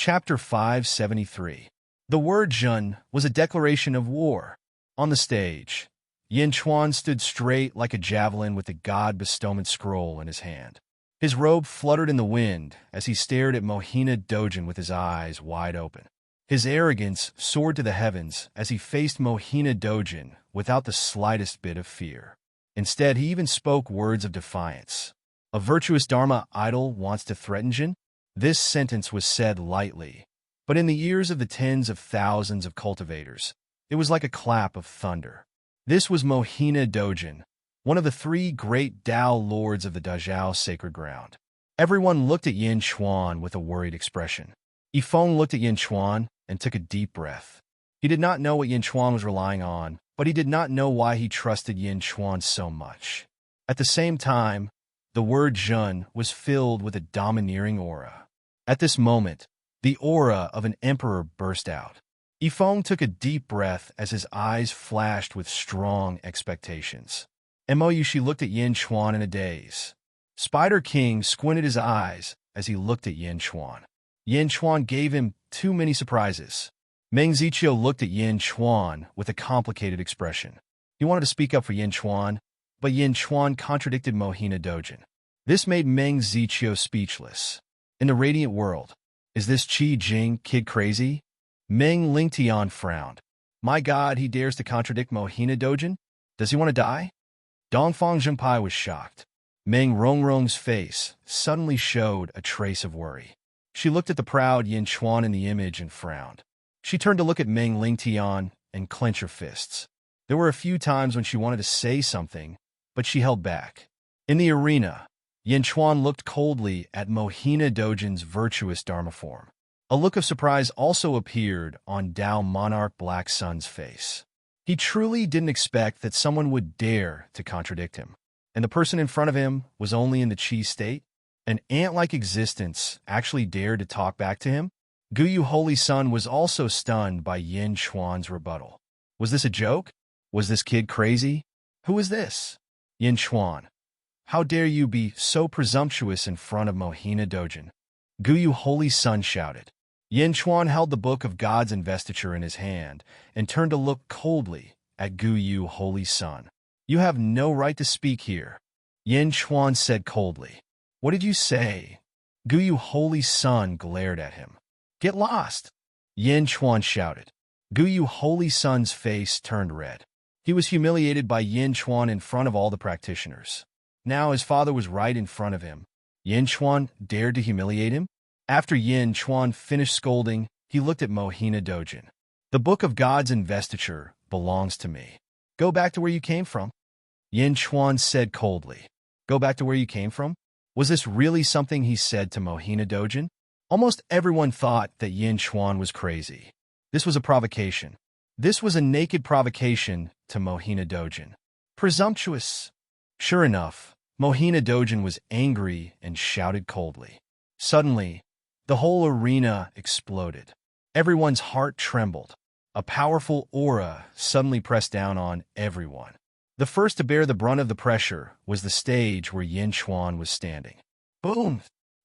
Chapter 573. The word Jun was a declaration of war. On the stage, Yin Chuan stood straight like a javelin with the god bestowment scroll in his hand. His robe fluttered in the wind as he stared at Mohina Dojin with his eyes wide open. His arrogance soared to the heavens as he faced Mohina Dojin without the slightest bit of fear. Instead, he even spoke words of defiance. A virtuous Dharma idol wants to threaten Jin? This sentence was said lightly, but in the ears of the tens of thousands of cultivators, it was like a clap of thunder. This was Mohina Dojin, one of the three great Tao lords of the Dazhao sacred ground. Everyone looked at Yin Chuan with a worried expression. Yifeng looked at Yin Chuan and took a deep breath. He did not know what Yin Chuan was relying on, but he did not know why he trusted Yin Chuan so much. At the same time, the word Jun was filled with a domineering aura. At this moment, the aura of an emperor burst out. Yifeng took a deep breath as his eyes flashed with strong expectations. She looked at Yin Chuan in a daze. Spider King squinted his eyes as he looked at Yin Chuan. Yin Chuan gave him too many surprises. Meng Ziqiu looked at Yin Chuan with a complicated expression. He wanted to speak up for Yin Chuan, but Yin Chuan contradicted Mohina Dojin. This made Meng Ziqiu speechless. In the radiant world, is this Qi Jing kid crazy? Meng Lingtian frowned. My god, he dares to contradict Mohina Dojin? Does he want to die? Dongfang Zhengpai was shocked. Meng Rongrong's face suddenly showed a trace of worry. She looked at the proud Yin Chuan in the image and frowned. She turned to look at Meng Lingtian and clenched her fists. There were a few times when she wanted to say something, but she held back. In the arena, Yin Chuan looked coldly at Mohina Dojin's virtuous Dharma form. A look of surprise also appeared on Tao Monarch Black Sun's face. He truly didn't expect that someone would dare to contradict him. And the person in front of him was only in the Qi state? An ant-like existence actually dared to talk back to him? Guyu Holy Sun was also stunned by Yin Chuan's rebuttal. Was this a joke? Was this kid crazy? Who is this? Yin Chuan. How dare you be so presumptuous in front of Mohina Dojin? Guyu Holy Sun shouted. Yin Chuan held the Book of God's Investiture in his hand and turned to look coldly at Guyu Holy Sun. You have no right to speak here, Yin Chuan said coldly. What did you say? Guyu Holy Sun glared at him. Get lost, Yin Chuan shouted. Guyu Holy Sun's face turned red. He was humiliated by Yin Chuan in front of all the practitioners. Now his father was right in front of him. Yin Chuan dared to humiliate him? After Yin Chuan finished scolding, he looked at Mohina Dojin. The Book of God's Investiture belongs to me. Go back to where you came from, Yin Chuan said coldly. Go back to where you came from? Was this really something he said to Mohina Dojin? Almost everyone thought that Yin Chuan was crazy. This was a provocation. This was a naked provocation to Mohina Dojin. Presumptuous. Sure enough, Mohina Dojin was angry and shouted coldly. Suddenly, the whole arena exploded. Everyone's heart trembled. A powerful aura suddenly pressed down on everyone. The first to bear the brunt of the pressure was the stage where Yin Chuan was standing. Boom!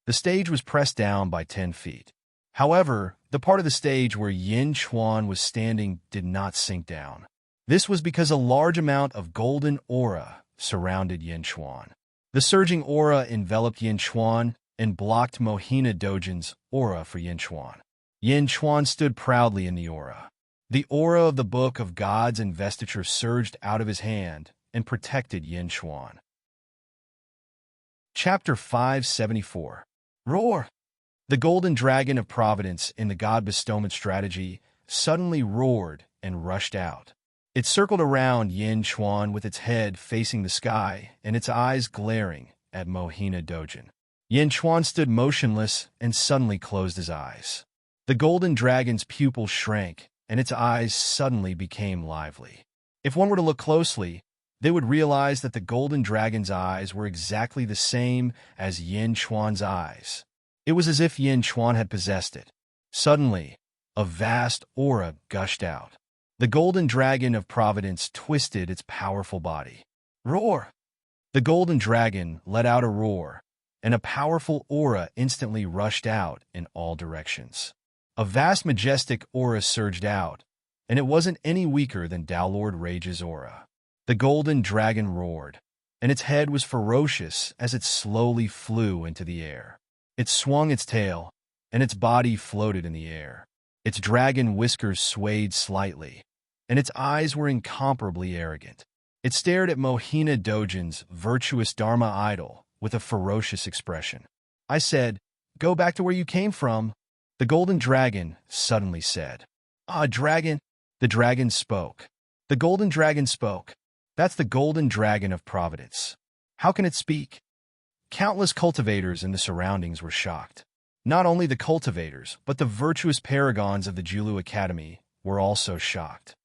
The stage was pressed down by 10 feet. However, the part of the stage where Yin Chuan was standing did not sink down. This was because a large amount of golden aura surrounded Yin Chuan. The surging aura enveloped Yin Chuan and blocked Mohina Dojin's aura for Yin Chuan. Yin Chuan stood proudly in the aura. The aura of the Book of God's Investiture surged out of his hand and protected Yin Chuan. Chapter 574. Roar! The golden dragon of providence in the God bestowment strategy suddenly roared and rushed out. It circled around Yin Chuan with its head facing the sky and its eyes glaring at Mohina Dojin. Yin Chuan stood motionless and suddenly closed his eyes. The golden dragon's pupils shrank and its eyes suddenly became lively. If one were to look closely, they would realize that the golden dragon's eyes were exactly the same as Yin Chuan's eyes. It was as if Yin Chuan had possessed it. Suddenly, a vast aura gushed out. The golden dragon of providence twisted its powerful body. Roar! The golden dragon let out a roar, and a powerful aura instantly rushed out in all directions. A vast majestic aura surged out, and it wasn't any weaker than Lord Rage's aura. The golden dragon roared, and its head was ferocious as it slowly flew into the air. It swung its tail, and its body floated in the air. Its dragon whiskers swayed slightly, and its eyes were incomparably arrogant. It stared at Mohina Dojin's virtuous Dharma idol with a ferocious expression. I said, "Go back to where you came from," the golden dragon suddenly said. "Ah, dragon." The dragon spoke. The golden dragon spoke. That's the golden dragon of Providence. How can it speak? Countless cultivators in the surroundings were shocked. Not only the cultivators, but the virtuous paragons of the Julu Academy were also shocked.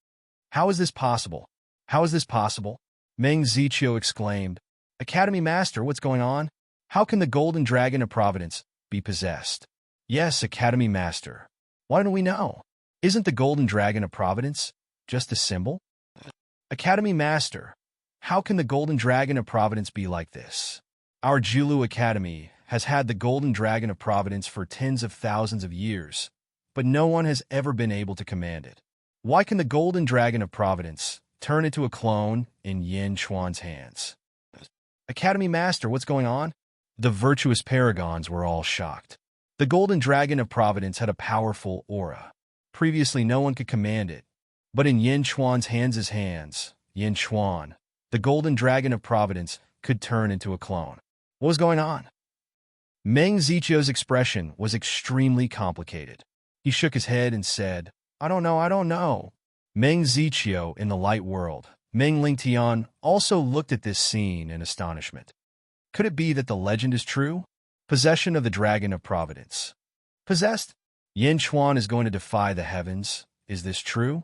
How is this possible? How is this possible? Meng Zichio exclaimed. Academy Master, what's going on? How can the golden dragon of Providence be possessed? Yes, Academy Master. Why don't we know? Isn't the golden dragon of Providence just a symbol? Academy Master, how can the golden dragon of Providence be like this? Our Julu Academy has had the golden dragon of Providence for tens of thousands of years, but no one has ever been able to command it. Why can the golden dragon of Providence turn into a clone in Yin Chuan's hands? Academy Master, what's going on? The virtuous paragons were all shocked. The golden dragon of Providence had a powerful aura. Previously, no one could command it. But in Yin Chuan's hands, Yin Chuan, the golden dragon of Providence, could turn into a clone. What was going on? Meng Zichio's expression was extremely complicated. He shook his head and said, I don't know. Meng Zichio in the light world, Meng Lingtian, also looked at this scene in astonishment. Could it be that the legend is true? Possession of the dragon of Providence. Possessed? Yin Chuan is going to defy the heavens. Is this true?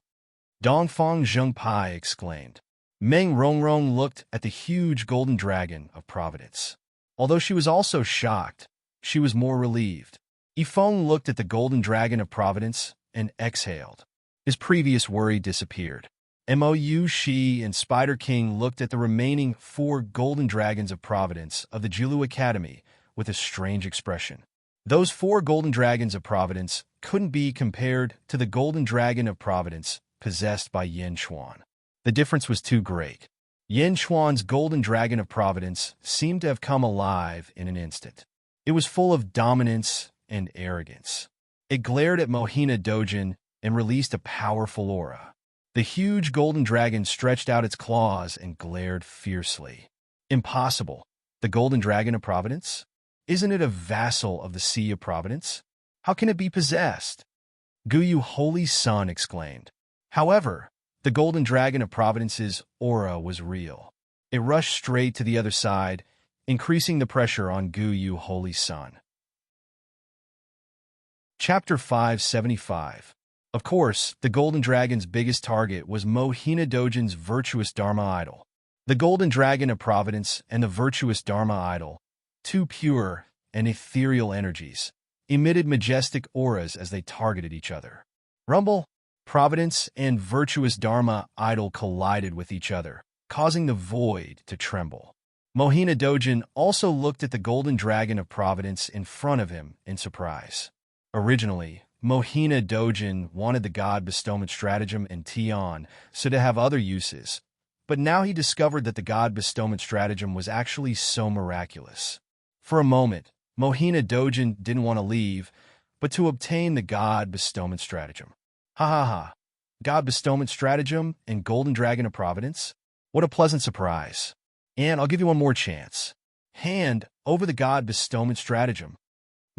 Dongfang Zhengpai exclaimed. Meng Rongrong looked at the huge golden dragon of Providence. Although she was also shocked, she was more relieved. Yifeng looked at the golden dragon of Providence and exhaled. His previous worry disappeared. Mou Shi and Spider King looked at the remaining 4 golden dragons of Providence of the Julu Academy with a strange expression. Those 4 golden dragons of Providence couldn't be compared to the golden dragon of Providence possessed by Yin Chuan. The difference was too great. Yin Chuan's golden dragon of Providence seemed to have come alive in an instant. It was full of dominance and arrogance. It glared at Mohina Dojin and released a powerful aura. The huge golden dragon stretched out its claws and glared fiercely. Impossible. The golden dragon of Providence? Isn't it a vassal of the Sea of Providence? How can it be possessed? Guyu Holy Sun exclaimed. However, the golden dragon of Providence's aura was real. It rushed straight to the other side, increasing the pressure on Guyu Holy Sun. Chapter 575. Of course, the golden dragon's biggest target was Mohina Dojin's virtuous Dharma idol. The golden dragon of Providence and the virtuous Dharma idol, 2 pure and ethereal energies, emitted majestic auras as they targeted each other. Rumble, Providence and virtuous Dharma idol collided with each other, causing the void to tremble. Mohina Dojin also looked at the golden dragon of Providence in front of him in surprise. Originally, Mohina Dojin wanted the god bestowment stratagem and Tian so to have other uses, but now he discovered that the god bestowment stratagem was actually so miraculous. For a moment, Mohina Dojin didn't want to leave, but to obtain the god bestowment stratagem. Ha ha ha. God bestowment stratagem and golden dragon of Providence? What a pleasant surprise. And I'll give you one more chance. Hand over the god bestowment stratagem.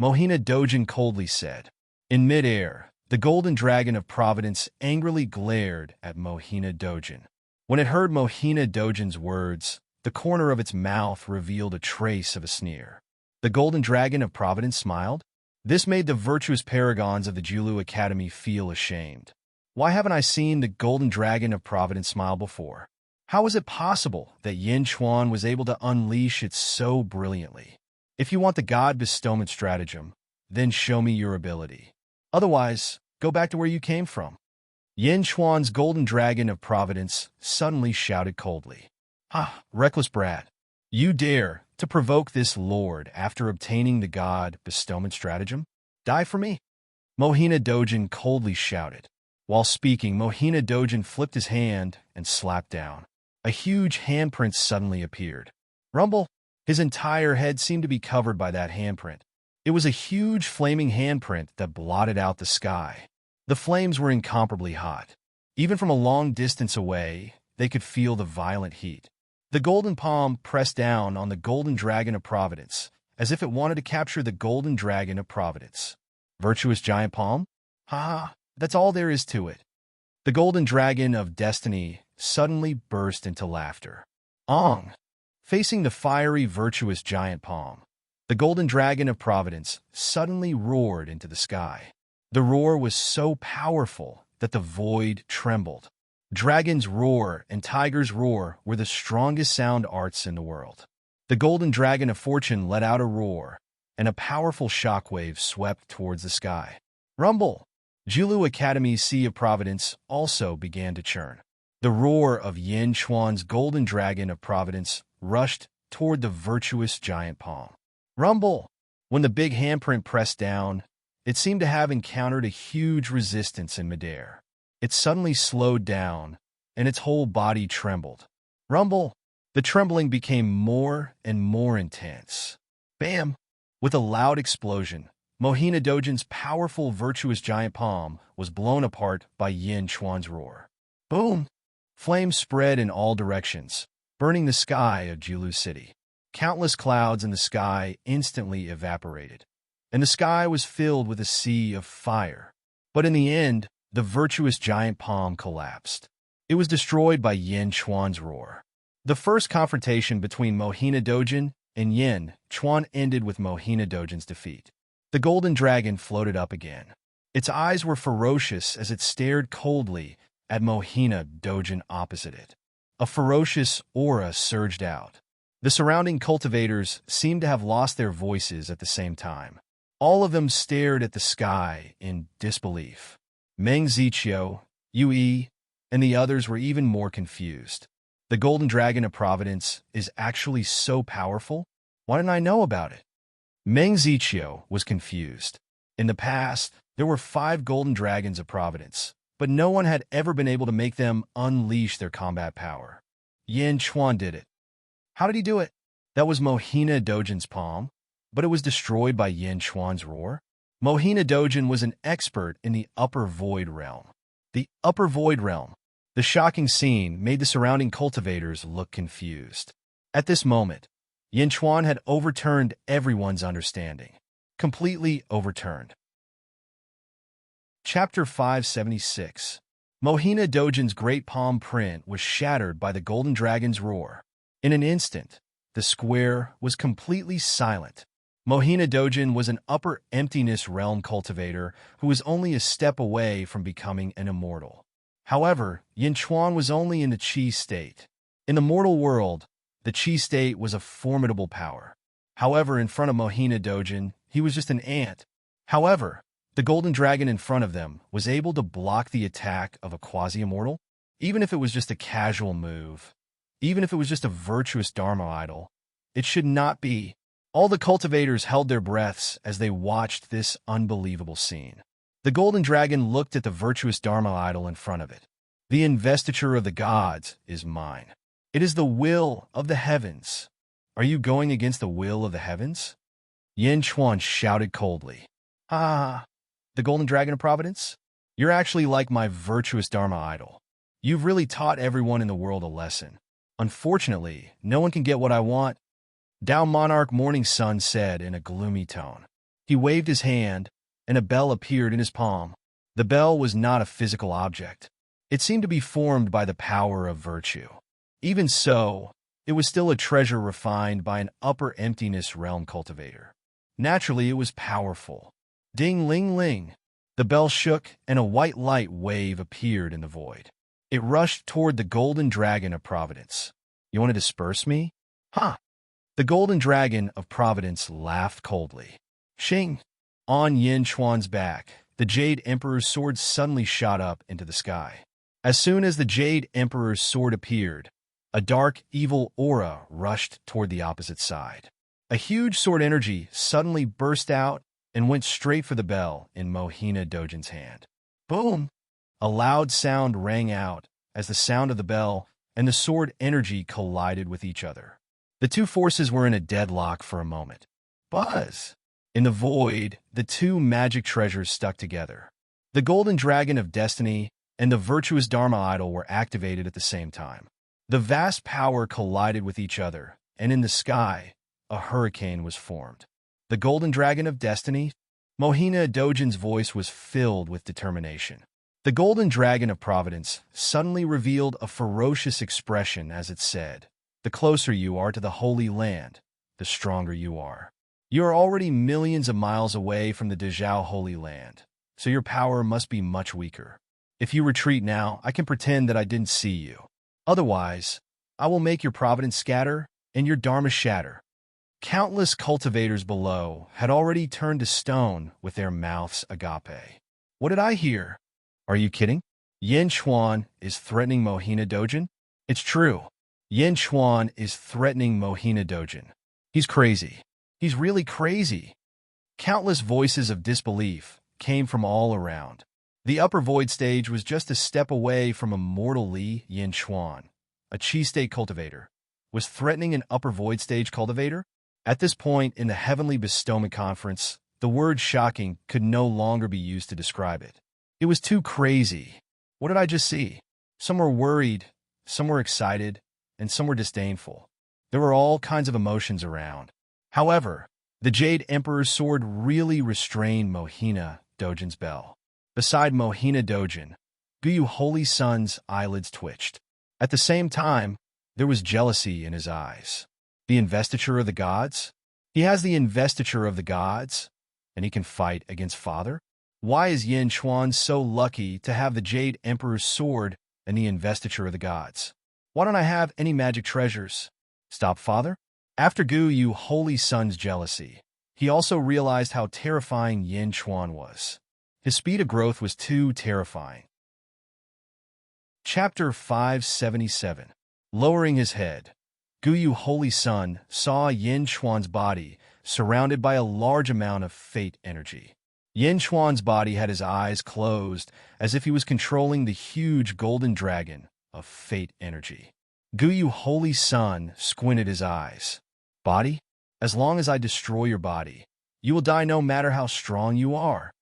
Mohina Dojin coldly said. In midair, the golden dragon of Providence angrily glared at Mohina Dojin. When it heard Mohina Dojin's words, the corner of its mouth revealed a trace of a sneer. The golden dragon of Providence smiled. This made the virtuous paragons of the Julu Academy feel ashamed. Why haven't I seen the golden dragon of Providence smile before? How is it possible that Yin Chuan was able to unleash it so brilliantly? If you want the god bestowment stratagem, then show me your ability. Otherwise, go back to where you came from. Yin Chuan's golden dragon of Providence suddenly shouted coldly. Ah, reckless brat. You dare to provoke this lord after obtaining the god bestowment stratagem? Die for me. Mohina Dojin coldly shouted. While speaking, Mohina Dojin flipped his hand and slapped down. A huge handprint suddenly appeared. Rumble! His entire head seemed to be covered by that handprint. It was a huge flaming handprint that blotted out the sky. The flames were incomparably hot. Even from a long distance away, they could feel the violent heat. The golden palm pressed down on the golden dragon of Providence, as if it wanted to capture the golden dragon of Providence. Virtuous giant palm? Ha! That's all there is to it. The golden dragon of destiny suddenly burst into laughter. Ong! Facing the fiery virtuous giant palm, the golden dragon of Providence suddenly roared into the sky. The roar was so powerful that the void trembled. Dragons roar and tigers roar were the strongest sound arts in the world. The golden dragon of fortune let out a roar, and a powerful shockwave swept towards the sky. Rumble! Julu Academy's Sea of Providence also began to churn. The roar of Yin Chuan's golden dragon of Providence rushed toward the virtuous giant palm. Rumble! When the big handprint pressed down, it seemed to have encountered a huge resistance in midair. It suddenly slowed down, and its whole body trembled. Rumble! The trembling became more and more intense. Bam! With a loud explosion, Mohina Dojin's powerful virtuous giant palm was blown apart by Yin Chuan's roar. Boom! Flames spread in all directions, burning the sky of Jilu City. Countless clouds in the sky instantly evaporated, and the sky was filled with a sea of fire. But in the end, the virtuous giant palm collapsed. It was destroyed by Yin Chuan's roar. The first confrontation between Mohina Dojin and Yin Chuan ended with Mohina Dojin's defeat. The golden dragon floated up again. Its eyes were ferocious as it stared coldly at Mohina Dojin opposite it. A ferocious aura surged out. The surrounding cultivators seemed to have lost their voices at the same time. All of them stared at the sky in disbelief. Meng Ziqiu, Yue, and the others were even more confused. The golden dragon of Providence is actually so powerful? Why didn't I know about it? Meng Ziqiu was confused. In the past, there were 5 golden dragons of Providence, but no one had ever been able to make them unleash their combat power. Yin Chuan did it. How did he do it? That was Mohina Dojin's palm, but it was destroyed by Yin Chuan's roar. Mohina Dojin was an expert in the upper void realm. The upper void realm. The shocking scene made the surrounding cultivators look confused. At this moment, Yin Chuan had overturned everyone's understanding. Completely overturned. Chapter 576. Mohina Dojin's great palm print was shattered by the golden dragon's roar. In an instant, the square was completely silent. Mohina Dojin was an upper emptiness realm cultivator who was only a step away from becoming an immortal. However, Yin Chuan was only in the Qi state. In the mortal world, the Qi state was a formidable power. However, in front of Mohina Dojin, he was just an ant. However, the golden dragon in front of them was able to block the attack of a quasi-immortal, even if it was just a casual move. Even if it was just a virtuous Dharma idol, it should not be. All the cultivators held their breaths as they watched this unbelievable scene. The golden dragon looked at the virtuous Dharma idol in front of it. The investiture of the gods is mine. It is the will of the heavens. Are you going against the will of the heavens? Yin Chuan shouted coldly. Ah, the golden dragon of Providence? You're actually like my virtuous Dharma idol. You've really taught everyone in the world a lesson. Unfortunately, no one can get what I want. Tao Monarch Morning Sun said in a gloomy tone. He waved his hand, and a bell appeared in his palm. The bell was not a physical object. It seemed to be formed by the power of virtue. Even so, it was still a treasure refined by an upper emptiness realm cultivator. Naturally, it was powerful. Ding ling ling. The bell shook, and a white light wave appeared in the void. It rushed toward the golden dragon of Providence. You want to disperse me? Huh. The golden dragon of Providence laughed coldly. Shing! On Yin Chuan's back, the Jade Emperor's sword suddenly shot up into the sky. As soon as the Jade Emperor's sword appeared, a dark, evil aura rushed toward the opposite side. A huge sword energy suddenly burst out and went straight for the bell in Mohina Dojin's hand. Boom! A loud sound rang out as the sound of the bell and the sword energy collided with each other. The two forces were in a deadlock for a moment. Buzz! In the void, the two magic treasures stuck together. The golden dragon of destiny and the virtuous Dharma idol were activated at the same time. The vast power collided with each other, and in the sky, a hurricane was formed. The golden dragon of destiny? Mohina Dojin's voice was filled with determination. The golden dragon of providence suddenly revealed a ferocious expression as it said, "The closer you are to the Holy Land, the stronger you are. You are already millions of miles away from the Dezhou Holy Land, so your power must be much weaker. If you retreat now, I can pretend that I didn't see you. Otherwise, I will make your providence scatter and your dharma shatter." Countless cultivators below had already turned to stone with their mouths agape. What did I hear? Are you kidding? Yin Chuan is threatening Mohina Dojin? It's true. Yin Chuan is threatening Mohina Dojin. He's crazy. He's really crazy. Countless voices of disbelief came from all around. The upper void stage was just a step away from Immortal Li. Yin Chuan, a chi state cultivator, was threatening an upper void stage cultivator? At this point in the Heavenly Bestowment Conference, the word shocking could no longer be used to describe it. It was too crazy. What did I just see? Some were worried, some were excited, and some were disdainful. There were all kinds of emotions around. However, the Jade Emperor's sword really restrained Mohina Dojin's bell. Beside Mohina Dojin, Guyu Holy Sun's eyelids twitched. At the same time, there was jealousy in his eyes. The investiture of the gods? He has the investiture of the gods, and he can fight against Father? Why is Yin Chuan so lucky to have the Jade Emperor's sword and the investiture of the gods? Why don't I have any magic treasures? Stop Father? After Guyu Holy Sun's jealousy, he also realized how terrifying Yin Chuan was. His speed of growth was too terrifying. Chapter 577. Lowering his head, Guyu Holy Sun saw Yin Chuan's body surrounded by a large amount of fate energy. Yin Chuan's body had his eyes closed as if he was controlling the huge golden dragon of fate energy. Guyu Holy Sun squinted his eyes. Body? As long as I destroy your body, you will die no matter how strong you are.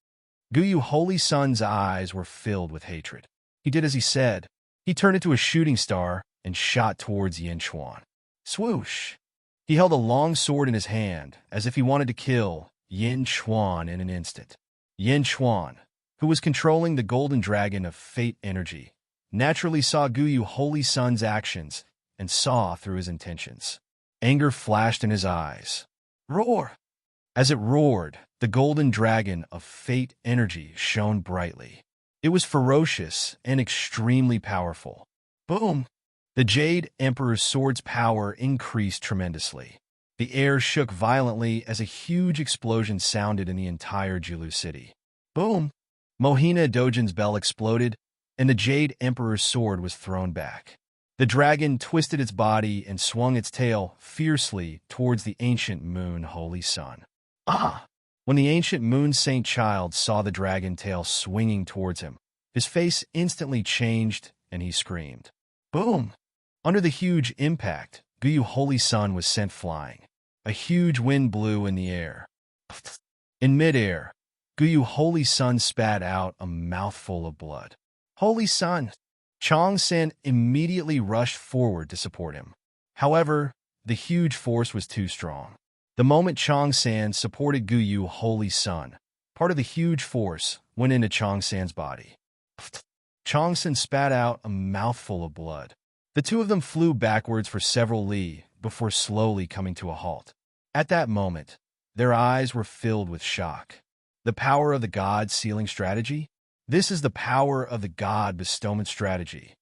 Guyu Holy Sun's eyes were filled with hatred. He did as he said. He turned into a shooting star and shot towards Yin Chuan. Swoosh! He held a long sword in his hand as if he wanted to kill Yin Chuan in an instant. Yin Chuan, who was controlling the golden dragon of fate energy, naturally saw Guyu Holy Sun's actions and saw through his intentions. Anger flashed in his eyes. Roar! As it roared, the golden dragon of fate energy shone brightly. It was ferocious and extremely powerful. Boom! The Jade Emperor's sword's power increased tremendously. The air shook violently as a huge explosion sounded in the entire Jilu city. Boom! Mohina Dojin's bell exploded, and the Jade Emperor's sword was thrown back. The dragon twisted its body and swung its tail fiercely towards the ancient moon Holy Sun. Ah! When the ancient moon saint child saw the dragon tail swinging towards him, his face instantly changed and he screamed. Boom! Under the huge impact, Guyu Holy Sun was sent flying. A huge wind blew in the air. In midair, Guyu Holy Sun spat out a mouthful of blood. Holy Sun! Chong San immediately rushed forward to support him. However, the huge force was too strong. The moment Chong San supported Guyu Holy Sun, part of the huge force went into Chong San's body. Chong San spat out a mouthful of blood. The two of them flew backwards for several li before slowly coming to a halt. At that moment, their eyes were filled with shock. The power of the God sealing strategy? This is the power of the God bestowment strategy.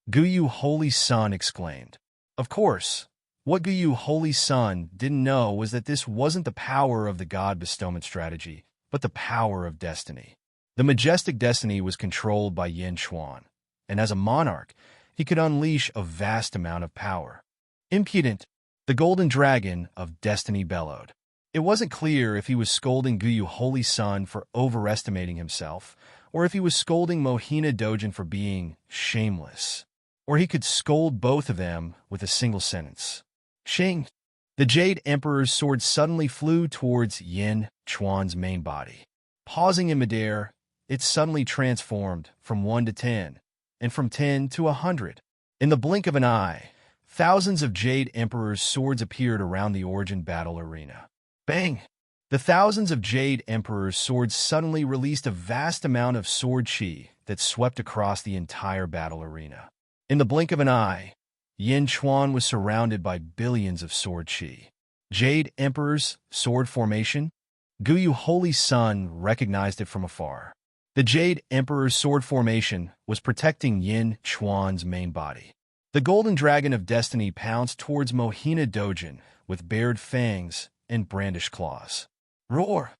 Guyu Holy Sun exclaimed. Of course, what Guyu Holy Sun didn't know was that this wasn't the power of the God bestowment strategy, but the power of destiny. The majestic destiny was controlled by Yin Chuan, and as a monarch, he could unleash a vast amount of power. Impudent, the golden dragon of destiny bellowed. It wasn't clear if he was scolding Guyu Holy Sun for overestimating himself, or if he was scolding Mohina Dojin for being shameless. Or he could scold both of them with a single sentence. Shing! The Jade Emperor's sword suddenly flew towards Yin Chuan's main body. Pausing in midair, it suddenly transformed from 1 to 10, and from 10 to 100. In the blink of an eye, thousands of Jade Emperor's swords appeared around the Origin battle arena. Bang! The thousands of Jade Emperor's swords suddenly released a vast amount of sword chi that swept across the entire battle arena. In the blink of an eye, Yin Chuan was surrounded by billions of sword chi. Jade Emperor's sword formation? Guyu Holy Sun recognized it from afar. The Jade Emperor's sword formation was protecting Yin Chuan's main body. The Golden Dragon of Destiny pounced towards Mohina Dojin with bared fangs and brandished claws. Roar!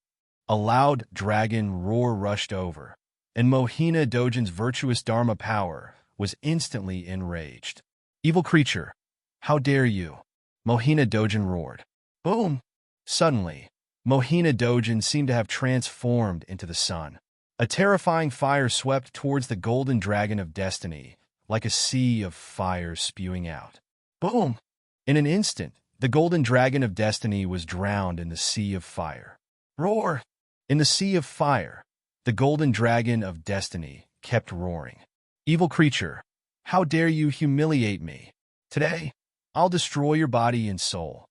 A loud dragon roar rushed over, and Mohina Dojin's virtuous Dharma power was instantly enraged. Evil creature, how dare you? Mohina Dojin roared. Boom! Suddenly, Mohina Dojin seemed to have transformed into the sun. A terrifying fire swept towards the Golden Dragon of Destiny, like a sea of fire spewing out. Boom! In an instant, the Golden Dragon of Destiny was drowned in the sea of fire. Roar! In the sea of fire, the Golden Dragon of Destiny kept roaring. Evil creature, how dare you humiliate me? Today, I'll destroy your body and soul.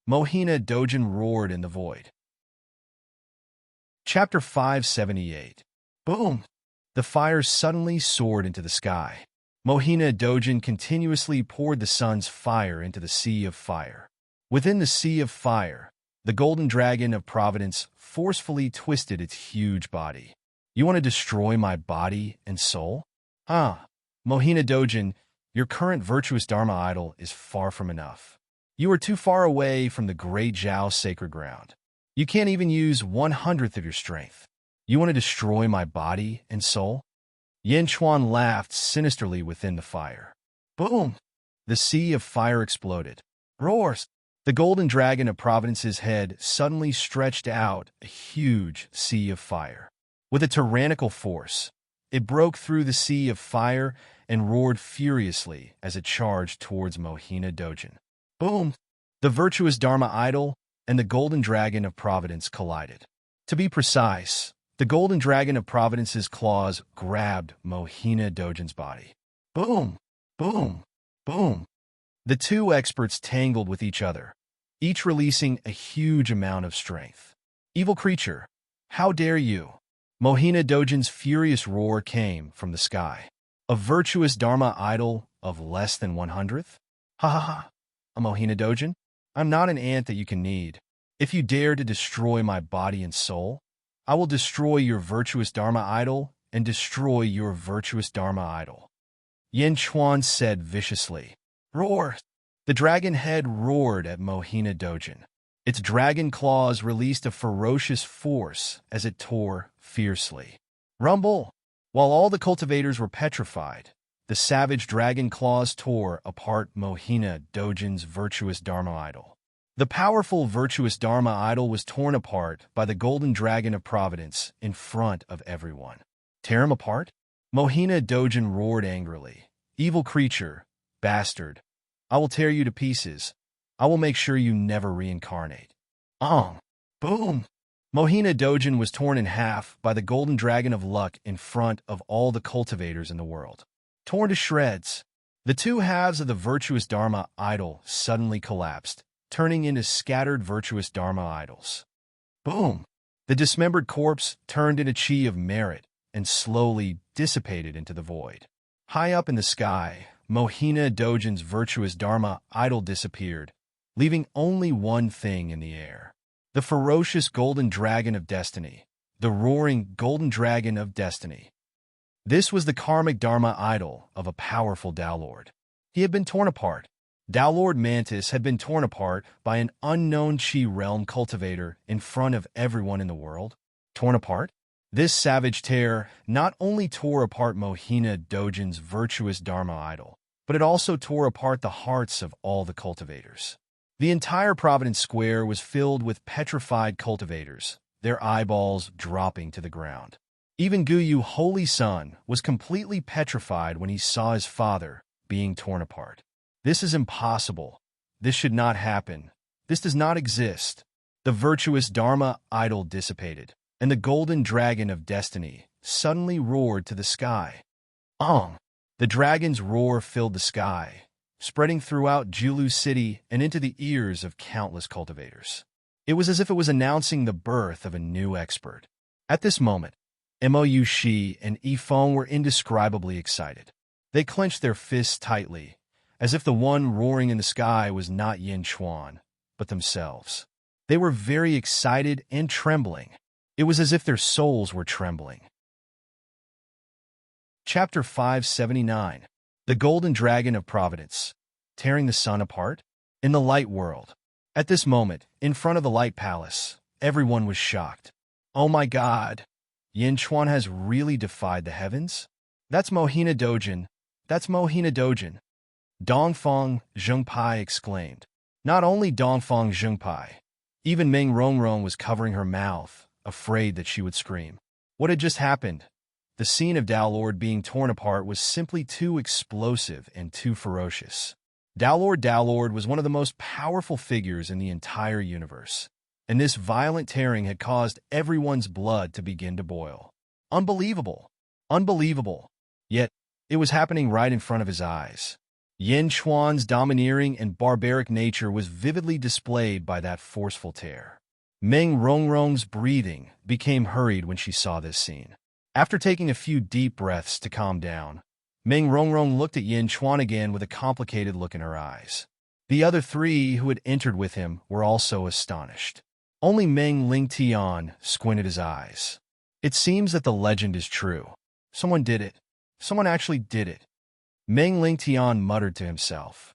Mohina Dojin roared in the void. Chapter 578. Boom! The fire suddenly soared into the sky. Mohina Dojin continuously poured the sun's fire into the sea of fire. Within the sea of fire, the Golden Dragon of Providence forcefully twisted its huge body. You want to destroy my body and soul? Mohina Dojin, your current virtuous Dharma idol is far from enough. You are too far away from the great Zhao sacred ground. You can't even use 1/100th of your strength. You want to destroy my body and soul? Yin Chuan laughed sinisterly within the fire. Boom! The sea of fire exploded. Roars! The Golden Dragon of Providence's head suddenly stretched out a huge sea of fire. With a tyrannical force, it broke through the sea of fire and roared furiously as it charged towards Mohina Dojin. Boom! The virtuous Dharma idol and the Golden Dragon of Providence collided. To be precise, the Golden Dragon of Providence's claws grabbed Mohina Dojin's body. Boom! Boom! Boom! The two experts tangled with each other, each releasing a huge amount of strength. Evil creature, how dare you? Mohina Dojin's furious roar came from the sky. A virtuous Dharma idol of less than 1/100th? Ha ha ha! A Mohina Dojin? I'm not an ant that you can knead. If you dare to destroy my body and soul, I will destroy your virtuous Dharma idol and destroy your virtuous Dharma idol. Yin Chuan said viciously. Roar! The dragon head roared at Mohina Dojin. Its dragon claws released a ferocious force as it tore fiercely. Rumble! While all the cultivators were petrified, the savage dragon claws tore apart Mohina Dojin's virtuous Dharma idol. The powerful virtuous Dharma idol was torn apart by the Golden Dragon of Providence in front of everyone. Tear him apart? Mohina Dojin roared angrily. Evil creature, bastard, I will tear you to pieces. I will make sure you never reincarnate. Boom! Mohina Dojin was torn in half by the Golden Dragon of Luck in front of all the cultivators in the world. Torn to shreds, the two halves of the virtuous Dharma idol suddenly collapsed, turning into scattered virtuous Dharma idols. Boom! The dismembered corpse turned into chi of merit and slowly dissipated into the void. High up in the sky, Mohina Dojin's virtuous Dharma idol disappeared, leaving only one thing in the air. The ferocious Golden Dragon of Destiny, the roaring Golden Dragon of Destiny. This was the karmic Dharma idol of a powerful Tao Lord. He had been torn apart. Tao Lord Mantis had been torn apart by an unknown Chi realm cultivator in front of everyone in the world. Torn apart? This savage tear not only tore apart Mohina Dojin's virtuous Dharma idol, but it also tore apart the hearts of all the cultivators. The entire Providence Square was filled with petrified cultivators, their eyeballs dropping to the ground. Even Guyu, Holy Son, was completely petrified when he saw his father being torn apart. This is impossible. This should not happen. This does not exist. The virtuous Dharma idol dissipated, and the golden dragon of destiny suddenly roared to the sky. Ong! The dragon's roar filled the sky, spreading throughout Julu City and into the ears of countless cultivators. It was as if it was announcing the birth of a new expert. At this moment, Mou Shi and Yifeng were indescribably excited. They clenched their fists tightly, as if the one roaring in the sky was not Yin Chuan, but themselves. They were very excited and trembling. It was as if their souls were trembling. Chapter 579. The Golden Dragon of Providence, Tearing the Sun Apart? In the Light World. At this moment, in front of the Light Palace, everyone was shocked. Oh my God! Yin Chuan has really defied the heavens? That's Mohina Dojin. That's Mohina Dojin. Dongfang Zhengpai exclaimed. Not only Dongfang Zhengpai, even Meng Rongrong was covering her mouth, afraid that she would scream. What had just happened? The scene of Tao Lord being torn apart was simply too explosive and too ferocious. Tao Lord was one of the most powerful figures in the entire universe, and this violent tearing had caused everyone's blood to begin to boil. Unbelievable! Unbelievable! Yet, it was happening right in front of his eyes. Yin Chuan's domineering and barbaric nature was vividly displayed by that forceful tear. Meng Rongrong's breathing became hurried when she saw this scene. After taking a few deep breaths to calm down, Meng Rongrong looked at Yin Chuan again with a complicated look in her eyes. The other three who had entered with him were also astonished. Only Meng Lingtian squinted his eyes. It seems that the legend is true. Someone did it. Someone actually did it. Meng Lingtian muttered to himself.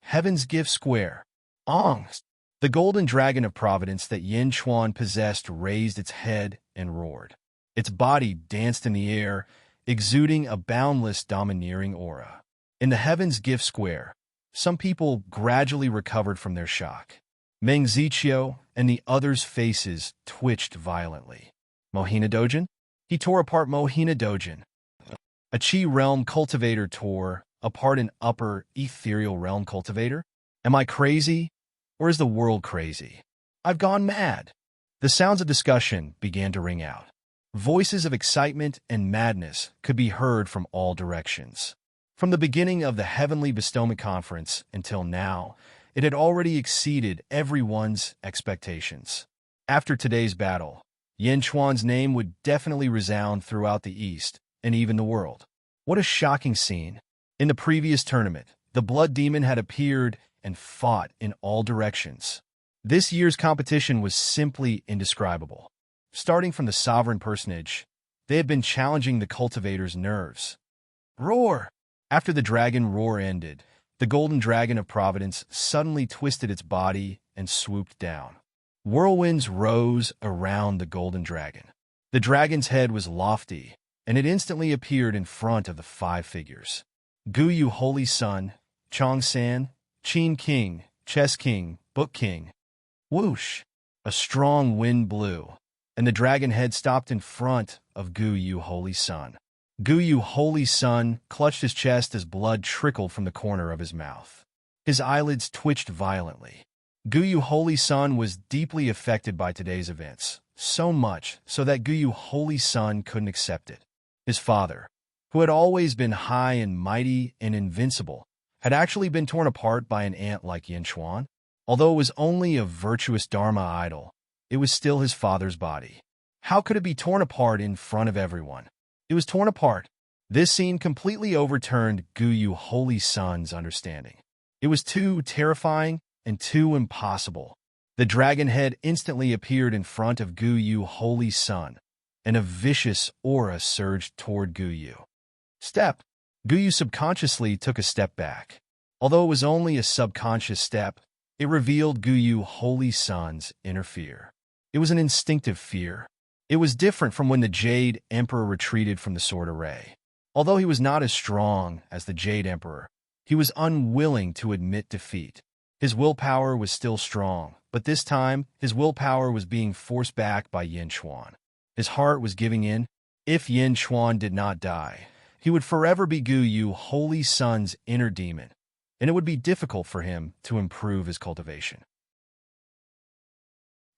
Heaven's Gift Square. Ong! The golden dragon of Providence that Yin Chuan possessed raised its head and roared. Its body danced in the air, exuding a boundless domineering aura. In the Heaven's Gift Square, some people gradually recovered from their shock. Meng Ziqiu and the others' faces twitched violently. Mohina Dojin? He tore apart Mohina Dojin. A Qi realm cultivator tore apart an upper ethereal realm cultivator? Am I crazy? Or is the world crazy? I've gone mad. The sounds of discussion began to ring out. Voices of excitement and madness could be heard from all directions. From the beginning of the Heavenly Bestowment Conference until now, it had already exceeded everyone's expectations. After today's battle, Yin Chuan's name would definitely resound throughout the East and even the world. What a shocking scene. In the previous tournament, the Blood Demon had appeared and fought in all directions. This year's competition was simply indescribable. Starting from the sovereign personage, they had been challenging the cultivator's nerves. Roar! After the dragon roar ended, the golden dragon of Providence suddenly twisted its body and swooped down. Whirlwinds rose around the golden dragon. The dragon's head was lofty, and it instantly appeared in front of the five figures. Guyu Holy Son, Chongsan, Qin King, Chess King, Book King. Whoosh! A strong wind blew, and the dragon head stopped in front of Guyu Holy Son. Guyu Holy Son clutched his chest as blood trickled from the corner of his mouth. His eyelids twitched violently. Guyu Holy Son was deeply affected by today's events, so much so that Guyu Holy Son couldn't accept it. His father, who had always been high and mighty and invincible, had actually been torn apart by an ant like Yin Chuan. Although it was only a virtuous Dharma idol, it was still his father's body. How could it be torn apart in front of everyone? It was torn apart. This scene completely overturned Guyu Holy Son's understanding. It was too terrifying and too impossible. The dragon head instantly appeared in front of Guyu Holy Son, and a vicious aura surged toward Guyu. Step! Guyu subconsciously took a step back. Although it was only a subconscious step, it revealed Guyu Holy Son's inner fear. It was an instinctive fear. It was different from when the Jade Emperor retreated from the sword array. Although he was not as strong as the Jade Emperor, he was unwilling to admit defeat. His willpower was still strong, but this time, his willpower was being forced back by Yin Chuan. His heart was giving in. If Yin Chuan did not die, he would forever be Gu Yu Holy Sun's inner demon, and it would be difficult for him to improve his cultivation.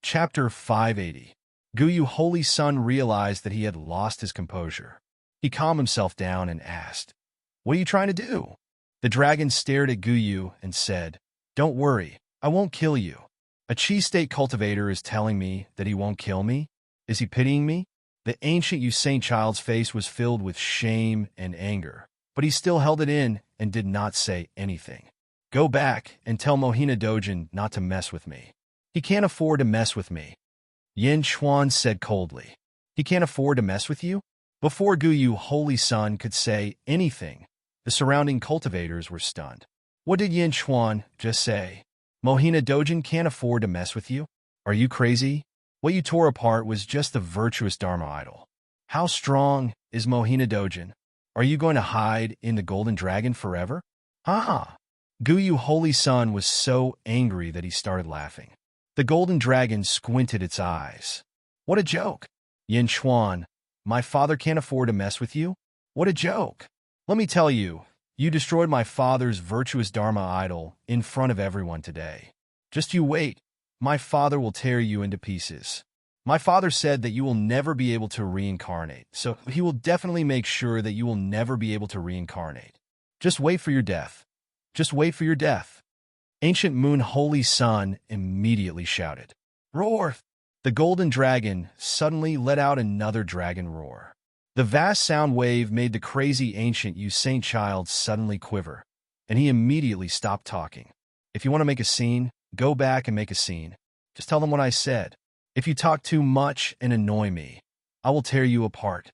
Chapter 580. Gu Yu Holy Sun realized that he had lost his composure. He calmed himself down and asked, "What are you trying to do?" The dragon stared at Gu Yu and said, "Don't worry, I won't kill you. A chi state cultivator is telling me that he won't kill me. Is he pitying me?" The ancient Usain child's face was filled with shame and anger, but he still held it in and did not say anything. "Go back and tell Mohina Dojin not to mess with me. He can't afford to mess with me," Yin Chuan said coldly. "He can't afford to mess with you?" Before Gu Yu Holy Sun could say anything, the surrounding cultivators were stunned. What did Yin Chuan just say? Mohina Dojin can't afford to mess with you? Are you crazy? What you tore apart was just the virtuous Dharma idol. How strong is Mohina Dojin? Are you going to hide in the Golden Dragon forever? Ha! Gu Yu Holy Sun was so angry that he started laughing. The Golden Dragon squinted its eyes. What a joke! Yin Chuan, my father can't afford to mess with you? What a joke! Let me tell you, you destroyed my father's virtuous Dharma idol in front of everyone today. Just you wait. My father will tear you into pieces. My father said that you will never be able to reincarnate, so he will definitely make sure that you will never be able to reincarnate. Just wait for your death. Just wait for your death. Ancient Moon Holy Sun immediately shouted. Roar! The Golden Dragon suddenly let out another dragon roar. The vast sound wave made the crazy ancient Usain child suddenly quiver, and he immediately stopped talking. If you want to make a scene, go back and make a scene. Just tell them what I said. If you talk too much and annoy me, I will tear you apart.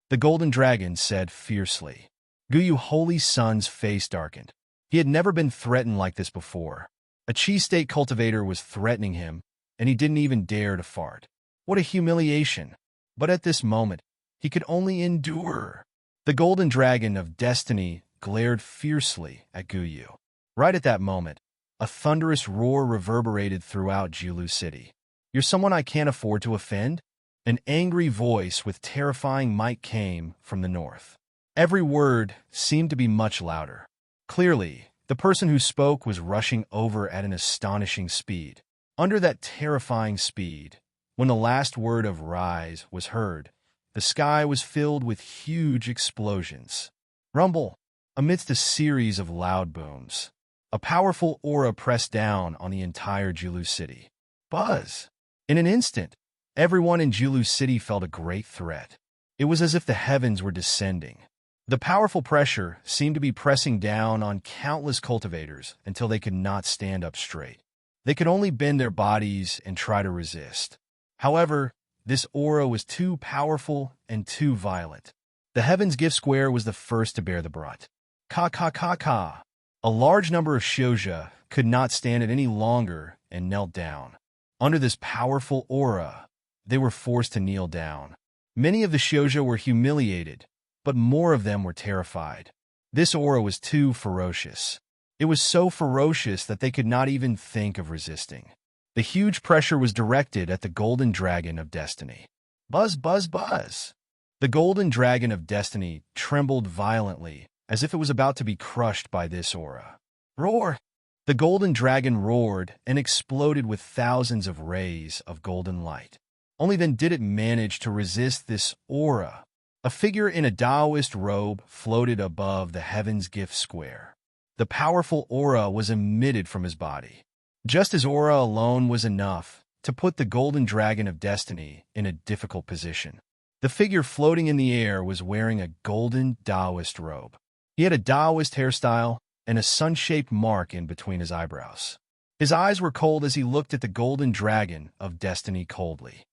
The Golden Dragon said fiercely. Gu Yu Holy Sun's face darkened. He had never been threatened like this before. A chi state cultivator was threatening him, and he didn't even dare to fart. What a humiliation! But at this moment, he could only endure. The Golden Dragon of Destiny glared fiercely at Gu Yu. Right at that moment, a thunderous roar reverberated throughout Jiulu City. You're someone I can't afford to offend? An angry voice with terrifying might came from the north. Every word seemed to be much louder. Clearly, the person who spoke was rushing over at an astonishing speed. Under that terrifying speed, when the last word of rise was heard, the sky was filled with huge explosions. Rumble! Amidst a series of loud booms, a powerful aura pressed down on the entire Jiulu City. Buzz! In an instant, everyone in Jiulu City felt a great threat. It was as if the heavens were descending. The powerful pressure seemed to be pressing down on countless cultivators until they could not stand up straight. They could only bend their bodies and try to resist. However, this aura was too powerful and too violent. The Heaven's Gift Square was the first to bear the brunt. Ka. A large number of Shouja could not stand it any longer and knelt down. Under this powerful aura, they were forced to kneel down. Many of the Shouja were humiliated, but more of them were terrified. This aura was too ferocious. It was so ferocious that they could not even think of resisting. The huge pressure was directed at the Golden Dragon of Destiny. Buzz, buzz, buzz! The Golden Dragon of Destiny trembled violently, as if it was about to be crushed by this aura. Roar! The Golden Dragon roared and exploded with thousands of rays of golden light. Only then did it manage to resist this aura. A figure in a Taoist robe floated above the Heaven's Gift Square. The powerful aura was emitted from his body. Just as aura alone was enough to put the Golden Dragon of Destiny in a difficult position. The figure floating in the air was wearing a golden Taoist robe. He had a Taoist hairstyle and a sun-shaped mark in between his eyebrows. His eyes were cold as he looked at the Golden Dragon of Destiny coldly.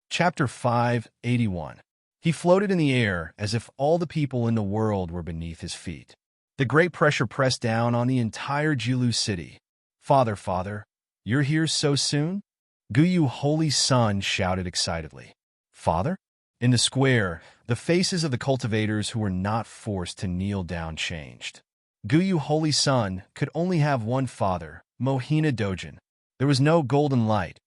Chapter 581. He floated in the air as if all the people in the world were beneath his feet. The great pressure pressed down on the entire Jiulu City. Father, you're here so soon? Gu Yu Holy Sun shouted excitedly. Father? In the square, the faces of the cultivators who were not forced to kneel down changed. Guyu Holy Sun could only have one father, Mohina Dojin. There was no golden light,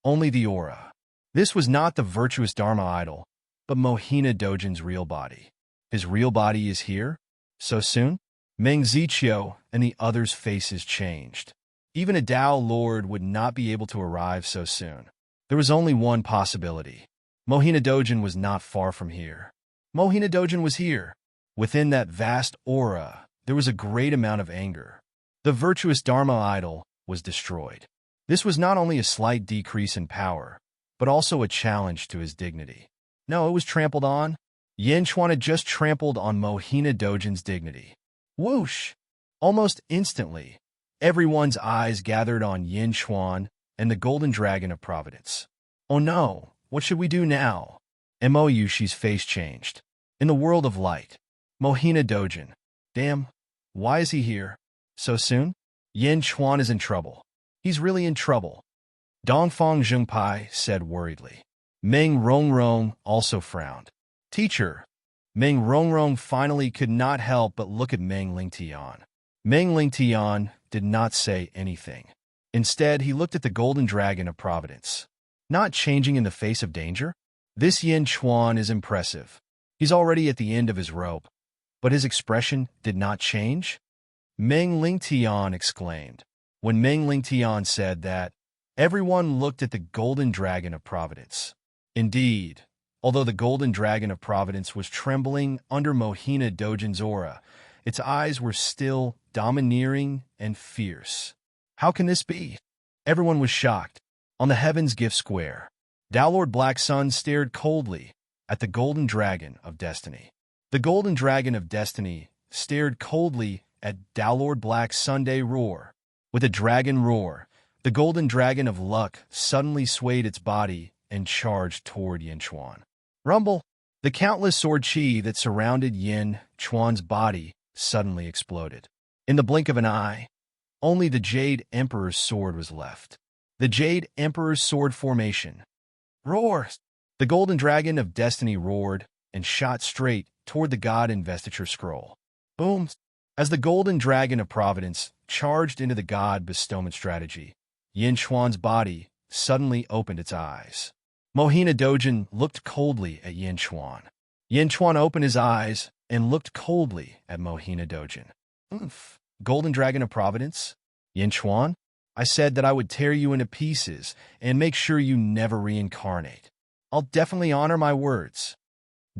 only the aura. This was not the virtuous Dharma idol, but Mohina Dojin's real body. His real body is here? So soon? Meng Ziqiu and the others' faces changed. Even a Tao Lord would not be able to arrive so soon. There was only one possibility. Mohina Dojin was not far from here. Mohina Dojin was here. Within that vast aura, there was a great amount of anger. The virtuous Dharma idol was destroyed. This was not only a slight decrease in power, but also a challenge to his dignity. No, it was trampled on. Yin Chuan had just trampled on Mohina Dojin's dignity. Whoosh! Almost instantly, everyone's eyes gathered on Yin Chuan and the Golden Dragon of Providence. Oh no, what should we do now? Mo Yushi's face changed. In the world of light, Mohina Dojin. Damn, why is he here? So soon? Yin Chuan is in trouble. He's really in trouble. Dongfang Zhengpai said worriedly. Meng Rongrong also frowned. Teacher. Meng Rongrong finally could not help but look at Meng Lingtian. Meng Lingtian did not say anything. Instead, he looked at the Golden Dragon of Providence. Not changing in the face of danger? This Yin Chuan is impressive. He's already at the end of his rope. But his expression did not change? Meng Lingtian exclaimed. When Meng Lingtian said that, everyone looked at the Golden Dragon of Providence. Indeed, although the Golden Dragon of Providence was trembling under Mohina Dojin's aura, its eyes were still domineering and fierce. How can this be? Everyone was shocked. On the Heaven's Gift Square, Tao Lord Black Sun stared coldly at the Golden Dragon of Destiny. The Golden Dragon of Destiny stared coldly at Tao Lord Black Sunday roar. With a dragon roar, the Golden Dragon of Luck suddenly swayed its body and charged toward Yin Chuan. Rumble! The countless sword chi that surrounded Yin Chuan's body suddenly exploded. In the blink of an eye, only the Jade Emperor's sword was left. The Jade Emperor's sword formation. Roar! The Golden Dragon of Destiny roared and shot straight toward the God Investiture Scroll. Boom! As the Golden Dragon of Providence charged into the God Bestowment strategy, Yin Chuan's body suddenly opened its eyes. Mohina Dojin looked coldly at Yin Chuan. Yin Chuan opened his eyes and looked coldly at Mohina Dojin. Oomph! Golden Dragon of Providence? Yin Chuan? I said that I would tear you into pieces and make sure you never reincarnate. I'll definitely honor my words.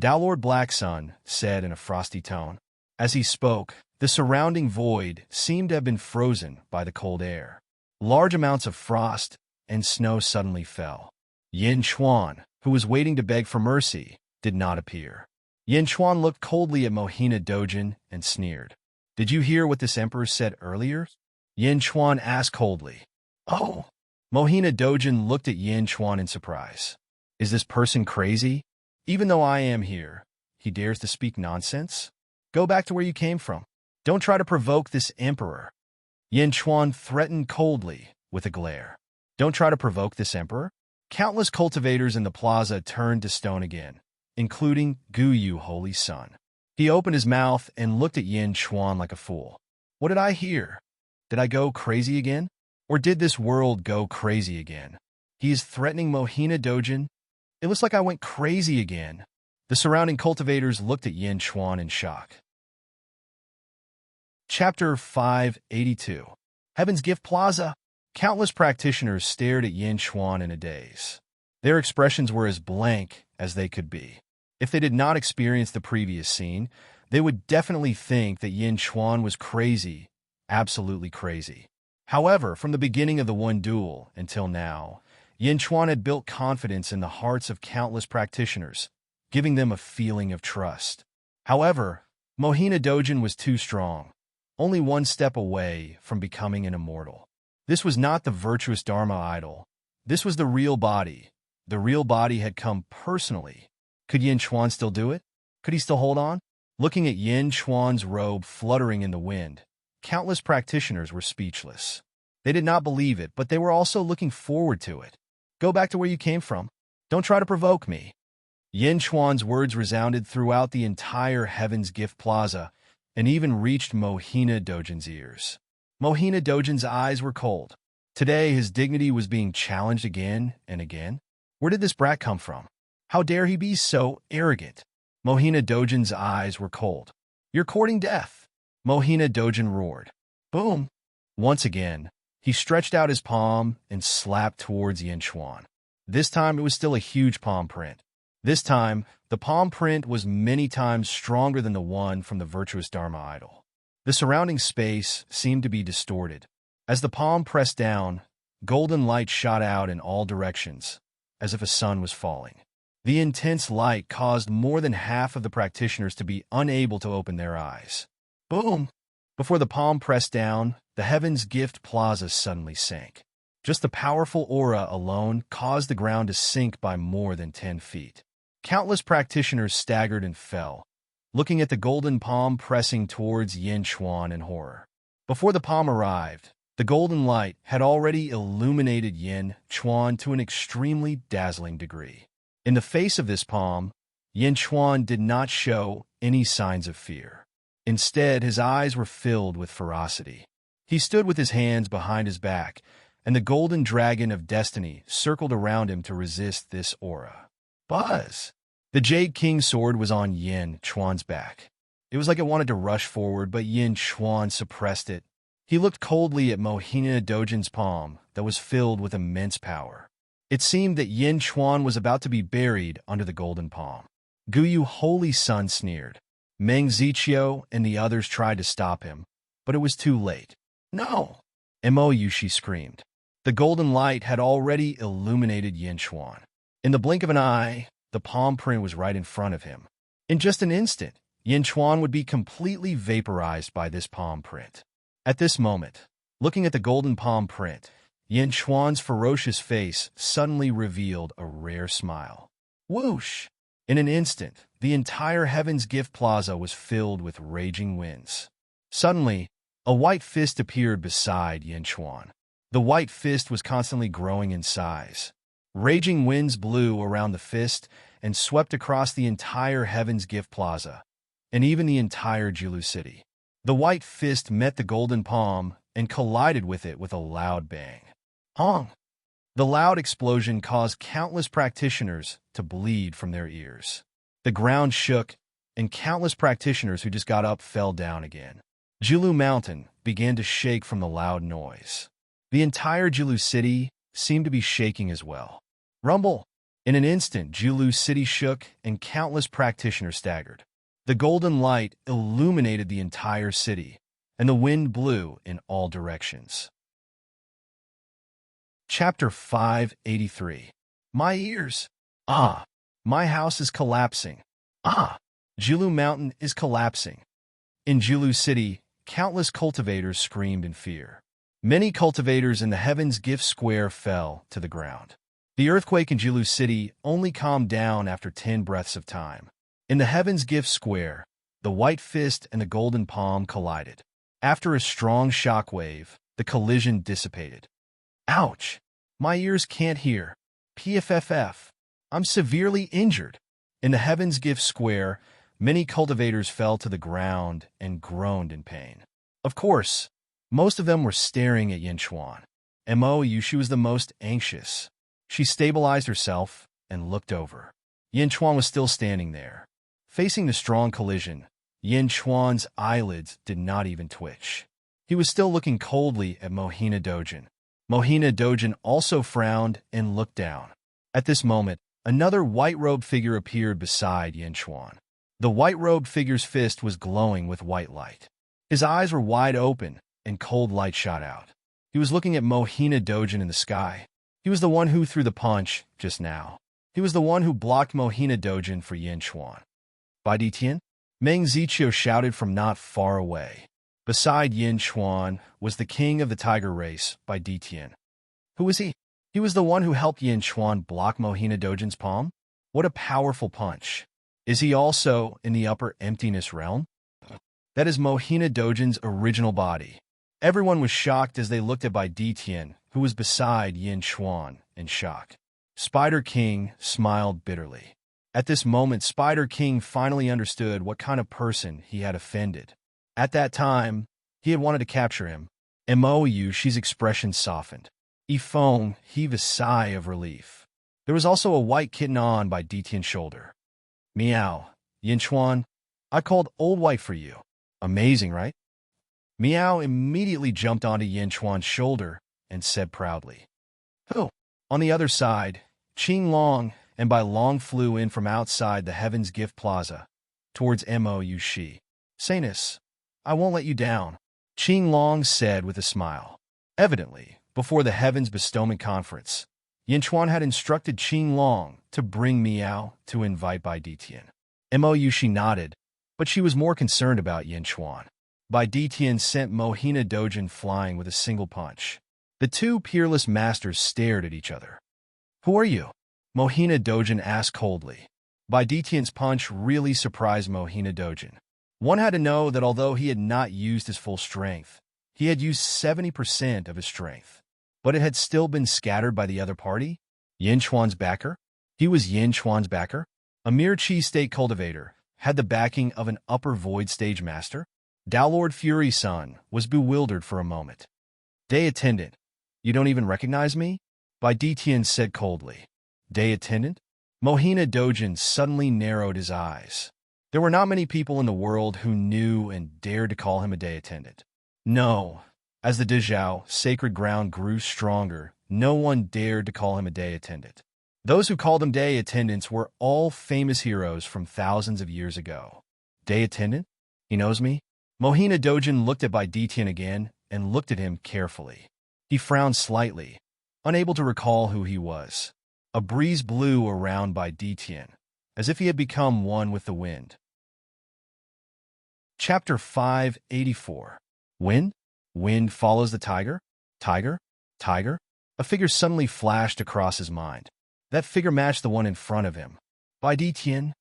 Tao Lord Black Sun said in a frosty tone. As he spoke, the surrounding void seemed to have been frozen by the cold air. Large amounts of frost and snow suddenly fell. Yin Chuan, who was waiting to beg for mercy, did not appear. Yin Chuan looked coldly at Mohina Dojin and sneered. Did you hear what this emperor said earlier? Yin Chuan asked coldly. Oh! Mohina Dojin looked at Yin Chuan in surprise. Is this person crazy? Even though I am here, he dares to speak nonsense? Go back to where you came from. Don't try to provoke this emperor. Yin Chuan threatened coldly with a glare. Don't try to provoke this emperor? Countless cultivators in the plaza turned to stone again, including Guyu Holy Sun. He opened his mouth and looked at Yin Chuan like a fool. What did I hear? Did I go crazy again? Or did this world go crazy again? He is threatening Mohina Dojin? It looks like I went crazy again. The surrounding cultivators looked at Yin Chuan in shock. Chapter 582. Heaven's Gift Plaza. Countless practitioners stared at Yin Chuan in a daze. Their expressions were as blank as they could be. If they did not experience the previous scene, they would definitely think that Yin Chuan was crazy, absolutely crazy. However, from the beginning of the one duel until now, Yin Chuan had built confidence in the hearts of countless practitioners, giving them a feeling of trust. However, Mohina Dojin was too strong, only one step away from becoming an immortal. This was not the virtuous Dharma idol. This was the real body. The real body had come personally. Could Yin Chuan still do it? Could he still hold on? Looking at Yin Chuan's robe fluttering in the wind, countless practitioners were speechless. They did not believe it, but they were also looking forward to it. Go back to where you came from. Don't try to provoke me. Yin Chuan's words resounded throughout the entire Heaven's Gift Plaza, and even reached Mohina Dojin's ears. Mohina Dojin's eyes were cold. Today his dignity was being challenged again and again. Where did this brat come from? How dare he be so arrogant? Mohina Dojin's eyes were cold. You're courting death, Mohina Dojin roared. Boom! Once again, he stretched out his palm and slapped towards Yin Chuan. This time it was still a huge palm print. This time, the palm print was many times stronger than the one from the virtuous Dharma idol. The surrounding space seemed to be distorted. As the palm pressed down, golden light shot out in all directions, as if a sun was falling. The intense light caused more than half of the practitioners to be unable to open their eyes. Boom! Before the palm pressed down, the Heaven's Gift Plaza suddenly sank. Just the powerful aura alone caused the ground to sink by more than 10 feet. Countless practitioners staggered and fell, looking at the golden palm pressing towards Yin Chuan in horror. Before the palm arrived, the golden light had already illuminated Yin Chuan to an extremely dazzling degree. In the face of this palm, Yin Chuan did not show any signs of fear. Instead, his eyes were filled with ferocity. He stood with his hands behind his back, and the golden dragon of destiny circled around him to resist this aura. Buzz! The Jade King's sword was on Yin Chuan's back. It was like it wanted to rush forward, but Yin Chuan suppressed it. He looked coldly at Mohina Dojin's palm that was filled with immense power. It seemed that Yin Chuan was about to be buried under the golden palm. Guyu Holy Sun sneered. Meng Ziqiu and the others tried to stop him, but it was too late. No! Mo Yushi screamed. The golden light had already illuminated Yin Chuan. In the blink of an eye, the palm print was right in front of him. In just an instant, Yin Chuan would be completely vaporized by this palm print. At this moment, looking at the golden palm print, Yin Chuan's ferocious face suddenly revealed a rare smile. Whoosh! In an instant, the entire Heaven's Gift Plaza was filled with raging winds. Suddenly, a white fist appeared beside Yin Chuan. The white fist was constantly growing in size. Raging winds blew around the fist and swept across the entire Heaven's Gift Plaza, and even the entire Jilu city. The white fist met the golden palm and collided with it with a loud bang. Hong! The loud explosion caused countless practitioners to bleed from their ears. The ground shook, and countless practitioners who just got up fell down again. Jilu Mountain began to shake from the loud noise. The entire Jilu city seemed to be shaking as well. Rumble! In an instant, Jilu city shook, and countless practitioners staggered. The golden light illuminated the entire city, and the wind blew in all directions. Chapter 583. My ears. Ah! My house is collapsing. Ah! Jilu Mountain is collapsing. In Jilu City, countless cultivators screamed in fear. Many cultivators in the Heaven's Gift Square fell to the ground. The earthquake in Jilu City only calmed down after 10 breaths of time. In the Heaven's Gift Square, the white fist and the golden palm collided. After a strong shockwave, the collision dissipated. Ouch! My ears can't hear. PFFF. I'm severely injured. In the Heaven's Gift Square, many cultivators fell to the ground and groaned in pain. Of course, most of them were staring at Yin Chuan. Mo Yushi was the most anxious. She stabilized herself and looked over. Yin Chuan was still standing there. Facing the strong collision, Yin Chuan's eyelids did not even twitch. He was still looking coldly at Mohina Dojin. Mohina Dojin also frowned and looked down. At this moment, another white-robed figure appeared beside Yin Chuan. The white-robed figure's fist was glowing with white light. His eyes were wide open, and cold light shot out. He was looking at Mohina Dojin in the sky. He was the one who threw the punch just now. He was the one who blocked Mohina Dojin for Yin Chuan. Bai Ditian? Meng Ziqiu shouted from not far away. Beside Yin Chuan was the king of the tiger race, Bai Ditian. Who was he? He was the one who helped Yin Chuan block Mohina Dojin's palm? What a powerful punch. Is he also in the upper emptiness realm? That is Mohina Dojin's original body. Everyone was shocked as they looked at Bai Ditian, who was beside Yin Chuan, in shock. Spider King smiled bitterly. At this moment, Spider King finally understood what kind of person he had offended. At that time, he had wanted to capture him. Moyushi's expression softened. Ifong heaved a sigh of relief. There was also a white kitten on by Ditian's shoulder. Meow, Yinchuan, I called Old White for you. Amazing, right? Meow immediately jumped onto Yinchuan's shoulder and said proudly. Who? On the other side, Qing Long and Bai Long flew in from outside the Heaven's Gift Plaza, towards Moyushi. Sanus, I won't let you down, Qing Long said with a smile. Evidently, before the Heaven's Bestowment Conference, Yinchuan had instructed Qing Long to bring Meow to invite Bai Ditian. Moyushi nodded, but she was more concerned about Yinchuan. Bai Ditian sent Mohina Dojin flying with a single punch. The two peerless masters stared at each other. Who are you? Mohina Dojin asked coldly. Bai Ditian's punch really surprised Mohina Dojin. One had to know that although he had not used his full strength, he had used 70% of his strength. But it had still been scattered by the other party? Yinchuan's backer? He was Yinchuan's backer? A mere chi state cultivator had the backing of an upper void stage master? Dao Lord Fury-san was bewildered for a moment. Day attendant, you don't even recognize me? Bai Ditian said coldly. Day attendant? Mohina Dojin suddenly narrowed his eyes. There were not many people in the world who knew and dared to call him a day attendant. No, as the Dezhao sacred ground grew stronger, no one dared to call him a day attendant. Those who called him day attendants were all famous heroes from thousands of years ago. Day attendant? He knows me? Mohina Dojin looked at Bai Ditian again and looked at him carefully. He frowned slightly, unable to recall who he was. A breeze blew around Bai Ditian, as if he had become one with the wind. Chapter 584. Wind? Wind follows the tiger? Tiger? Tiger? A figure suddenly flashed across his mind. That figure matched the one in front of him. Bai Ditian?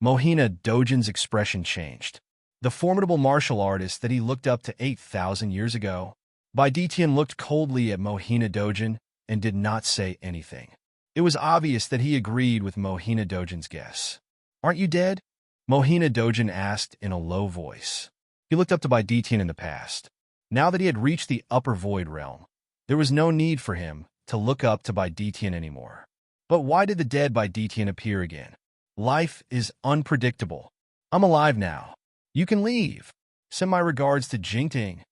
Mohina Dojin's expression changed. The formidable martial artist that he looked up to 8,000 years ago. Bai Ditian looked coldly at Mohina Dojin and did not say anything. It was obvious that he agreed with Mohina Dojin's guess. Aren't you dead? Mohina Dojin asked in a low voice. He looked up to Bai Ditian in the past. Now that he had reached the upper void realm, there was no need for him to look up to Bai Ditian anymore. But why did the dead Bai Ditian appear again? Life is unpredictable. I'm alive now. You can leave. Send my regards to Jingting,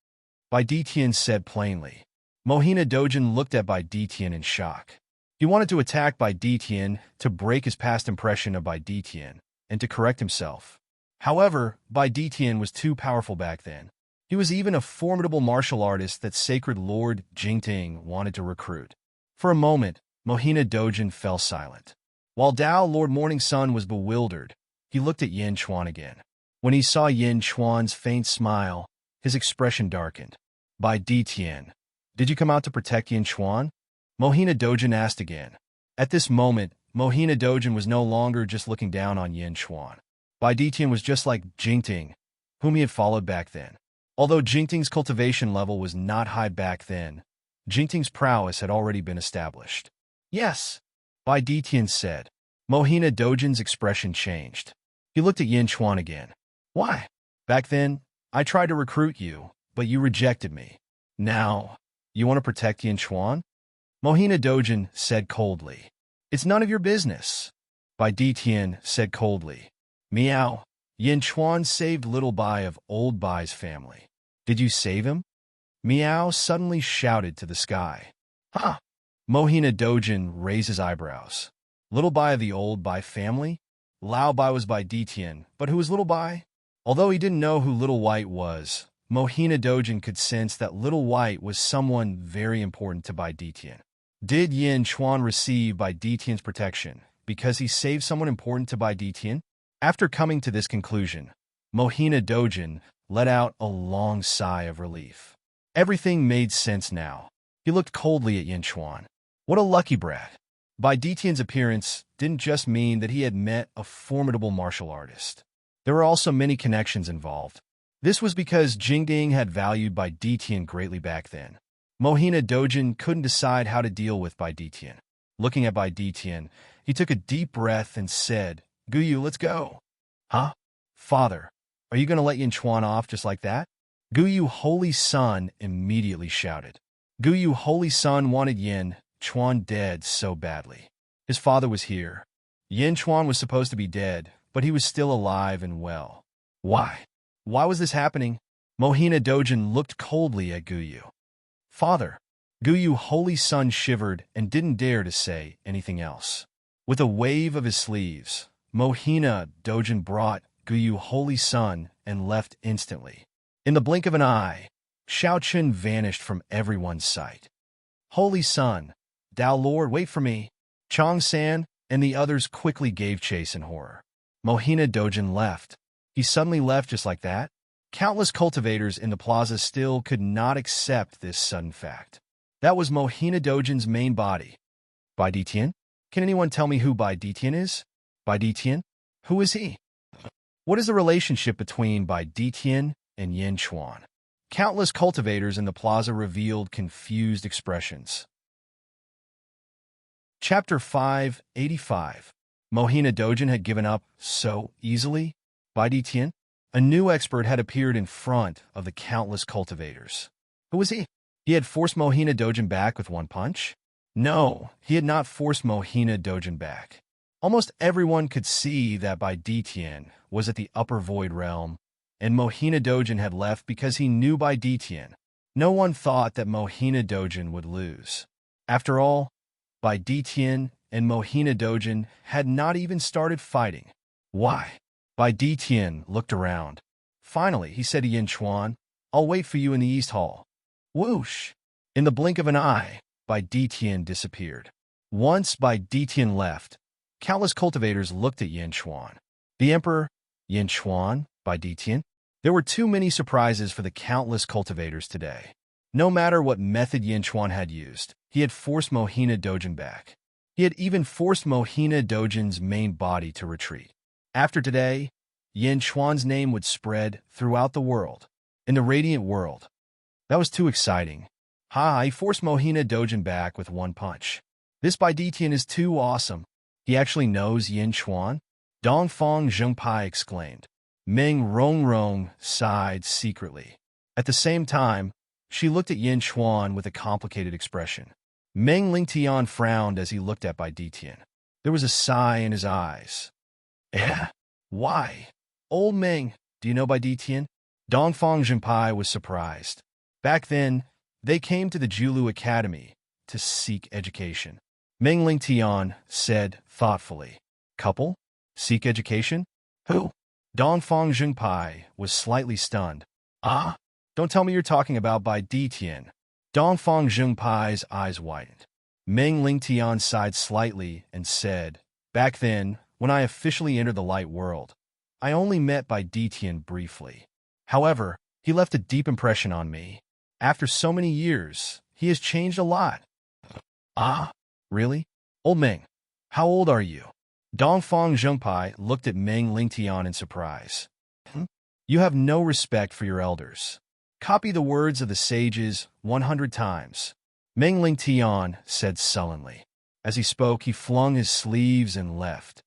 Bai Ditian said plainly. Mohina Dojin looked at Bai Ditian in shock. He wanted to attack Bai Ditian to break his past impression of Bai Ditian and to correct himself. However, Bai Ditian was too powerful back then. He was even a formidable martial artist that Sacred Lord Jingting wanted to recruit. For a moment, Mohina Dojin fell silent. While Dao Lord Morning Sun was bewildered, he looked at Yinchuan again. When he saw Yinchuan's faint smile, his expression darkened. Bai Ditian, did you come out to protect Yinchuan? Mohina Dojin asked again. At this moment, Mohina Dojin was no longer just looking down on Yinchuan. Bai Ditian was just like Jingting, whom he had followed back then. Although Jingting's cultivation level was not high back then, Jingting's prowess had already been established. Yes, Bai Ditian said. Mohina Dojin's expression changed. He looked at Yinchuan again. Why? Back then, I tried to recruit you, but you rejected me. Now, you want to protect Yinchuan? Mohina Dojin said coldly. It's none of your business. Bai Ditian said coldly. Meow. Yinchuan saved little Bai of old Bai's family. Did you save him? Meow suddenly shouted to the sky. Huh? Mohina Dojin raised his eyebrows. Little Bai of the old Bai family? Lao Bai was Bai Ditian, but who was Little Bai? Although he didn't know who Little White was, Mohina Dojin could sense that Little White was someone very important to Bai Ditian. Did Yinchuan receive Bai Ditian's protection because he saved someone important to Bai Ditian? After coming to this conclusion, Mohina Dojin let out a long sigh of relief. Everything made sense now. He looked coldly at Yinchuan. What a lucky brat. Bai Ditian's appearance didn't just mean that he had met a formidable martial artist. There were also many connections involved. This was because Jingding had valued Bai Ditian greatly back then. Mohina Dojin couldn't decide how to deal with Bai Ditian. Looking at Bai Ditian, he took a deep breath and said, Guyu, let's go. Huh? Father, are you going to let Yinchuan off just like that? Guyu Holy Sun immediately shouted. Guyu Holy Sun wanted Yin Chuan dead so badly. His father was here. Yin Chuan was supposed to be dead, but he was still alive and well. Why? Why was this happening? Mohina Dojin looked coldly at Guyu. Father. Guyu Holy Sun shivered and didn't dare to say anything else. With a wave of his sleeves, Mohina Dojin brought Guyu Holy Sun and left instantly. In the blink of an eye, Xiaoqun vanished from everyone's sight. Holy Sun, Tao Lord, wait for me. Chong San and the others quickly gave chase in horror. Mohina Dojin left. He suddenly left just like that? Countless cultivators in the plaza still could not accept this sudden fact. That was Mohina Dojin's main body. Bai Ditian? Can anyone tell me who Bai Ditian is? Bai Ditian? Who is he? What is the relationship between Bai Ditian and Yin Chuan? Countless cultivators in the plaza revealed confused expressions. Chapter 585. Mohina Dojin had given up so easily? Bai Ditian? A new expert had appeared in front of the countless cultivators. Who was he? He had forced Mohina Dojin back with one punch? No, he had not forced Mohina Dojin back. Almost everyone could see that Bai Ditian was at the upper void realm, and Mohina Dojin had left because he knew Bai Ditian. No one thought that Mohina Dojin would lose. After all, Bai Ditian and Mohina Dojin had not even started fighting. Why? Bai Ditian looked around. Finally, he said to Yin Chuan, I'll wait for you in the East Hall. Whoosh! In the blink of an eye, Bai Ditian disappeared. Once Bai Ditian left, countless cultivators looked at Yin Chuan. The Emperor, Yin Chuan, Bai Ditian? There were too many surprises for the countless cultivators today. No matter what method Yin Chuan had used, he had forced Mohina Dojin back. He had even forced Mohina Dojin's main body to retreat. After today, Yin Chuan's name would spread throughout the world. In the Radiant World. That was too exciting. He forced Mohina Dojin back with one punch. This Bai Ditian is too awesome. He actually knows Yin Chuan? Dongfang Zhengpai exclaimed. Meng Rongrong sighed secretly. At the same time, she looked at Yin Chuan with a complicated expression. Meng Lingtian frowned as he looked at Bai Ditian. There was a sigh in his eyes. Why? Old Meng, do you know Bai Ditian? Dongfang Zhengpai was surprised. Back then, they came to the Julu Academy to seek education. Meng Lingtian said thoughtfully. Couple? Seek education? Who? Dongfang Zhengpai was slightly stunned. Don't tell me you're talking about Bai Ditian. Dongfang Zhengpai's eyes widened. Meng Lingtian sighed slightly and said, Back then, when I officially entered the light world, I only met Bai Ditian briefly. However, he left a deep impression on me. After so many years, he has changed a lot. Really? Old Meng, how old are you? Dongfang Zhengpai looked at Meng Lingtian in surprise. You have no respect for your elders. Copy the words of the sages 100 times. Meng Lingtian said sullenly. As he spoke, he flung his sleeves and left.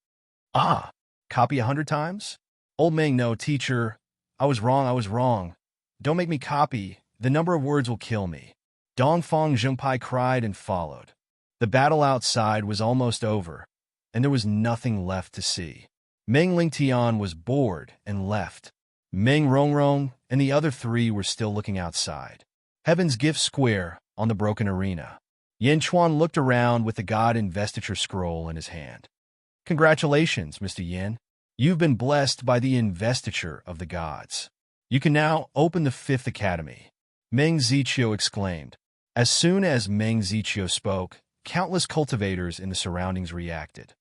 Copy 100 times? Old Meng, no, teacher. I was wrong. Don't make me copy. The number of words will kill me. Dongfang Zhengpai cried and followed. The battle outside was almost over, and there was nothing left to see. Meng Lingtian was bored and left. Meng Rongrong and the other three were still looking outside. Heaven's Gift Square on the broken arena. Yin Chuan looked around with the God Investiture Scroll in his hand. Congratulations, Mr. Yin. You've been blessed by the investiture of the gods. You can now open the 5th Academy. Meng Ziqiu exclaimed. As soon as Meng Ziqiu spoke, countless cultivators in the surroundings reacted.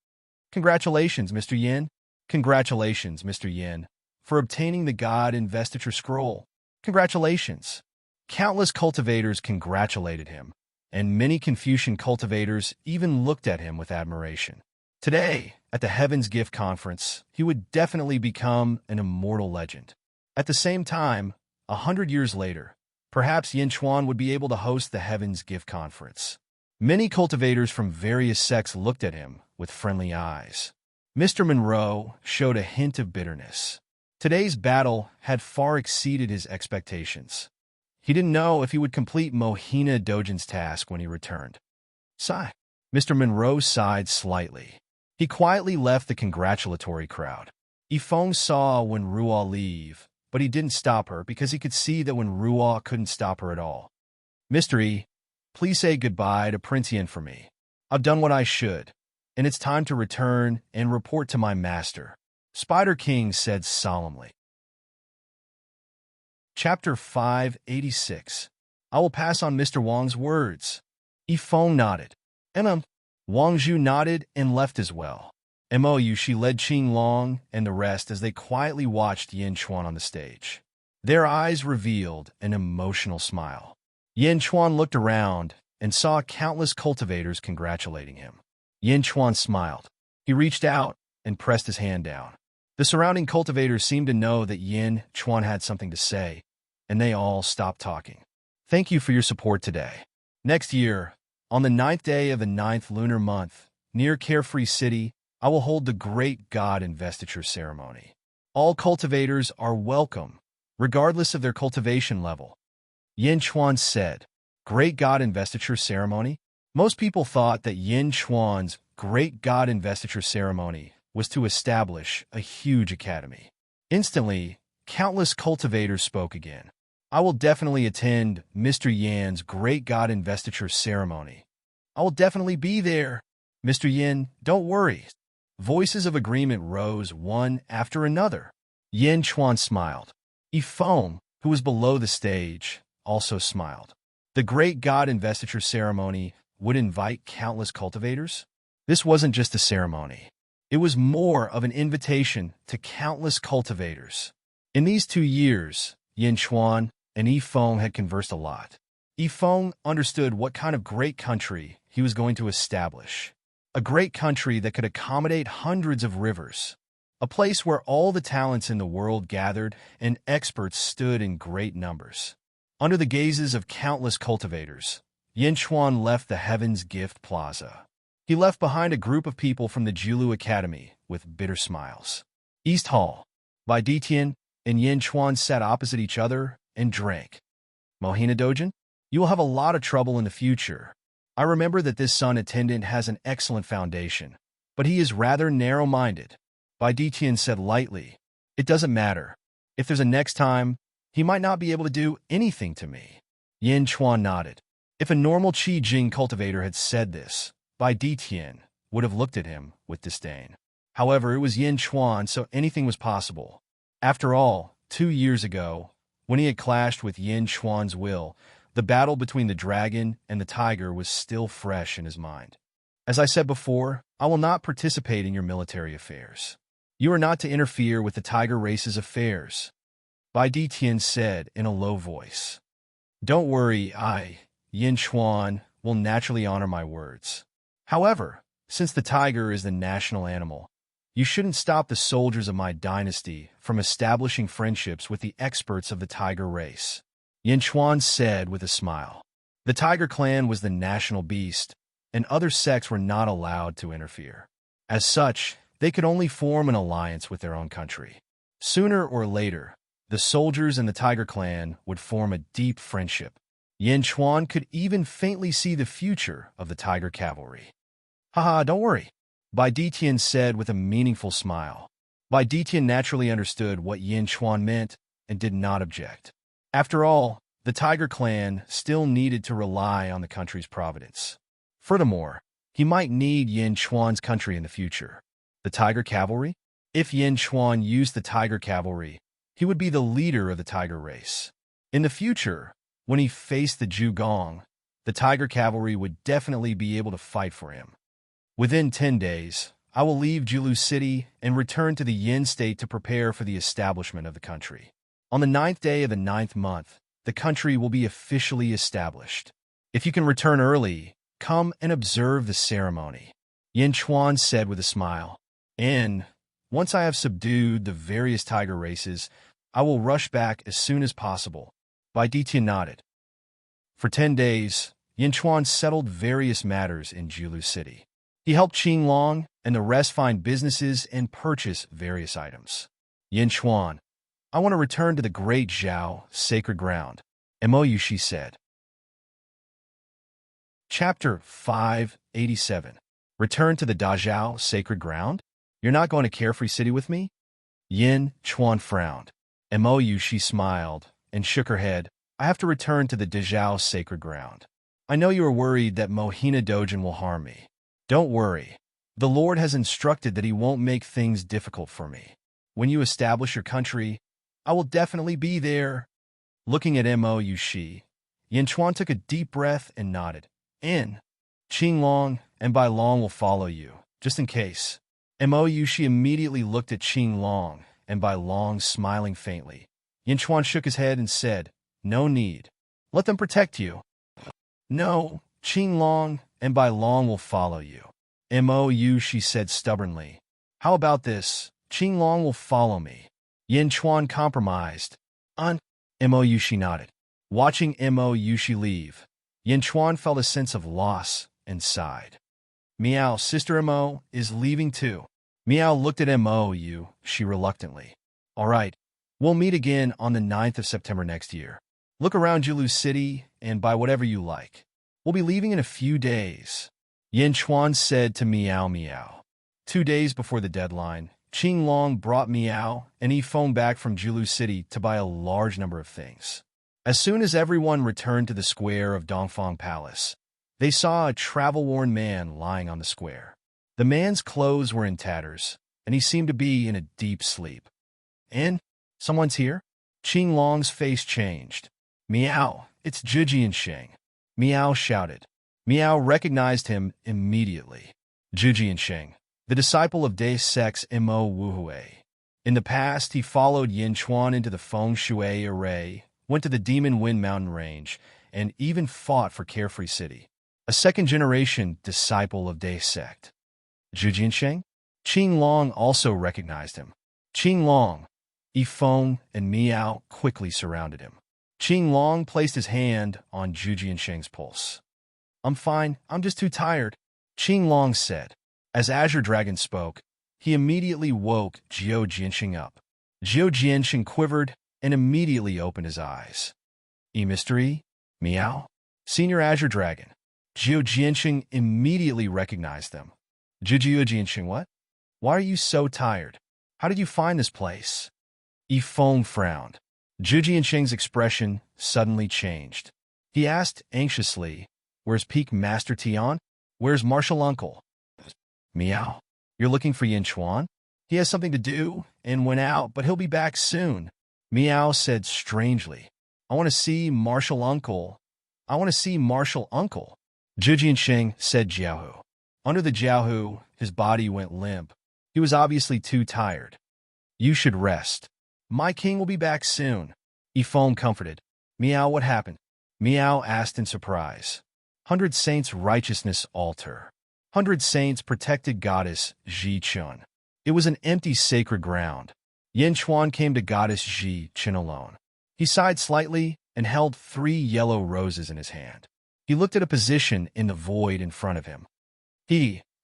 Congratulations, Mr. Yin. Congratulations, Mr. Yin, for obtaining the God Investiture Scroll. Congratulations. Countless cultivators congratulated him, and many Confucian cultivators even looked at him with admiration. Today, at the Heaven's Gift Conference, he would definitely become an immortal legend. At the same time, 100 years later, perhaps Yin Chuan would be able to host the Heaven's Gift Conference. Many cultivators from various sects looked at him with friendly eyes. Mr. Monroe showed a hint of bitterness. Today's battle had far exceeded his expectations. He didn't know if he would complete Mohina Dojin's task when he returned. Sigh. Mr. Monroe sighed slightly. He quietly left the congratulatory crowd. Yifeng saw when Ruo leave, but he didn't stop her because he could see that when Ruo couldn't stop her at all. Mr. E, please say goodbye to Prince Yin for me. I've done what I should, and it's time to return and report to my master, Spider King said solemnly. Chapter 586. I will pass on Mr. Wang's words. Yifeng nodded. Wang Zhu nodded and left as well. Mou she led Qing Long and the rest as they quietly watched Yin Chuan on the stage. Their eyes revealed an emotional smile. Yin Chuan looked around and saw countless cultivators congratulating him. Yin Chuan smiled. He reached out and pressed his hand down. The surrounding cultivators seemed to know that Yin Chuan had something to say, and they all stopped talking. Thank you for your support today. Next year, on the 9th day of the 9th lunar month, near Carefree City, I will hold the Great God Investiture Ceremony. All cultivators are welcome, regardless of their cultivation level. Yin Chuan said, Great God Investiture Ceremony? Most people thought that Yin Chuan's Great God Investiture Ceremony was to establish a huge academy. Instantly, countless cultivators spoke again. I will definitely attend Mr. Yan's Great God Investiture Ceremony. I will definitely be there. Mr. Yin, don't worry. Voices of agreement rose one after another. Yin Chuan smiled. Yifeng, who was below the stage, also smiled. The Great God Investiture Ceremony would invite countless cultivators? This wasn't just a ceremony. It was more of an invitation to countless cultivators. In these 2 years, Yin Chuan and Yifeng had conversed a lot. Yifeng understood what kind of great country he was going to establish. A great country that could accommodate hundreds of rivers. A place where all the talents in the world gathered and experts stood in great numbers. Under the gazes of countless cultivators, Yin Chuan left the Heaven's Gift Plaza. He left behind a group of people from the Julu Academy with bitter smiles. East Hall. Bai Ditian and Yin Chuan sat opposite each other and drank. Mohina Dojin, you will have a lot of trouble in the future. I remember that this son attendant has an excellent foundation, but he is rather narrow-minded. Bai Ditian said lightly, It doesn't matter. If there's a next time, he might not be able to do anything to me. Yin Chuan nodded. If a normal Qi Jing cultivator had said this, Bai Ditian would have looked at him with disdain. However, it was Yin Chuan, so anything was possible. After all, 2 years ago, when he had clashed with Yin Chuan's will, the battle between the dragon and the tiger was still fresh in his mind. As I said before, I will not participate in your military affairs. You are not to interfere with the tiger race's affairs, Bai Ditian said in a low voice. Don't worry, Yin Chuan, will naturally honor my words. However, since the tiger is the national animal, you shouldn't stop the soldiers of my dynasty from establishing friendships with the experts of the tiger race, Yin Chuan said with a smile. The tiger clan was the national beast, and other sects were not allowed to interfere. As such, they could only form an alliance with their own country. Sooner or later, the soldiers and the tiger clan would form a deep friendship. Yin Chuan could even faintly see the future of the tiger cavalry. Haha, don't worry, Bai Ditian said with a meaningful smile. Bai Ditian naturally understood what Yin Chuan meant and did not object. After all, the tiger clan still needed to rely on the country's providence. Furthermore, he might need Yin Chuan's country in the future. The tiger cavalry? If Yin Chuan used the tiger cavalry, he would be the leader of the tiger race. In the future, when he faced the Zhugong, the tiger cavalry would definitely be able to fight for him. Within 10 days, I will leave Julu City and return to the Yin state to prepare for the establishment of the country. On the 9th day of the 9th month, the country will be officially established. If you can return early, come and observe the ceremony, Yin Chuan said with a smile. And once I have subdued the various tiger races, I will rush back as soon as possible. Bai Ditian nodded. For 10 days, Yin Chuan settled various matters in Julu City. He helped Qing Long and the rest find businesses and purchase various items. Yin Chuan, I want to return to the great Zhao, sacred ground. Mou, she said. Chapter 587. Return to the Dazhao, sacred ground? You're not going to Carefree City with me? Yin Chuan frowned. Mou, she smiled and shook her head. I have to return to the Dazhao, sacred ground. I know you are worried that Mohina Dojin will harm me. Don't worry. The Lord has instructed that he won't make things difficult for me. When you establish your country, I will definitely be there. Looking at Mou, Yin Chuan took a deep breath and nodded. In. Qing Long, and by Long will follow you, just in case. Mou, she immediately looked at Qing Long, and by Long smiling faintly. Yin Chuan shook his head and said, no need. Let them protect you. No, Qing Long, and by Long will follow you. Mou, she said stubbornly. How about this? Qing Long will follow me. Yin Chuan compromised. Mou, she nodded. Watching Mou, she leave, Yin Chuan felt a sense of loss and sighed. Miao, Sister Mou, is leaving too. Miao looked at Mou, she reluctantly. All right, we'll meet again on the 9th of September next year. Look around Julu City and buy whatever you like. We'll be leaving in a few days. Yin Chuan said to Miao. 2 days before the deadline, Qing Long brought Miao and he phoned back from Julu City to buy a large number of things. As soon as everyone returned to the square of Dongfang Palace, they saw a travel-worn man lying on the square. The man's clothes were in tatters, and he seemed to be in a deep sleep. Someone's here? Qing Long's face changed. Miao, it's Zhi Jiansheng. Miao shouted. Miao recognized him immediately. Zhi Jiansheng, the disciple of Dai Sex Mo Wuhui. In the past, he followed Yin Chuan into the Feng Shui array, went to the Demon Wind Mountain Range, and even fought for Carefree City. A second-generation disciple of Dai Sect. Zhi Jiansheng? Qing Long also recognized him. Qing Long, Yifeng, and Miao quickly surrounded him. Qing Long placed his hand on Zhi Jiansheng's pulse. I'm fine, I'm just too tired, Qing Long said. As Azure Dragon spoke, he immediately woke Zhou Jiansheng up. Zhou Jiansheng quivered and immediately opened his eyes. E-Mystery? Miao? Senior Azure Dragon. Zhou Jiansheng immediately recognized them. Zhou Jiansheng, what? Why are you so tired? How did you find this place? Yifeng frowned. Zhou Jiansheng's expression suddenly changed. He asked anxiously, where's Peak Master Tian? Where's Martial Uncle? Miao. You're looking for Yin Chuan? He has something to do and went out, but he'll be back soon. Miao said strangely. I want to see Martial Uncle. Zhou Jiansheng said Jiaohu. Under the Jiaohu, his body went limp. He was obviously too tired. You should rest. My king will be back soon. Yifeng comforted. Miao, what happened? Miao asked in surprise. 100 Saints' righteousness altar. 100 Saints protected goddess Zhi Chun. It was an empty sacred ground. Yin Chuan came to goddess Zhi Chun alone. He sighed slightly and held 3 yellow roses in his hand. He looked at a position in the void in front of him.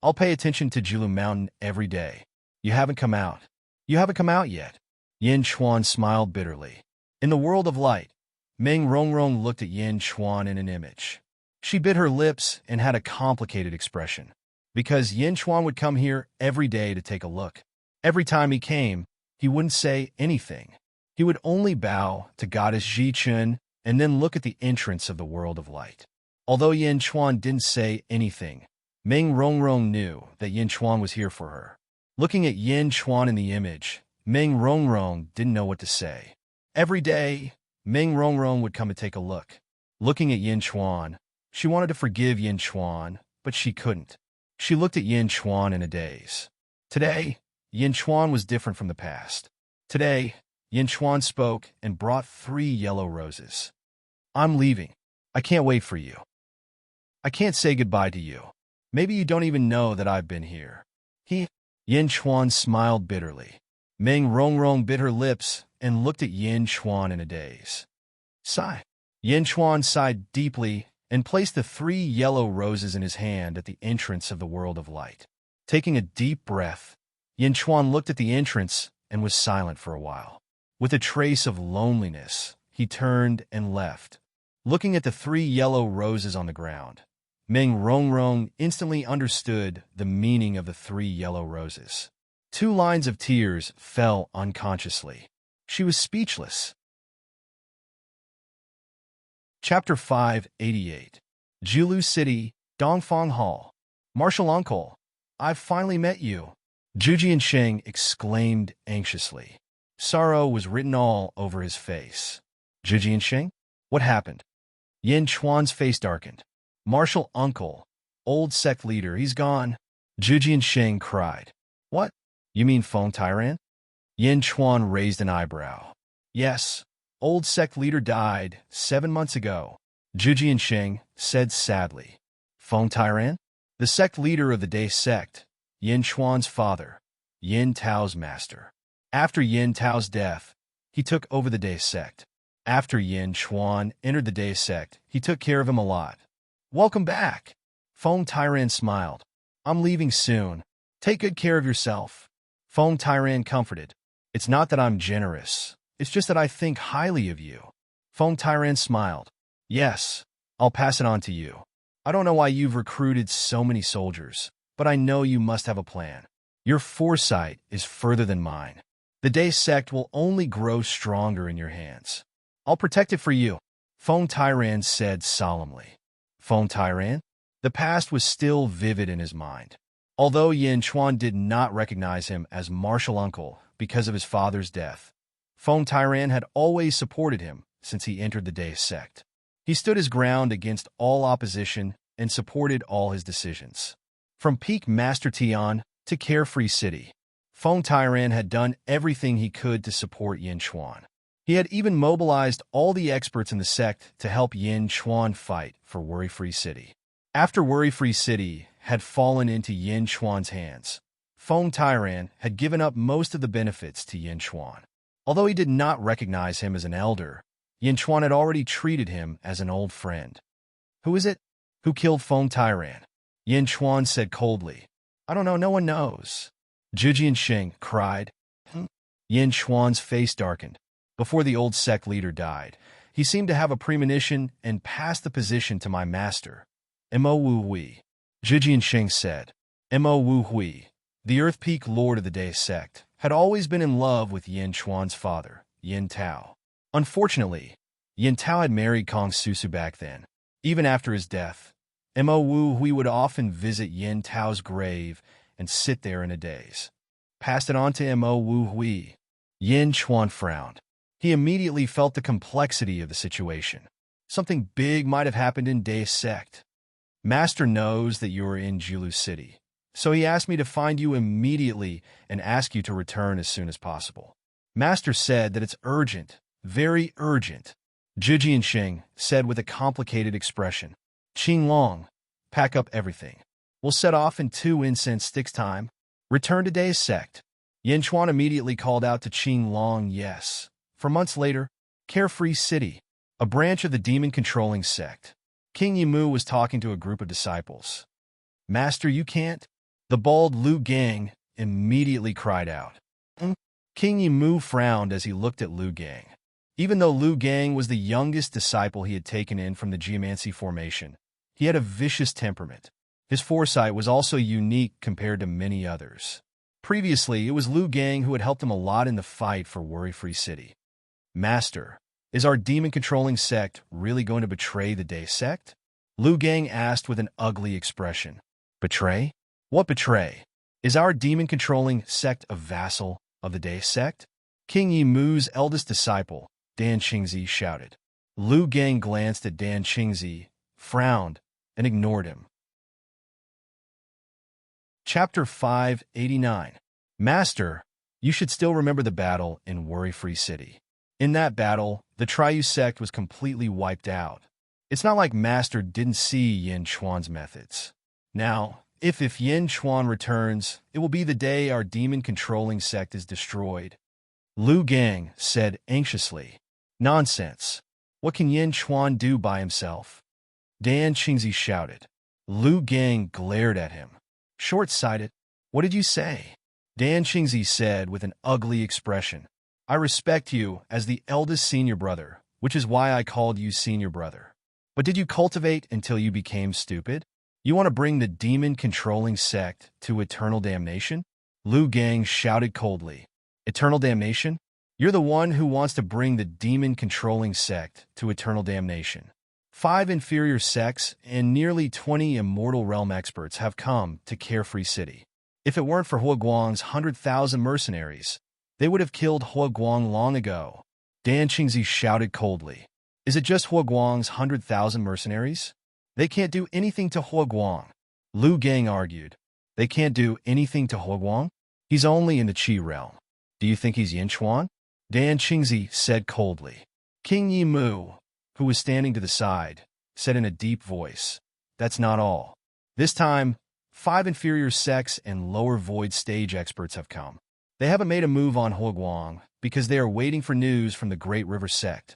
I'll pay attention to Julu Mountain every day. You haven't come out. You haven't come out yet. Yin Chuan smiled bitterly. In the world of light, Meng Rongrong looked at Yin Chuan in an image. She bit her lips and had a complicated expression. Because Yin Chuan would come here every day to take a look. Every time he came, he wouldn't say anything. He would only bow to goddess Zhi Chun and then look at the entrance of the world of light. Although Yin Chuan didn't say anything, Meng Rongrong knew that Yin Chuan was here for her. Looking at Yin Chuan in the image, Meng Rongrong didn't know what to say. Every day, Meng Rongrong would come and take a look. Looking at Yin Chuan, she wanted to forgive Yin Chuan, but she couldn't. She looked at Yin Chuan in a daze. Today, Yin Chuan was different from the past. Today, Yin Chuan spoke and brought 3 yellow roses. I'm leaving. I can't wait for you. I can't say goodbye to you. Maybe you don't even know that I've been here. Yin Chuan smiled bitterly. Meng Rongrong bit her lips and looked at Yin Chuan in a daze. Sigh. Yin Chuan sighed deeply and placed the 3 yellow roses in his hand at the entrance of the world of light. Taking a deep breath, Yin Chuan looked at the entrance and was silent for a while. With a trace of loneliness, he turned and left. Looking at the 3 yellow roses on the ground, Meng Rongrong instantly understood the meaning of the 3 yellow roses. 2 lines of tears fell unconsciously. She was speechless. Chapter 588. Julu City, Dongfang Hall. Martial Uncle, I've finally met you. Zhu Jiansheng exclaimed anxiously. Sorrow was written all over his face. Zhu Jiansheng? What happened? Yin Chuan's face darkened. Martial Uncle, old sect leader, he's gone. Zhu Jiansheng cried. What? You mean Feng Tyrant? Yin Chuan raised an eyebrow. Yes, old sect leader died 7 months ago, Zhu Jiansheng said sadly. Feng Tyrant? The sect leader of the Day sect, Yin Chuan's father, Yin Tao's master. After Yin Tao's death, he took over the Day sect. After Yin Chuan entered the Day sect, he took care of him a lot. Welcome back. Feng Tyrant smiled. I'm leaving soon. Take good care of yourself. Feng Tyrant comforted. It's not that I'm generous. It's just that I think highly of you. Feng Tyrant smiled. Yes, I'll pass it on to you. I don't know why you've recruited so many soldiers, but I know you must have a plan. Your foresight is further than mine. The Day sect will only grow stronger in your hands. I'll protect it for you, Feng Tyrant said solemnly. Feng Tyrant? The past was still vivid in his mind. Although Yin Chuan did not recognize him as martial uncle because of his father's death, Feng Tyrant had always supported him since he entered the Day sect. He stood his ground against all opposition and supported all his decisions. From peak Master Tian to Carefree City, Feng Tyrant had done everything he could to support Yin Chuan. He had even mobilized all the experts in the sect to help Yin Chuan fight for Worry-Free City. After Worry-Free City had fallen into Yin Chuan's hands, Feng Tyrant had given up most of the benefits to Yin Chuan. Although he did not recognize him as an elder, Yin Chuan had already treated him as an old friend. Who is it? Who killed Feng Tyrant? Yin Chuan said coldly. I don't know, no one knows. Zhu Jiansheng cried. Yin Chuan's face darkened. Before the old sect leader died, he seemed to have a premonition and passed the position to my master, Mo Wu Hui. Zhu Jiansheng said. Mo Wu Hui, the Earth Peak Lord of the Day sect, had always been in love with Yin Chuan's father, Yin Tao. Unfortunately, Yin Tao had married Kong Susu back then. Even after his death, Mo Wu Hui would often visit Yin Tao's grave and sit there in a daze. Passed it on to Mo Wu Hui. Yin Chuan frowned. He immediately felt the complexity of the situation. Something big might have happened in Day sect. Master knows that you are in Julu City, so he asked me to find you immediately and ask you to return as soon as possible. Master said that it's urgent, very urgent. Zhu Jiansheng said with a complicated expression. Qing Long, pack up everything. We'll set off in 2 incense sticks time. Return to Day sect. Yin Chuan immediately called out to Qing Long, yes. For months later, Carefree City, a branch of the demon-controlling sect. King Yimu was talking to a group of disciples. Master, you can't? The bald Lu Gang immediately cried out. King Yimu frowned as he looked at Lu Gang. Even though Lu Gang was the youngest disciple he had taken in from the Geomancy formation, he had a vicious temperament. His foresight was also unique compared to many others. Previously, it was Lu Gang who had helped him a lot in the fight for Worry-Free City. Master, is our demon-controlling sect really going to betray the Day sect? Lu Gang asked with an ugly expression. Betray? What betray? Is our demon-controlling sect a vassal of the Day sect? King Yimu's eldest disciple, Dan Qingzi, shouted. Lu Gang glanced at Dan Qingzi, frowned, and ignored him. Chapter 589. Master, you should still remember the battle in Worry-Free City. In that battle, the Triu sect was completely wiped out. It's not like Master didn't see Yin Chuan's methods. Now, if Yin Chuan returns, it will be the day our demon-controlling sect is destroyed. Lu Gang said anxiously. Nonsense. What can Yin Chuan do by himself? Dan Qingzi shouted. Lu Gang glared at him. Short-sighted. What did you say? Dan Qingzi said with an ugly expression. I respect you as the eldest senior brother, which is why I called you senior brother. But did you cultivate until you became stupid? You want to bring the demon-controlling sect to eternal damnation? Lu Gang shouted coldly. Eternal damnation? You're the one who wants to bring the demon-controlling sect to eternal damnation. 5 inferior sects and nearly 20 immortal realm experts have come to Carefree City. If it weren't for Huaguang's 100,000 mercenaries, they would have killed Huaguang long ago. Dan Qingzi shouted coldly. Is it just Huaguang's 100,000 mercenaries? They can't do anything to Huaguang. Lu Gang argued. They can't do anything to Huaguang? He's only in the Qi realm. Do you think he's Yinchuan? Dan Qingzi said coldly. King Yimu, who was standing to the side, said in a deep voice, that's not all. This time, 5 inferior sects and lower void stage experts have come. They haven't made a move on Huaguang because they are waiting for news from the Great River sect.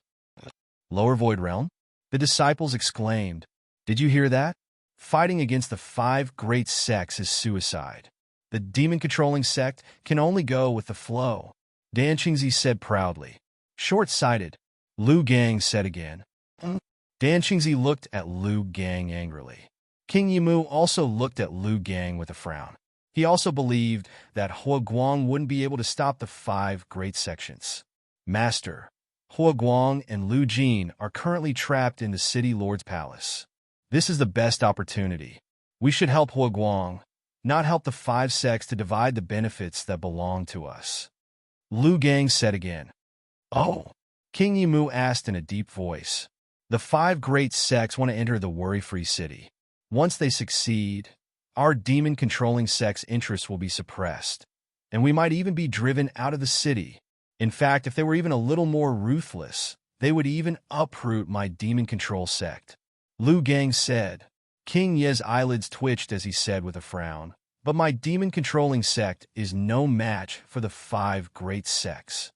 Lower void realm? The disciples exclaimed. Did you hear that? Fighting against the 5 great sects is suicide. The demon-controlling sect can only go with the flow. Dan Qingzi said proudly. Short-sighted, Lu Gang said again. Dan Qingzi looked at Lu Gang angrily. King Yimu also looked at Lu Gang with a frown. He also believed that Huaguang wouldn't be able to stop the 5 great sections. Master, Huaguang and Lu Jin are currently trapped in the City Lord's Palace. This is the best opportunity. We should help Huaguang, not help the 5 sects to divide the benefits that belong to us. Lu Gang said again. Oh, King Yimu asked in a deep voice. The 5 great sects want to enter the worry-free city. Once they succeed, our demon-controlling sect's interests will be suppressed, and we might even be driven out of the city. In fact, if they were even a little more ruthless, they would even uproot my demon control sect. Lu Gang said. King Ye's eyelids twitched as he said with a frown, but my demon-controlling sect is no match for the 5 great sects.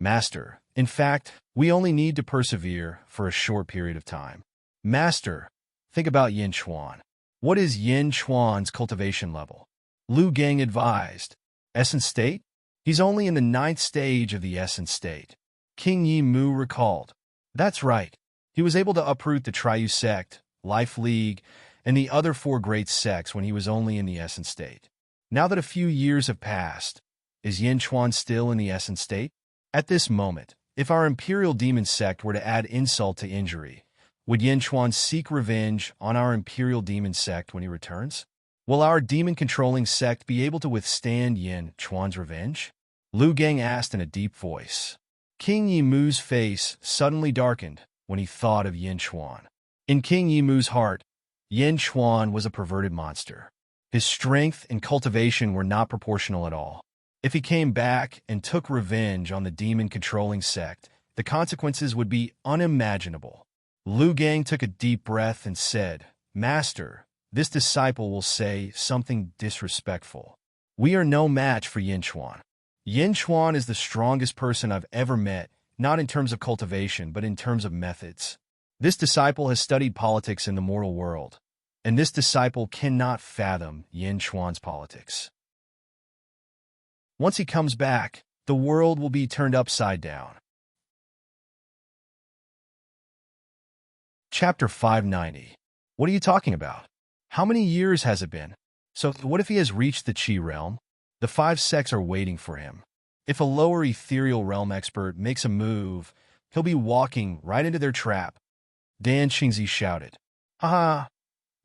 Master, in fact, we only need to persevere for a short period of time. Master, think about Yinchuan. What is Yinchuan's cultivation level? Lu Gang advised. Essence state? He's only in the 9th stage of the essence state. King Yimu recalled. That's right. He was able to uproot the Triu sect, Life League, and the other 4 great sects when he was only in the essence state. Now that a few years have passed, is Yinchuan still in the essence state? At this moment, if our Imperial Demon sect were to add insult to injury, would Yinchuan seek revenge on our Imperial Demon sect when he returns? Will our demon-controlling sect be able to withstand Yinchuan's revenge? Lu Gang asked in a deep voice. King Yimu's face suddenly darkened when he thought of Yinchuan. In King Yimu's heart, Yinchuan was a perverted monster. His strength and cultivation were not proportional at all. If he came back and took revenge on the demon-controlling sect, the consequences would be unimaginable. Lu Gang took a deep breath and said, Master, this disciple will say something disrespectful. We are no match for Yinchuan. Yinchuan is the strongest person I've ever met, not in terms of cultivation, but in terms of methods. This disciple has studied politics in the mortal world, and this disciple cannot fathom Yinchuan's politics. Once he comes back, the world will be turned upside down. Chapter 590. What are you talking about? How many years has it been? So what if he has reached the Qi realm? The 5 sects are waiting for him. If a lower ethereal realm expert makes a move, he'll be walking right into their trap. Dan Qingzi shouted. Haha,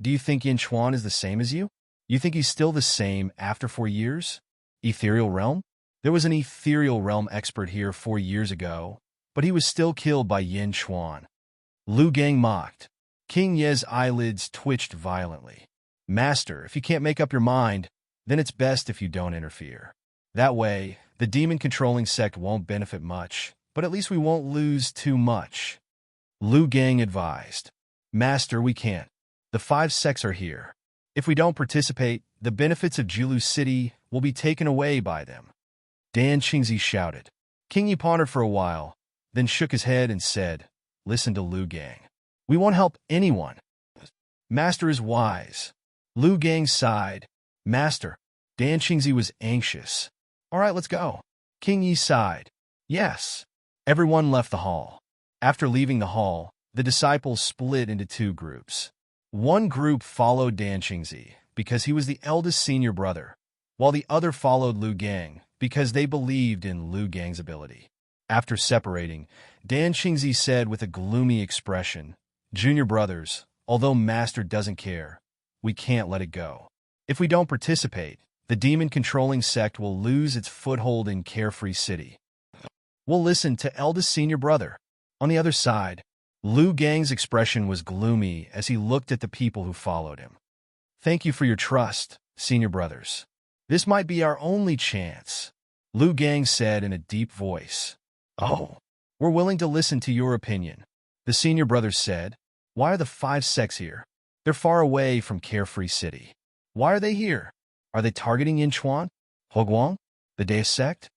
do you think Yinchuan is the same as you? You think he's still the same after 4 years? Ethereal realm? There was an ethereal realm expert here 4 years ago, but he was still killed by Yinchuan. Lu Gang mocked. King Ye's eyelids twitched violently. Master, if you can't make up your mind, then it's best if you don't interfere. That way, the demon-controlling sect won't benefit much, but at least we won't lose too much. Lu Gang advised. Master, we can't. The 5 sects are here. If we don't participate, the benefits of Jilu City will be taken away by them. Dan Qingzi shouted. King Yi pondered for a while, then shook his head and said, Listen to Lu Gang. We won't help anyone. Master is wise. Lu Gang sighed. Master. Dan Qingzi was anxious. All right, let's go. King Yi sighed. Yes. Everyone left the hall. After leaving the hall, the disciples split into two groups. One group followed Dan Qingzi because he was the eldest senior brother, while the other followed Lu Gang because they believed in Lu Gang's ability. After separating, Dan Qingzi said with a gloomy expression, "Junior brothers, although Master doesn't care, we can't let it go. If we don't participate, the demon-controlling sect will lose its foothold in Carefree City. We'll listen to eldest senior brother." On the other side, Lu Gang's expression was gloomy as he looked at the people who followed him. "Thank you for your trust, senior brothers. This might be our only chance," Lu Gang said in a deep voice. "Oh, we're willing to listen to your opinion," the senior brothers said. "Why are the 5 sects here? They're far away from Carefree City. Why are they here? Are they targeting Yinchuan? Huoguang? The Deus sect?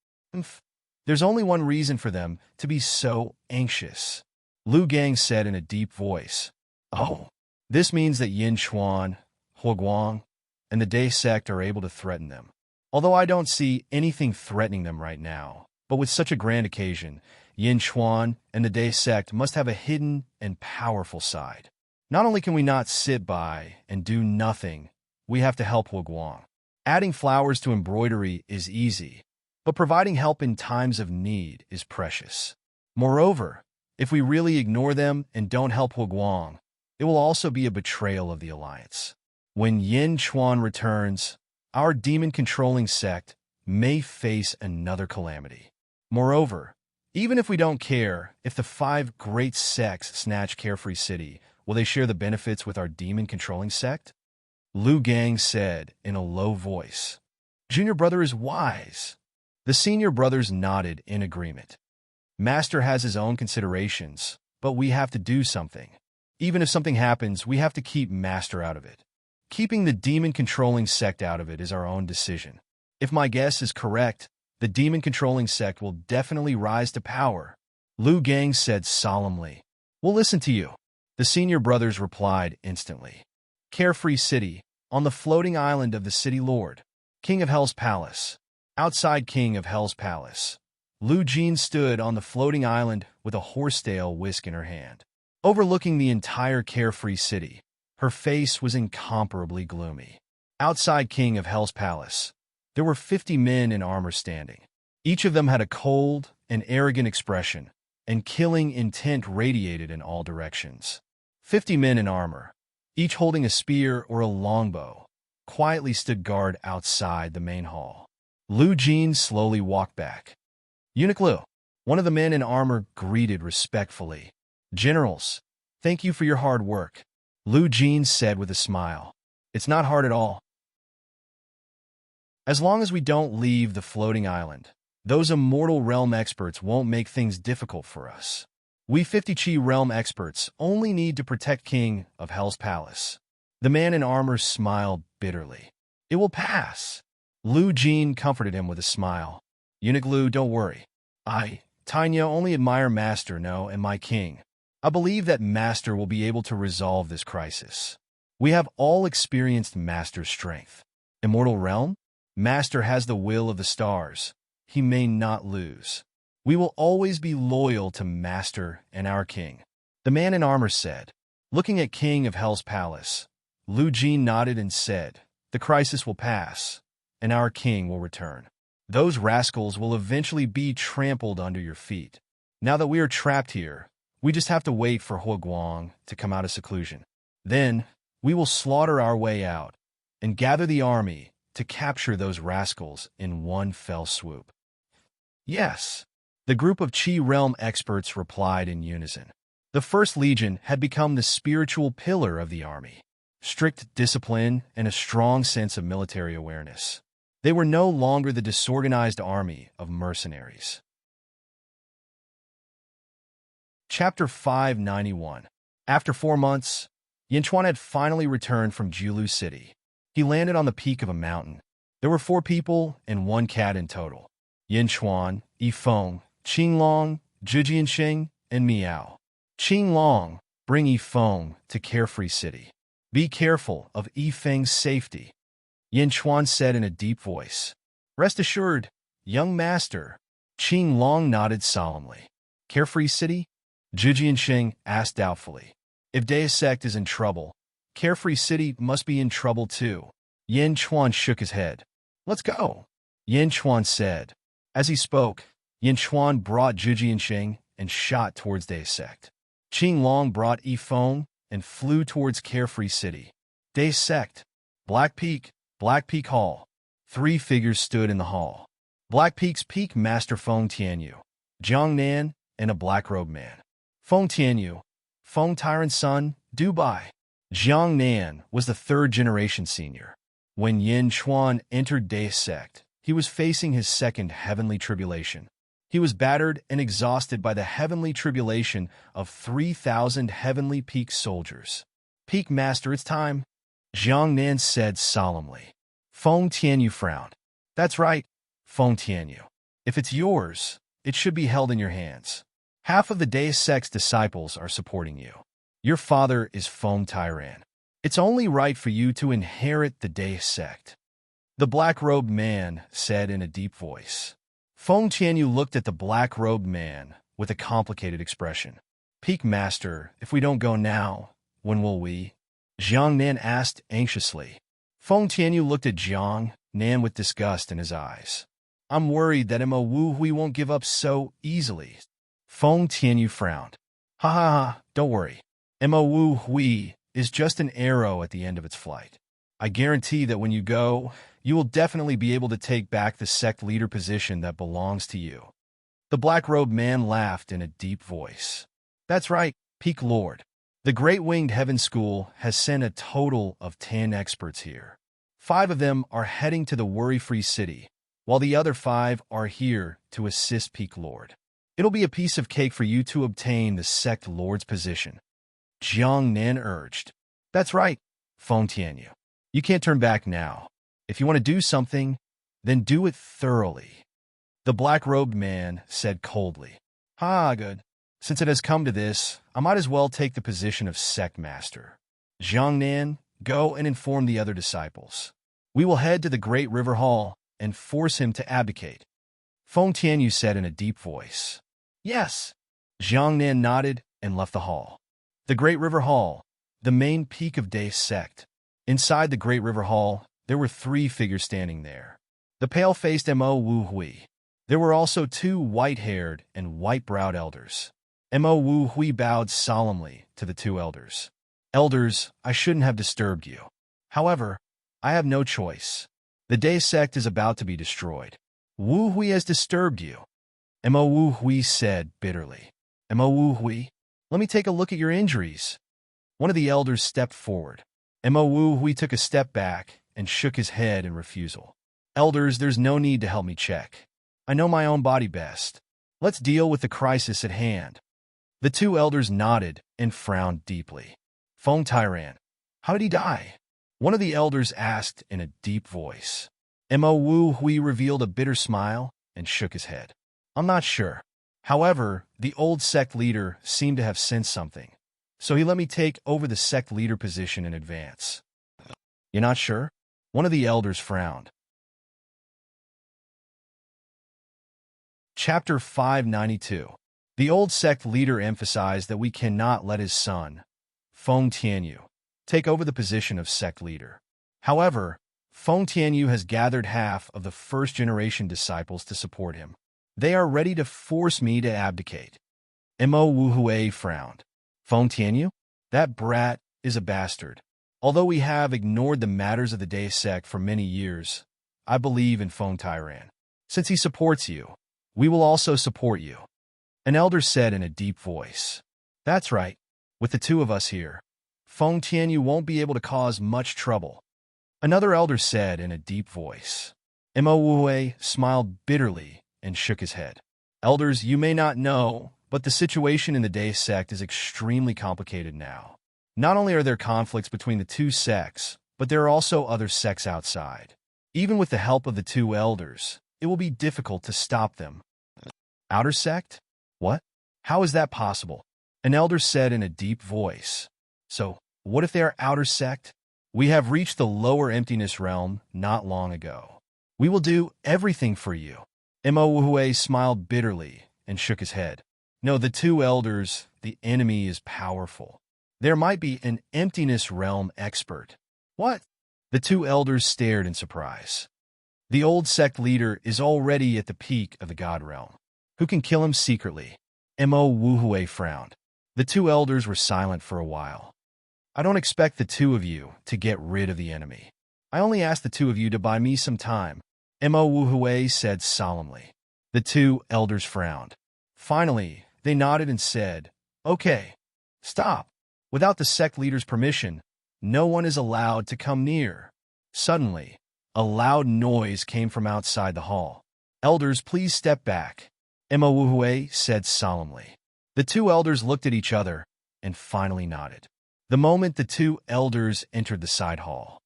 There's only one reason for them to be so anxious," Lu Gang said in a deep voice. "Oh, this means that Yinchuan, Huoguang, and the Deus sect are able to threaten them. Although I don't see anything threatening them right now, but with such a grand occasion, Yinchuan and the Deus sect must have a hidden and powerful side. Not only can we not sit by and do nothing, we have to help Huoguang. Adding flowers to embroidery is easy, but providing help in times of need is precious. Moreover, if we really ignore them and don't help Huoguang, it will also be a betrayal of the alliance. When Yinchuan returns, our demon-controlling sect may face another calamity. Moreover, even if we don't care if the 5 great sects snatch Carefree City, will they share the benefits with our demon-controlling sect?" Lu Gang said in a low voice. "Junior brother is wise." The senior brothers nodded in agreement. "Master has his own considerations, but we have to do something. Even if something happens, we have to keep Master out of it. Keeping the demon-controlling sect out of it is our own decision. If my guess is correct, the demon-controlling sect will definitely rise to power," Lu Gang said solemnly. "We'll listen to you," the senior brothers replied instantly. Carefree City, on the floating island of the City Lord, King of Hell's Palace. Outside King of Hell's Palace, Lu Jean stood on the floating island with a horsetail whisk in her hand. Overlooking the entire Carefree City, her face was incomparably gloomy. Outside King of Hell's Palace, there were 50 men in armor standing. Each of them had a cold and arrogant expression, and killing intent radiated in all directions. 50 men in armor, each holding a spear or a longbow, quietly stood guard outside the main hall. Lu Jean slowly walked back. "Eunuch Lu," one of the men in armor greeted respectfully. "Generals, thank you for your hard work," Lu Jean said with a smile. "It's not hard at all. As long as we don't leave the floating island, those Immortal realm experts won't make things difficult for us. We 50 Chi realm experts only need to protect King of Hell's Palace." The man in armor smiled bitterly. "It will pass." Lu Jean comforted him with a smile. "Eunuch Lu, don't worry. I, Tanya, only admire Master, and my king. I believe that Master will be able to resolve this crisis. We have all experienced Master's strength. Immortal realm? Master has the will of the stars. He may not lose. We will always be loyal to Master and our king," the man in armor said. Looking at King of Hell's Palace, Lu Jean nodded and said, "The crisis will pass, and our king will return. Those rascals will eventually be trampled under your feet. Now that we are trapped here, we just have to wait for Huoguang to come out of seclusion. Then, we will slaughter our way out and gather the army to capture those rascals in one fell swoop." "Yes," the group of Chi realm experts replied in unison. The First Legion had become the spiritual pillar of the army. Strict discipline and a strong sense of military awareness. They were no longer the disorganized army of mercenaries. Chapter 591. After 4 months, Yinchuan had finally returned from Jiulu City. He landed on the peak of a mountain. There were 4 people and 1 cat in total. Yinchuan, Yifeng, Qinglong, Zhijianxing, and Miao. Qinglong, bring Yifeng to Carefree City. Be careful of Yifeng's safety, Yinchuan said in a deep voice. Rest assured, young master, Qing Long nodded solemnly. Carefree City? Zhu Jianxing asked doubtfully. If Deus Sect is in trouble, Carefree City must be in trouble too. Yin Chuan shook his head. Let's go, Yin Chuan said. As he spoke, Yin Chuan brought Zhu Jianxing and shot towards Deus Sect. Qing Long brought Yifeng and flew towards Carefree City. Deus Sect. Black Peak Hall. 3 figures stood in the hall. Black Peak's Peak Master Feng Tianyu, Jiang Nan, and a black-robed man. Feng Tianyu, Feng Tyrant's son, Dubai. Jiang Nan was the 3rd-generation senior. When Yin Chuan entered Deus Sect, he was facing his 2nd heavenly tribulation. He was battered and exhausted by the heavenly tribulation of 3,000 heavenly peak soldiers. Peak Master, it's time, Jiang Nan said solemnly. Feng Tianyu frowned. That's right, Feng Tianyu. If it's yours, it should be held in your hands. Half of the Deus Sect's disciples are supporting you. Your father is Feng Tyrant. It's only right for you to inherit the Deus Sect. The black-robed man said in a deep voice. Feng Tianyu looked at the black-robed man with a complicated expression. Peak Master, if we don't go now, when will we? Jiang Nan asked anxiously. Feng Tianyu looked at Jiang Nan with disgust in his eyes. I'm worried that Mo Wu Hui won't give up so easily. Feng Tianyu frowned. Ha ha ha, don't worry. Mo Wu Hui is just an arrow at the end of its flight. I guarantee that when you go, you will definitely be able to take back the sect leader position that belongs to you. The black-robed man laughed in a deep voice. That's right, Peak Lord. The Great Winged Heaven School has sent a total of 10 experts here. 5 of them are heading to the Worry-Free City, while the other 5 are here to assist Peak Lord. It'll be a piece of cake for you to obtain the Sect Lord's position. Jiang Nan urged. That's right, Feng Tianyu. You can't turn back now. If you want to do something, then do it thoroughly. The black-robed man said coldly. Good. Since it has come to this, I might as well take the position of Sect Master. Jiang Nan, go and inform the other disciples. We will head to the Great River Hall and force him to abdicate. Feng Tianyu said in a deep voice. Yes. Jiang Nan nodded and left the hall. The Great River Hall, the main peak of Deus Sect. Inside the Great River Hall, there were 3 figures standing there. The pale-faced Mo Wu Hui. There were also 2 white-haired and white-browed elders. Mo Wu Hui bowed solemnly to the 2 elders. Elders, I shouldn't have disturbed you. However, I have no choice. The Deus Sect is about to be destroyed. Wu Hui has disturbed you. Mo Wu Hui said bitterly. Mo Wu Hui, let me take a look at your injuries. One of the elders stepped forward. Mo Wu Hui took a step back and shook his head in refusal. Elders, there's no need to help me check. I know my own body best. Let's deal with the crisis at hand. The 2 elders nodded and frowned deeply. Feng Tyrant, how did he die? One of the elders asked in a deep voice. Mo Wu Hui revealed a bitter smile and shook his head. I'm not sure. However, the old sect leader seemed to have sensed something, so he let me take over the sect leader position in advance. You're not sure? One of the elders frowned. Chapter 592. The old sect leader emphasized that we cannot let his son, Feng Tianyu, take over the position of sect leader. However, Feng Tianyu has gathered half of the first-generation disciples to support him. They are ready to force me to abdicate. Mo Wu Hui frowned. Feng Tianyu? That brat is a bastard. Although we have ignored the matters of the Deus Sect for many years, I believe in Feng Tyrant. Since he supports you, we will also support you. An elder said in a deep voice. That's right. With the 2 of us here, Feng Tianyu won't be able to cause much trouble. Another elder said in a deep voice. Mo Wu Hui smiled bitterly and shook his head. Elders, you may not know, but the situation in the Deus Sect is extremely complicated now. Not only are there conflicts between the 2 sects, but there are also other sects outside. Even with the help of the 2 elders, it will be difficult to stop them. Outer sect? What? How is that possible? An elder said in a deep voice. So, what if they are outer sect? We have reached the lower emptiness realm not long ago. We will do everything for you. Imo smiled bitterly and shook his head. No, the two elders, the enemy is powerful. There might be an emptiness realm expert. What? The two elders stared in surprise. The old sect leader is already at the peak of the god realm. Who can kill him secretly? Imo frowned. The two elders were silent for a while. I don't expect the two of you to get rid of the enemy. I only ask the two of you to buy me some time, Imo said solemnly. The two elders frowned. Finally, they nodded and said, Okay, stop. Without the sect leader's permission, no one is allowed to come near. Suddenly, a loud noise came from outside the hall. Elders, please step back, Imo said solemnly. The two elders looked at each other and finally nodded. The moment the two elders entered the side hall.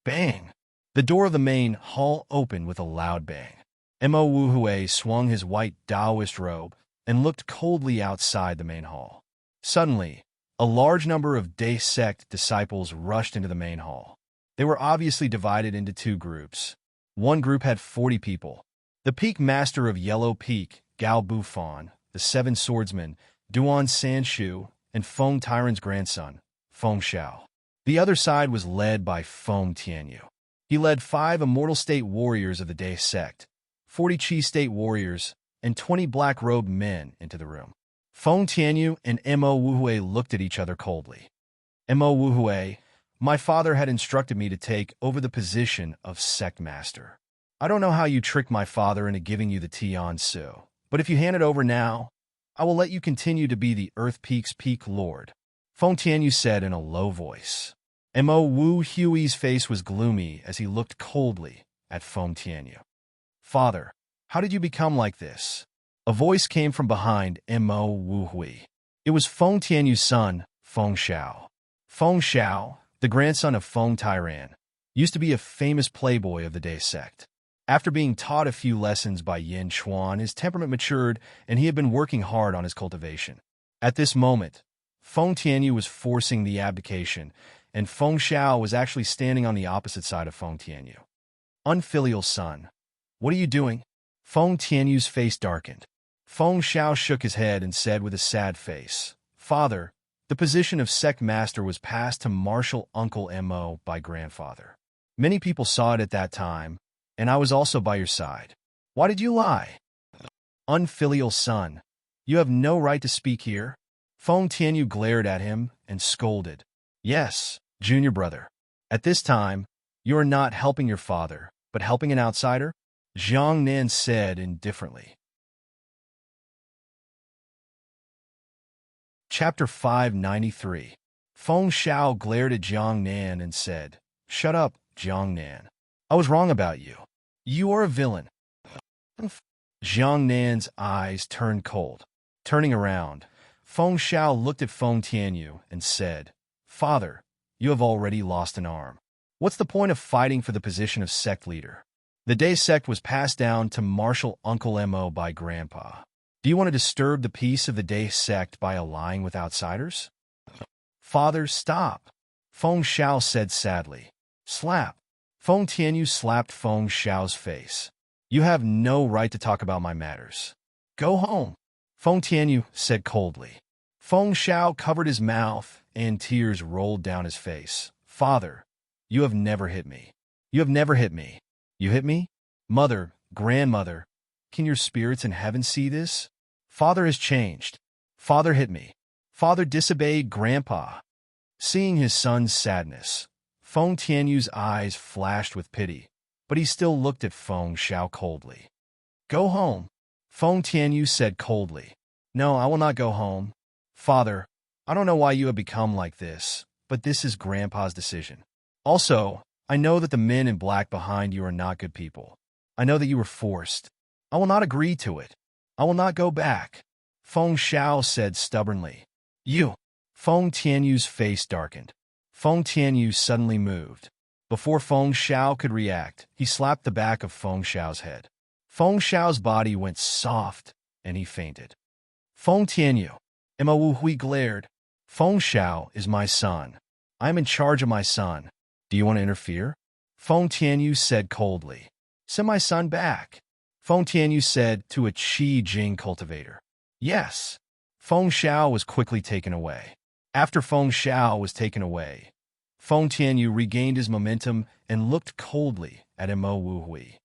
Bang! The door of the main hall opened with a loud bang. Imo swung his white Taoist robe and looked coldly outside the main hall. Suddenly, a large number of Day sect disciples rushed into the main hall. They were obviously divided into two groups. One group had 40 people. The Peak Master of Yellow Peak, Gao Bufan, the Seven Swordsmen, Duan Sanshu, and Feng Tyrant's grandson, Feng Xiao. The other side was led by Feng Tianyu. He led 5 Immortal State warriors of the Day sect, 40 Qi State warriors, and 20 black-robed men into the room. Feng Tianyu and Imo looked at each other coldly. Imo, my father had instructed me to take over the position of sect master. I don't know how you tricked my father into giving you the Tian Su, but if you hand it over now, I will let you continue to be the Earth Peak's Peak Lord, Feng Tianyu said in a low voice. Imo face was gloomy as he looked coldly at Feng Tianyu. Father, how did you become like this? A voice came from behind Imo. It was Feng Tianyu's son, Feng Xiao. Feng Xiao, the grandson of Feng Tyrant, used to be a famous playboy of the Day sect. After being taught a few lessons by Yin Chuan, his temperament matured and he had been working hard on his cultivation. At this moment, Feng Tianyu was forcing the abdication, and Feng Xiao was actually standing on the opposite side of Feng Tianyu. Unfilial son, what are you doing? Feng Tianyu's face darkened. Feng Xiao shook his head and said with a sad face, Father, the position of sect master was passed to martial uncle Mo by grandfather. Many people saw it at that time, and I was also by your side. Why did you lie? Unfilial son, you have no right to speak here. Feng Tianyu glared at him and scolded. Yes, junior brother. At this time, you are not helping your father, but helping an outsider? Zhang Nan said indifferently. Chapter 593. Feng Xiao glared at Zhang Nan and said, Shut up, Zhang Nan. I was wrong about you. You are a villain. Zhang Nan's eyes turned cold. Turning around, Feng Xiao looked at Feng Tianyu and said, Father, you have already lost an arm. What's the point of fighting for the position of sect leader? The Day sect was passed down to martial Uncle Mo by Grandpa. Do you want to disturb the peace of the Day sect by allying with outsiders? Father, stop, Feng Xiao said sadly. Slap. Feng Tianyu slapped Feng Xiao's face. You have no right to talk about my matters. Go home, Feng Tianyu said coldly. Feng Xiao covered his mouth and tears rolled down his face. Father, you have never hit me. You have never hit me. You hit me? Mother, grandmother, can your spirits in heaven see this? Father has changed. Father hit me. Father disobeyed Grandpa. Seeing his son's sadness, Feng Tianyu's eyes flashed with pity, but he still looked at Feng Xiao coldly. Go home, Feng Tianyu said coldly. No, I will not go home. Father, I don't know why you have become like this, but this is Grandpa's decision. Also, I know that the men in black behind you are not good people. I know that you were forced. I will not agree to it. I will not go back, Feng Xiao said stubbornly. You! Feng Tianyu's face darkened. Feng Tianyu suddenly moved. Before Feng Xiao could react, he slapped the back of Feng Xiao's head. Feng Xiao's body went soft, and he fainted. Feng Tianyu. Mo glared. Feng Xiao is my son. I am in charge of my son. Do you want to interfere? Feng Tianyu said coldly. Send my son back. Feng Tianyu said to a Qi Jing cultivator. Yes. Feng Xiao was quickly taken away. After Feng Xiao was taken away, Feng Tianyu regained his momentum and looked coldly at Mo Wu Hui.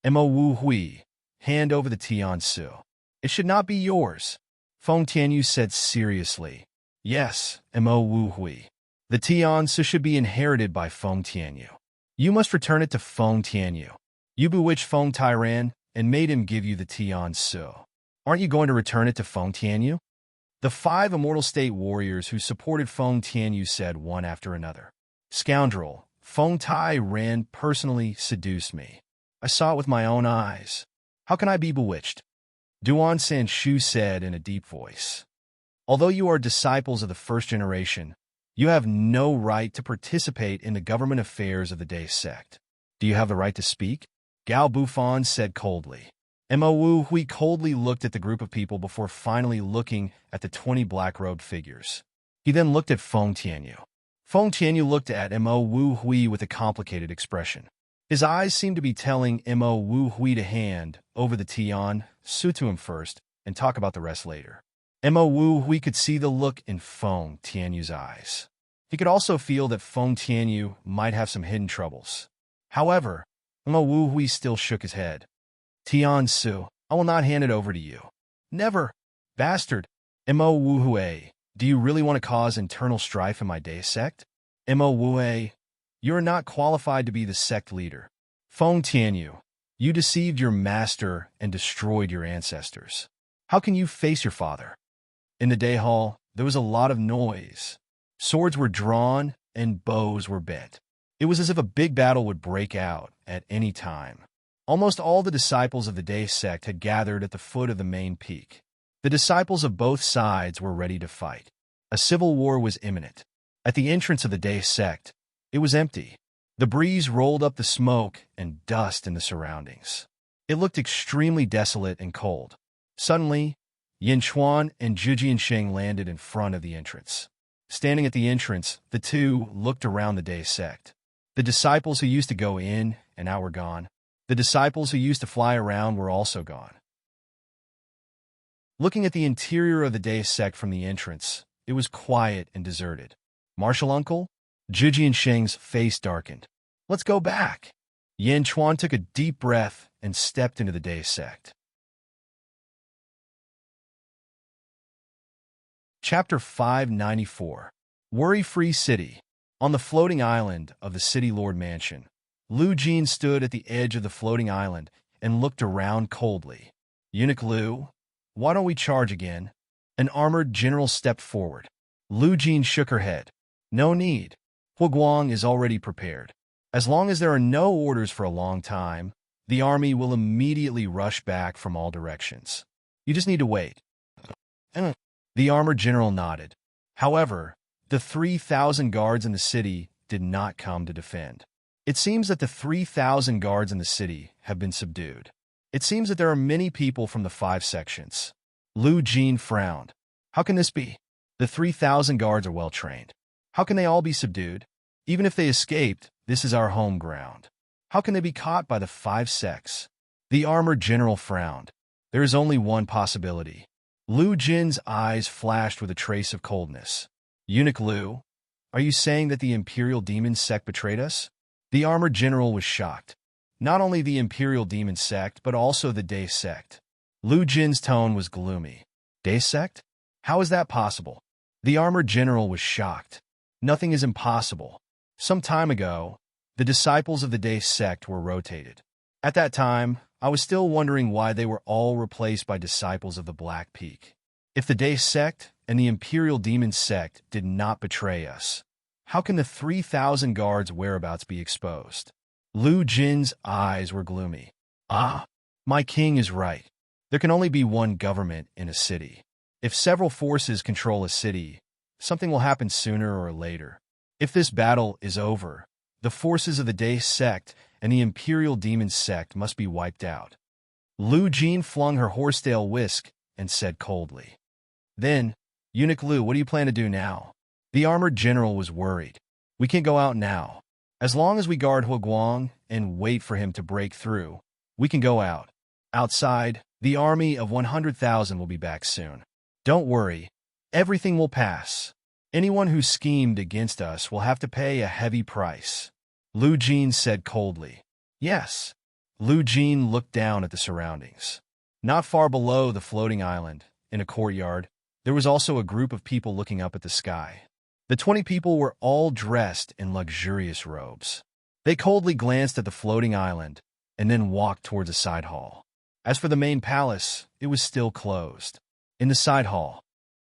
Mo Wu Hui, hand over the Tian Su. It should not be yours, Feng Tianyu said seriously. Yes, Mo Wu Hui. The Tian Su should be inherited by Feng Tianyu. You must return it to Feng Tianyu. You bewitched Feng Tairan and made him give you the Tian Su. Aren't you going to return it to Feng Tianyu? The 5 Immortal State warriors who supported Feng Tianyu said one after another. Scoundrel, Feng Tairan personally seduced me. I saw it with my own eyes. How can I be bewitched? Duan Sanshu said in a deep voice. Although you are disciples of the first generation, you have no right to participate in the government affairs of the Day sect. Do you have the right to speak? Gao Bufan said coldly. Mo Wu Hui coldly looked at the group of people before finally looking at the 20 black-robed figures. He then looked at Feng Tianyu. Feng Tianyu looked at Mo Wu Hui with a complicated expression. His eyes seemed to be telling Mo Wu Hui to hand over the Tian Su to him first and talk about the rest later. Mo Wu Hui could see the look in Feng Tianyu's eyes. He could also feel that Feng Tianyu might have some hidden troubles. However, Mo Wu Hui still shook his head. Tian Su, I will not hand it over to you. Never. Bastard. Mo Wu Hui, do you really want to cause internal strife in my Day sect? Mo Wu Hui, you are not qualified to be the sect leader. Feng Tianyu, you deceived your master and destroyed your ancestors. How can you face your father? In the Day Hall, there was a lot of noise. Swords were drawn and bows were bent. It was as if a big battle would break out at any time. Almost all the disciples of the Day sect had gathered at the foot of the main peak. The disciples of both sides were ready to fight. A civil war was imminent. At the entrance of the Day sect, it was empty. The breeze rolled up the smoke and dust in the surroundings. It looked extremely desolate and cold. Suddenly, Yin Chuan and Zhu Jiansheng landed in front of the entrance. Standing at the entrance, the two looked around the Day sect. The disciples who used to go in and out were gone. The disciples who used to fly around were also gone. Looking at the interior of the Day sect from the entrance, it was quiet and deserted. Martial uncle? Zhu Jiansheng's face darkened. Let's go back. Yin Chuan took a deep breath and stepped into the Day sect. Chapter 594. Worry-Free City. On the floating island of the City Lord Mansion, Lu Jin stood at the edge of the floating island and looked around coldly. Eunuch Lu, why don't we charge again? An armored general stepped forward. Lu Jin shook her head. No need. Huguang is already prepared. As long as there are no orders for a long time, the army will immediately rush back from all directions. You just need to wait. The armored general nodded. However, the 3,000 guards in the city did not come to defend. It seems that the 3,000 guards in the city have been subdued. It seems that there are many people from the 5 sections. Lu Jin frowned. How can this be? The 3,000 guards are well trained. How can they all be subdued? Even if they escaped, this is our home ground. How can they be caught by the 5 sects? The armored general frowned. There is only one possibility. Lu Jin's eyes flashed with a trace of coldness. Eunuch Lu, are you saying that the Imperial Demon sect betrayed us? The armored general was shocked. Not only the Imperial Demon sect, but also the Day sect. Lu Jin's tone was gloomy. Day sect? How is that possible? The armored general was shocked. Nothing is impossible. Some time ago, the disciples of the Day sect were rotated. At that time, I was still wondering why they were all replaced by disciples of the Black Peak. If the Day sect and the Imperial Demon sect did not betray us, how can the 3,000 guards' whereabouts be exposed? Lu Jin's eyes were gloomy. Ah, my king is right. There can only be one government in a city. If several forces control a city, something will happen sooner or later. If this battle is over, the forces of the Day sect and the Imperial Demon sect must be wiped out. Lu Jin flung her horsetail whisk and said coldly. Then, Eunuch Lu, what do you plan to do now? The armored general was worried. We can't go out now. As long as we guard Huguang and wait for him to break through, we can go out. Outside, the army of 100,000 will be back soon. Don't worry, everything will pass. Anyone who schemed against us will have to pay a heavy price. Lu Jin said coldly. Yes. Lu Jin looked down at the surroundings. Not far below the floating island, in a courtyard, there was also a group of people looking up at the sky. The 20 people were all dressed in luxurious robes. They coldly glanced at the floating island and then walked towards a side hall. As for the main palace, it was still closed. In the side hall,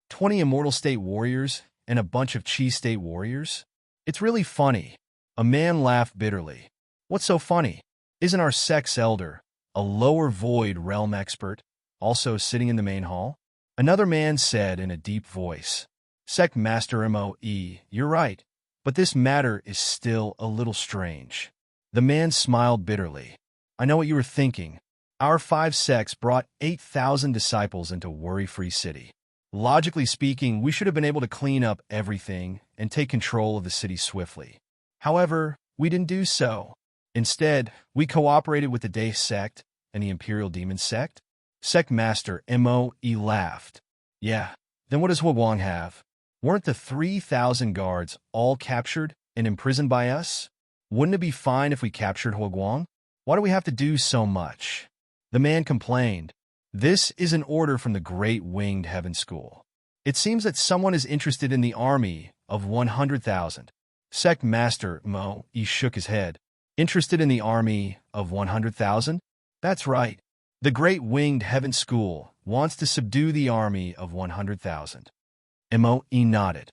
20 Immortal State warriors and a bunch of Chi State warriors? It's really funny. A man laughed bitterly. What's so funny? Isn't our sex elder, a lower void realm expert, also sitting in the main hall? Another man said in a deep voice. Sect Master Moe, you're right, but this matter is still a little strange. The man smiled bitterly. I know what you were thinking. Our 5 sects brought 8,000 disciples into Worry-Free City. Logically speaking, we should have been able to clean up everything and take control of the city swiftly. However, we didn't do so. Instead, we cooperated with the Day sect and the Imperial Demon sect. Sect Master Moe laughed. Yeah, then what does Huguang have? Weren't the 3,000 guards all captured and imprisoned by us? Wouldn't it be fine if we captured Huguang? Why do we have to do so much? The man complained. This is an order from the Great Winged Heaven School. It seems that someone is interested in the army of 100,000. Sect Master Moe shook his head. Interested in the army of 100,000? That's right. The Great Winged Heaven School wants to subdue the army of 100,000. Moe nodded.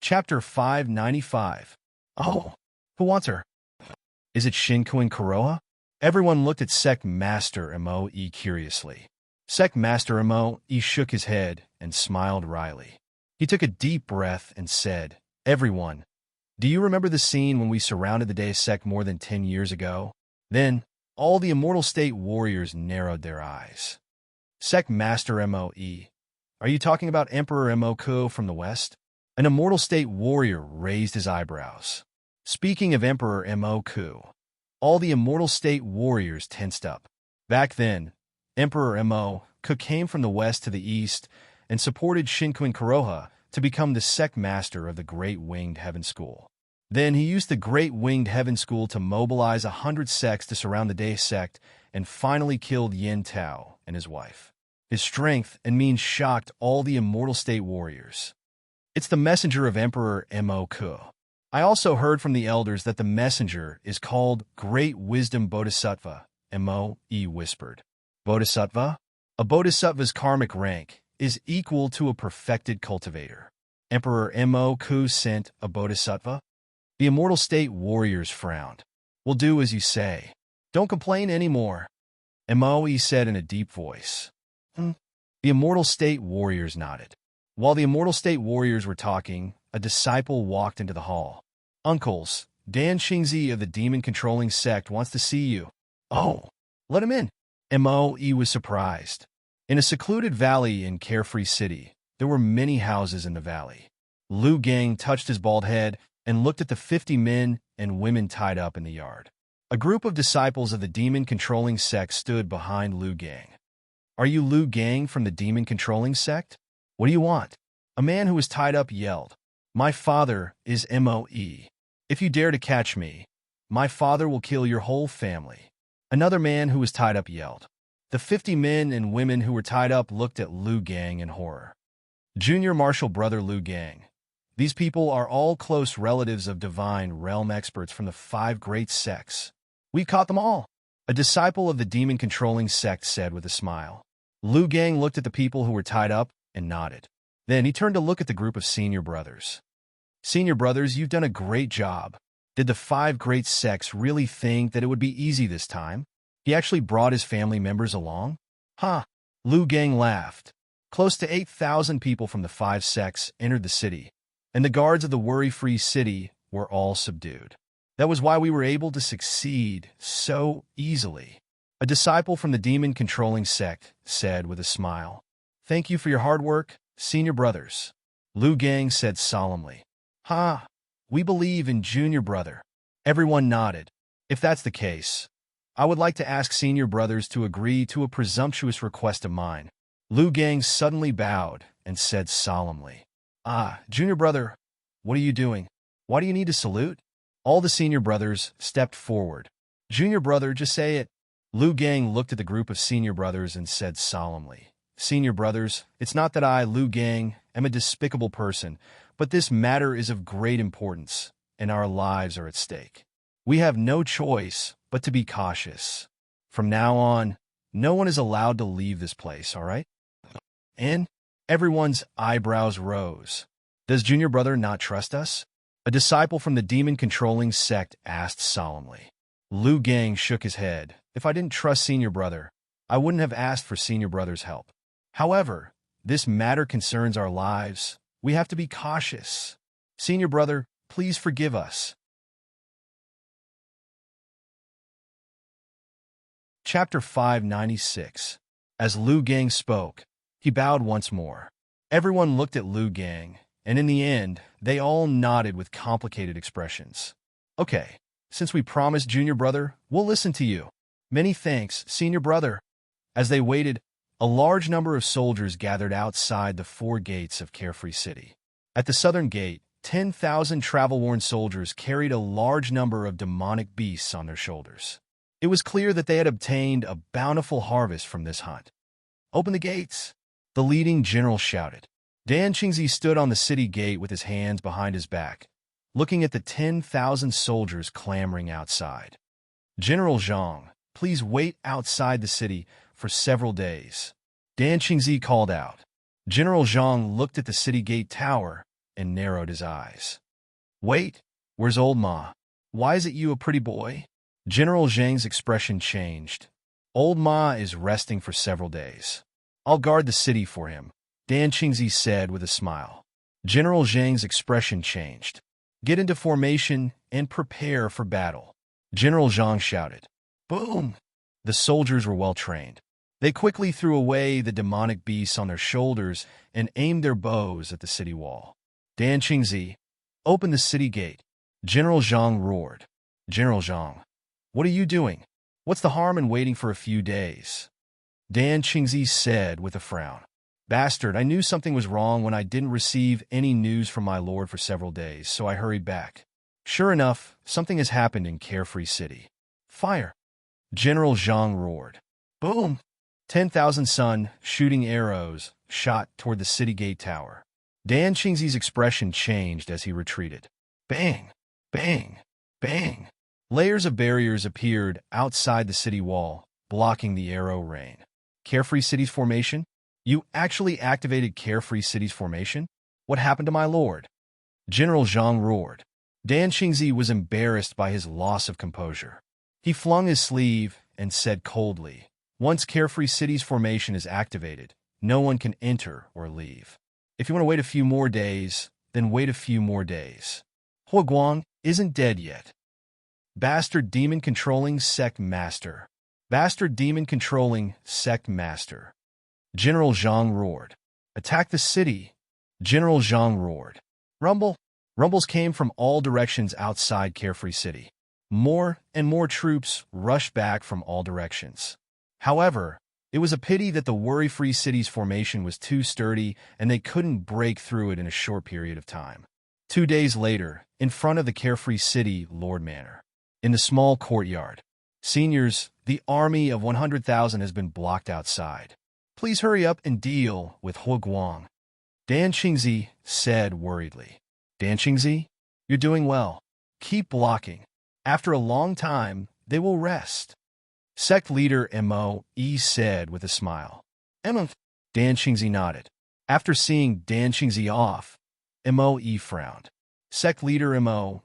Chapter 595. Oh, who wants her? Is it Shinkuin Kuroha? Everyone looked at Sect Master Moe curiously. Sect Master Moe shook his head and smiled wryly. He took a deep breath and said, Everyone, do you remember the scene when we surrounded the Day sect more than 10 years ago? Then, all the Immortal State warriors narrowed their eyes. Sect Master Moe, are you talking about Emperor Moku from the west? An Immortal State warrior raised his eyebrows. Speaking of Emperor Moku, all the Immortal State warriors tensed up. Back then, Emperor Moku came from the west to the east and supported Shinkuin Kuroha to become the sect master of the Great Winged Heaven School. Then he used the Great Winged Heaven School to mobilize 100 sects to surround the Day sect and finally killed Yin Tao and his wife. His strength and means shocked all the Immortal State warriors. It's the messenger of Emperor Moku. I also heard from the elders that the messenger is called Great Wisdom Bodhisattva, Moe whispered. Bodhisattva? A bodhisattva's karmic rank is equal to a perfected cultivator. Emperor Moku sent a bodhisattva? The Immortal State warriors frowned. We'll do as you say. Don't complain anymore, Moe said in a deep voice. The Immortal State warriors nodded. While the Immortal State warriors were talking, a disciple walked into the hall. Uncles, Dan Xingzi of the demon-controlling sect wants to see you. Oh, let him in. Moe was surprised. In a secluded valley in Carefree City, there were many houses in the valley. Lu Gang touched his bald head and looked at the 50 men and women tied up in the yard. A group of disciples of the demon-controlling sect stood behind Lu Gang. Are you Lu Gang from the demon-controlling sect? What do you want? A man who was tied up yelled. My father is Moe. If you dare to catch me, my father will kill your whole family. Another man who was tied up yelled. The 50 men and women who were tied up looked at Lu Gang in horror. Junior Marshal Brother Lu Gang. These people are all close relatives of divine realm experts from the 5 great sects. We caught them all, a disciple of the demon-controlling sect said with a smile. Lu Gang looked at the people who were tied up and nodded. Then he turned to look at the group of senior brothers. Senior brothers, you've done a great job. Did the 5 great sects really think that it would be easy this time? He actually brought his family members along? Huh. Lu Gang laughed. Close to 8,000 people from the 5 sects entered the city, and the guards of the Worry-Free City were all subdued. That was why we were able to succeed so easily. A disciple from the demon-controlling sect said with a smile. Thank you for your hard work, senior brothers. Lu Gang said solemnly. Ha! We believe in junior brother. Everyone nodded. If that's the case, I would like to ask senior brothers to agree to a presumptuous request of mine. Lu Gang suddenly bowed and said solemnly, "Ah, junior brother, what are you doing? Why do you need to salute?" All the senior brothers stepped forward. "Junior brother, just say it." Lu Gang looked at the group of senior brothers and said solemnly, "Senior brothers, it's not that I, Lu Gang, am a despicable person, but this matter is of great importance, and our lives are at stake. We have no choice but to be cautious. From now on, no one is allowed to leave this place, all right?" And everyone's eyebrows rose. "Does junior brother not trust us?" A disciple from the demon-controlling sect asked solemnly. Lu Gang shook his head. "If I didn't trust senior brother, I wouldn't have asked for senior brother's help. However, this matter concerns our lives. We have to be cautious. Senior brother, please forgive us." Chapter 596. As Lu Gang spoke, he bowed once more. Everyone looked at Lu Gang, and in the end, they all nodded with complicated expressions. "Okay, since we promised junior brother, we'll listen to you. Many thanks, senior brother." As they waited, a large number of soldiers gathered outside the 4 gates of Carefree City. At the southern gate, 10,000 travel-worn soldiers carried a large number of demonic beasts on their shoulders. It was clear that they had obtained a bountiful harvest from this hunt. "Open the gates!" the leading general shouted. Dan Qingzi stood on the city gate with his hands behind his back, looking at the 10,000 soldiers clamoring outside. "General Zhang, please wait outside the city for several days," Dan Qingzi called out. General Zhang looked at the city gate tower and narrowed his eyes. "Wait, where's old Ma? Why is it you, a pretty boy?" General Zhang's expression changed. "Old Ma is resting for several days. I'll guard the city for him," Dan Qingzi said with a smile. General Zhang's expression changed. "Get into formation and prepare for battle," General Zhang shouted. Boom! The soldiers were well trained. They quickly threw away the demonic beasts on their shoulders and aimed their bows at the city wall. Dan Qingzi, open the city gate, General Zhang roared. General Zhang, what are you doing? What's the harm in waiting for a few days? Dan Qingzi said with a frown. Bastard, I knew something was wrong when I didn't receive any news from my lord for several days, so I hurried back. Sure enough, something has happened in Carefree City. Fire! General Zhang roared. Boom! 10,000 sun, shooting arrows, shot toward the city gate tower. Dan Qingzi's expression changed as he retreated. Bang! Bang! Bang! Layers of barriers appeared outside the city wall, blocking the arrow rain. Carefree City's formation? You actually activated Carefree City's formation? What happened to my lord? General Zhang roared. Dan Qingzi was embarrassed by his loss of composure. He flung his sleeve and said coldly, once Carefree City's formation is activated, no one can enter or leave. If you want to wait a few more days, then wait a few more days. Hua Guang isn't dead yet. Bastard demon-controlling sect master. Bastard demon-controlling sect master. General Zhang roared. Attack the city. General Zhang roared. Rumble. Rumbles came from all directions outside Carefree City. More and more troops rushed back from all directions. However, it was a pity that the worry-free city's formation was too sturdy and they couldn't break through it in a short period of time. 2 days later, in front of the Carefree City Lord Manor, in the small courtyard, seniors, the army of 100,000 has been blocked outside. Please hurry up and deal with Hua Guang. Dan Qingzi said worriedly. Dan Qingzi, you're doing well. Keep blocking. After a long time, they will rest. Sect leader Mo said with a smile. Dan Qingzi nodded. After seeing Dan Qingzi off, Mo frowned. Sect leader Mo,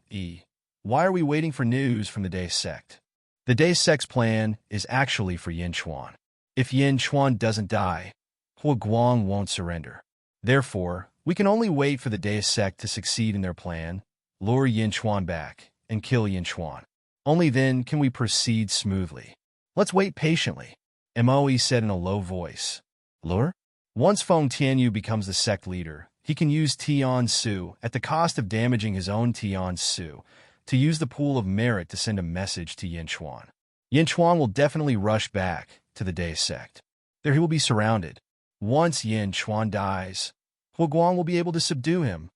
why are we waiting for news from the Day Sect? The Day Sect's plan is actually for Yin Chuan. If Yin Chuan doesn't die, Hua Guang won't surrender. Therefore, we can only wait for the Day Sect to succeed in their plan, lure Yin Chuan back, and kill Yin Chuan. Only then can we proceed smoothly. Let's wait patiently, Mo said in a low voice. Lure? Once Feng Tianyu becomes the sect leader, he can use Tian Su at the cost of damaging his own Tian Su to use the pool of merit to send a message to Yin Chuan. Yin Chuan will definitely rush back to the Day sect. There he will be surrounded. Once Yin Chuan dies, Huoguang will be able to subdue him,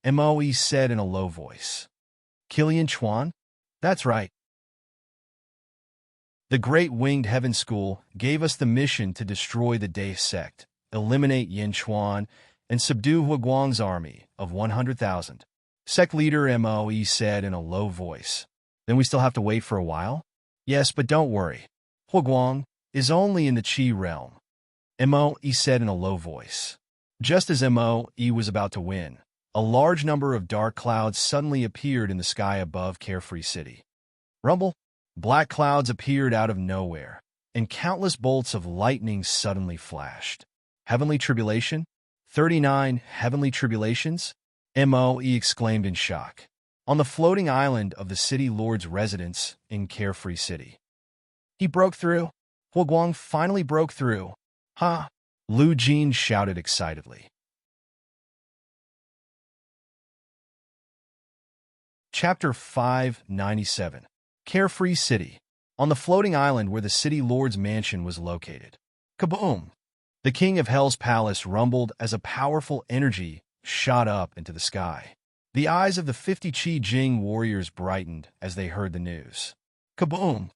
Moe said in a low voice. Kill Yin Chuan? That's right. The Great Winged Heaven School gave us the mission to destroy the Day sect, eliminate Yin Chuan, and subdue Huoguang's army of 100,000. Sect leader Moe said in a low voice. Then we still have to wait for a while? Yes, but don't worry. Huoguang is only in the Qi realm, Moe said in a low voice. Just as Moe was about to win, a large number of dark clouds suddenly appeared in the sky above Carefree City. Rumble! Black clouds appeared out of nowhere, and countless bolts of lightning suddenly flashed. Heavenly tribulation? 39 heavenly tribulations? Moe exclaimed in shock. On the floating island of the city lord's residence in Carefree City. He broke through. Huoguang finally broke through. Ha! Lu Jin shouted excitedly. Chapter 597. Carefree City. On the floating island where the city lord's mansion was located. Kaboom! The king of Hell's palace rumbled as a powerful energy shot up into the sky. The eyes of the 50 Qi Jing warriors brightened as they heard the news. Kaboom!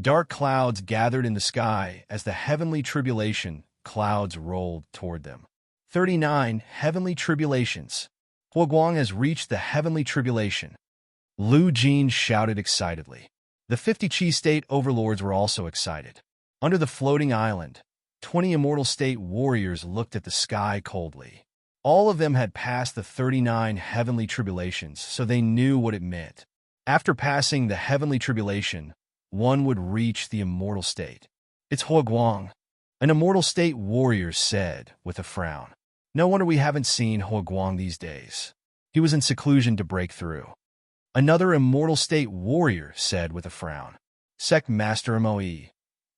Dark clouds gathered in the sky as the heavenly tribulation clouds rolled toward them. 39 heavenly tribulations. Huoguang has reached the heavenly tribulation. Lu Jin shouted excitedly. The 50 Qi state overlords were also excited. Under the floating island, 20 immortal state warriors looked at the sky coldly. All of them had passed the 39 heavenly tribulations, so they knew what it meant. After passing the heavenly tribulation, one would reach the immortal state. It's Huoguang, an immortal state warrior said with a frown. No wonder we haven't seen Huoguang these days. He was in seclusion to break through. Another immortal state warrior said with a frown. Sect Master Moe,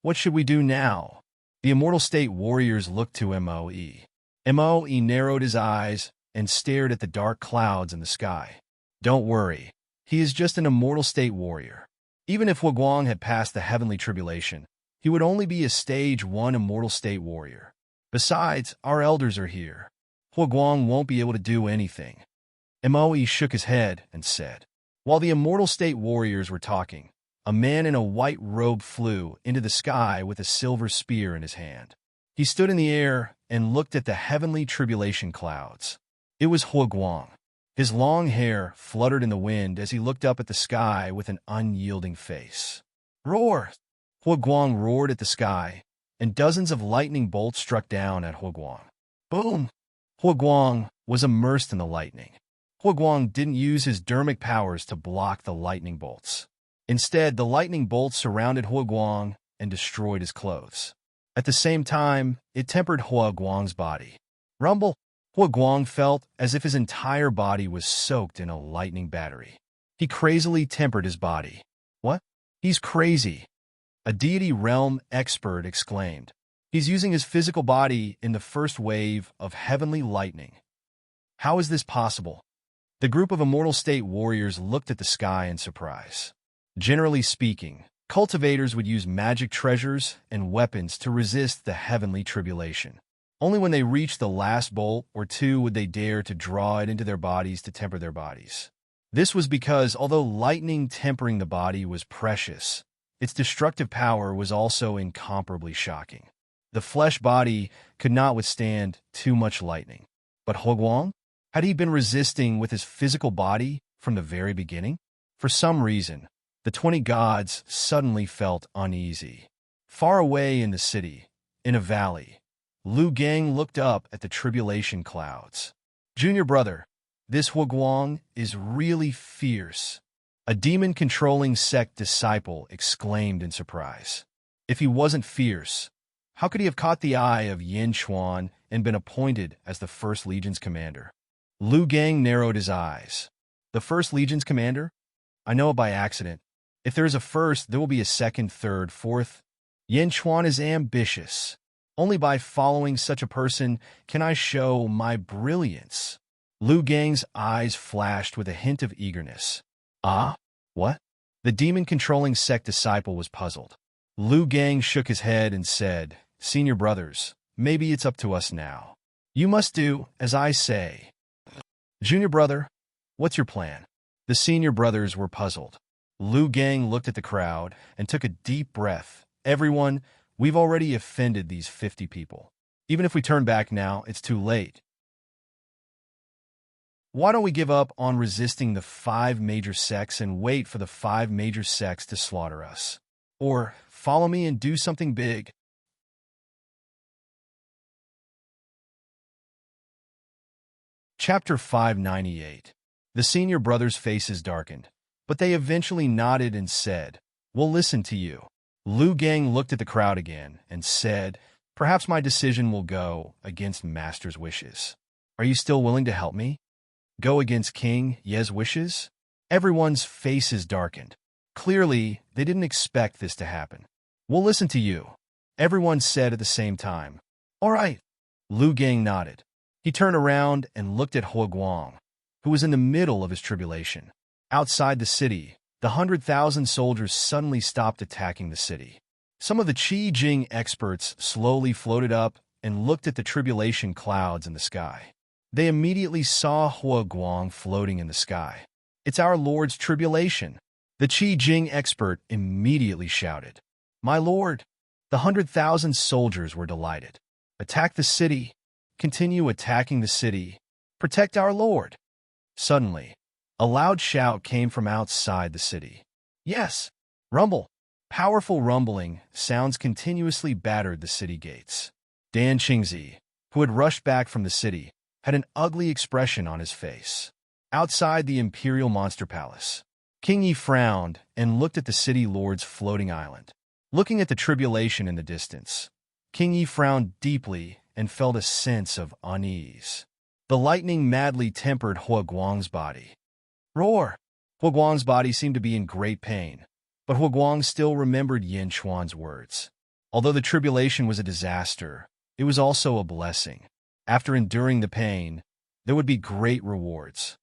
what should we do now? The immortal state warriors looked to Moe. Moe narrowed his eyes and stared at the dark clouds in the sky. Don't worry, he is just an immortal state warrior. Even if Huoguang had passed the heavenly tribulation, he would only be a stage 1 immortal state warrior. Besides, our elders are here. Huoguang won't be able to do anything. Moe shook his head and said. While the immortal state warriors were talking, a man in a white robe flew into the sky with a silver spear in his hand. He stood in the air and looked at the heavenly tribulation clouds. It was Huoguang. His long hair fluttered in the wind as he looked up at the sky with an unyielding face. Roar! Huoguang roared at the sky, and dozens of lightning bolts struck down at Huoguang. Boom! Huoguang was immersed in the lightning. Huoguang didn't use his dermic powers to block the lightning bolts. Instead, the lightning bolts surrounded Huoguang and destroyed his clothes. At the same time, it tempered Huoguang's body. Rumble! Huoguang felt as if his entire body was soaked in a lightning battery. He crazily tempered his body. What? He's crazy! A deity realm expert exclaimed. He's using his physical body in the first wave of heavenly lightning. How is this possible? The group of immortal state warriors looked at the sky in surprise. Generally speaking, cultivators would use magic treasures and weapons to resist the heavenly tribulation. Only when they reached the last bolt or two would they dare to draw it into their bodies to temper their bodies. This was because, although lightning tempering the body was precious, its destructive power was also incomparably shocking. The flesh body could not withstand too much lightning. But Huoguang? Had he been resisting with his physical body from the very beginning? For some reason, the 20 gods suddenly felt uneasy. Far away in the city, in a valley, Lu Gang looked up at the tribulation clouds. Junior brother, this Huoguang is really fierce. A demon-controlling sect disciple exclaimed in surprise. If he wasn't fierce, how could he have caught the eye of Yin Chuan and been appointed as the First Legion's commander? Lu Gang narrowed his eyes. The First Legion's commander? I know it by accident. If there is a first, there will be a second, third, fourth. Yin Chuan is ambitious. Only by following such a person can I show my brilliance. Lu Gang's eyes flashed with a hint of eagerness. Ah? What? The demon-controlling sect disciple was puzzled. Lu Gang shook his head and said, "Senior brothers, maybe it's up to us now. You must do as I say." "Junior brother, what's your plan?" The senior brothers were puzzled. Lu Gang looked at the crowd and took a deep breath. "Everyone, we've already offended these 50 people. Even if we turn back now, it's too late. Why don't we give up on resisting the 5 major sects and wait for the 5 major sects to slaughter us? Or follow me and do something big." Chapter 598. The senior brothers' faces darkened, but they eventually nodded and said, "We'll listen to you." Lu Gang looked at the crowd again and said, "Perhaps my decision will go against Master's wishes. Are you still willing to help me? Go against King Ye's wishes?" Everyone's faces darkened. Clearly, they didn't expect this to happen. "We'll listen to you," everyone said at the same time. "All right." Lu Gang nodded. He turned around and looked at Huoguang, who was in the middle of his tribulation. Outside the city, the 100,000 soldiers suddenly stopped attacking the city. Some of the Qi Jing experts slowly floated up and looked at the tribulation clouds in the sky. They immediately saw Huoguang floating in the sky. "It's our Lord's tribulation." The Qi Jing expert immediately shouted, "My lord!" The 100,000 soldiers were delighted. "Attack the city! Continue attacking the city! Protect our lord!" Suddenly, a loud shout came from outside the city. "Yes! Rumble!" Powerful rumbling sounds continuously battered the city gates. Dan Qingzi, who had rushed back from the city, had an ugly expression on his face. Outside the Imperial Monster Palace, King Yi frowned and looked at the city lord's floating island. Looking at the tribulation in the distance, King Yi frowned deeply and felt a sense of unease. The lightning madly tempered Huoguang's body. "Roar!" Huoguang's body seemed to be in great pain, but Huoguang still remembered Yin Chuan's words. Although the tribulation was a disaster, it was also a blessing. After enduring the pain, there would be great rewards.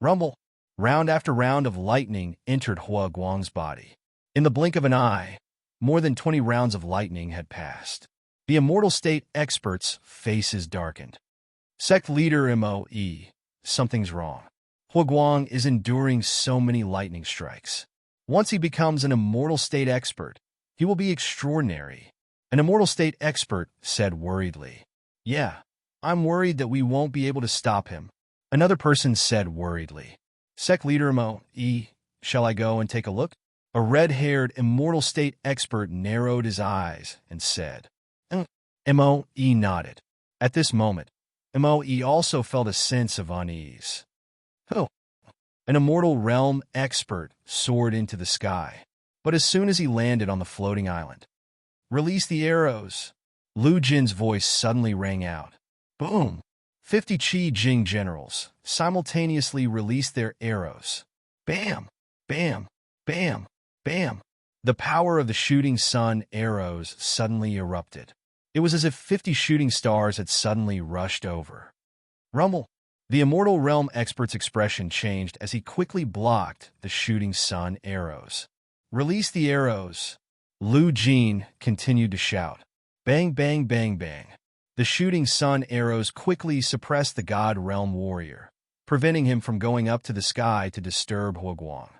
Rumble! Round after round of lightning entered Huoguang's body. In the blink of an eye, more than 20 rounds of lightning had passed. The immortal state experts' faces darkened. Sect leader Moe, something's wrong. Huoguang is enduring so many lightning strikes. Once he becomes an immortal state expert, he will be extraordinary. An immortal state expert said worriedly. "Yeah, I'm worried that we won't be able to stop him." Another person said worriedly. Sect leader Moe, shall I go and take a look? A red-haired immortal state expert narrowed his eyes and said, Moe nodded. At this moment, Moe also felt a sense of unease. "Oh." An immortal realm expert soared into the sky, but as soon as he landed on the floating island, "Release the arrows." Lu Jin's voice suddenly rang out. Boom! 50 Qi Jing generals simultaneously released their arrows. Bam! Bam! Bam! Bam! The power of the shooting sun arrows suddenly erupted. It was as if 50 shooting stars had suddenly rushed over. Rumble! The immortal realm expert's expression changed as he quickly blocked the shooting sun arrows. "Release the arrows." Lu Jin continued to shout. Bang, bang, bang, bang. The shooting sun arrows quickly suppressed the god realm warrior, preventing him from going up to the sky to disturb Huoguang.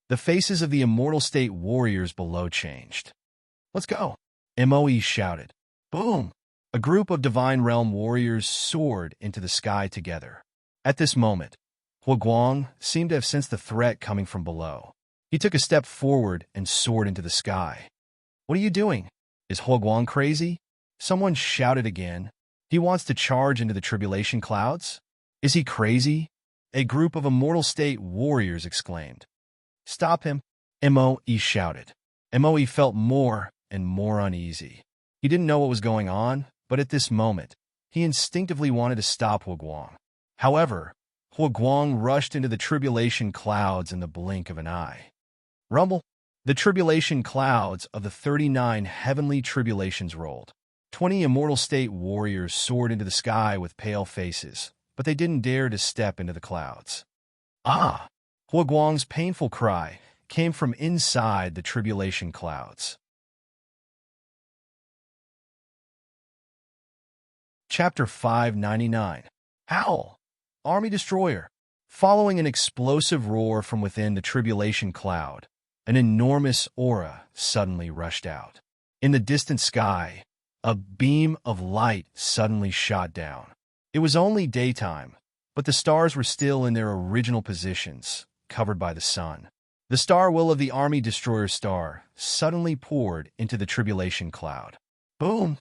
The faces of the immortal state warriors below changed. "Let's go," Moe shouted. Boom! A group of divine realm warriors soared into the sky together. At this moment, Huoguang seemed to have sensed the threat coming from below. He took a step forward and soared into the sky. "What are you doing? Is Huoguang crazy?" Someone shouted again. "He wants to charge into the tribulation clouds? Is he crazy?" A group of immortal state warriors exclaimed. "Stop him!" Moe shouted. Moe felt more and more uneasy. He didn't know what was going on, but at this moment, he instinctively wanted to stop Huoguang. However, Huoguang rushed into the tribulation clouds in the blink of an eye. Rumble! The tribulation clouds of the 39 heavenly tribulations rolled. 20 immortal state warriors soared into the sky with pale faces, but they didn't dare to step into the clouds. Ah! Huoguang's painful cry came from inside the tribulation clouds. Chapter 599. Howl! Army Destroyer. Following an explosive roar from within the tribulation cloud, an enormous aura suddenly rushed out. In the distant sky, a beam of light suddenly shot down. It was only daytime, but the stars were still in their original positions, covered by the sun. The star will of the Army Destroyer star suddenly poured into the tribulation cloud. Boom!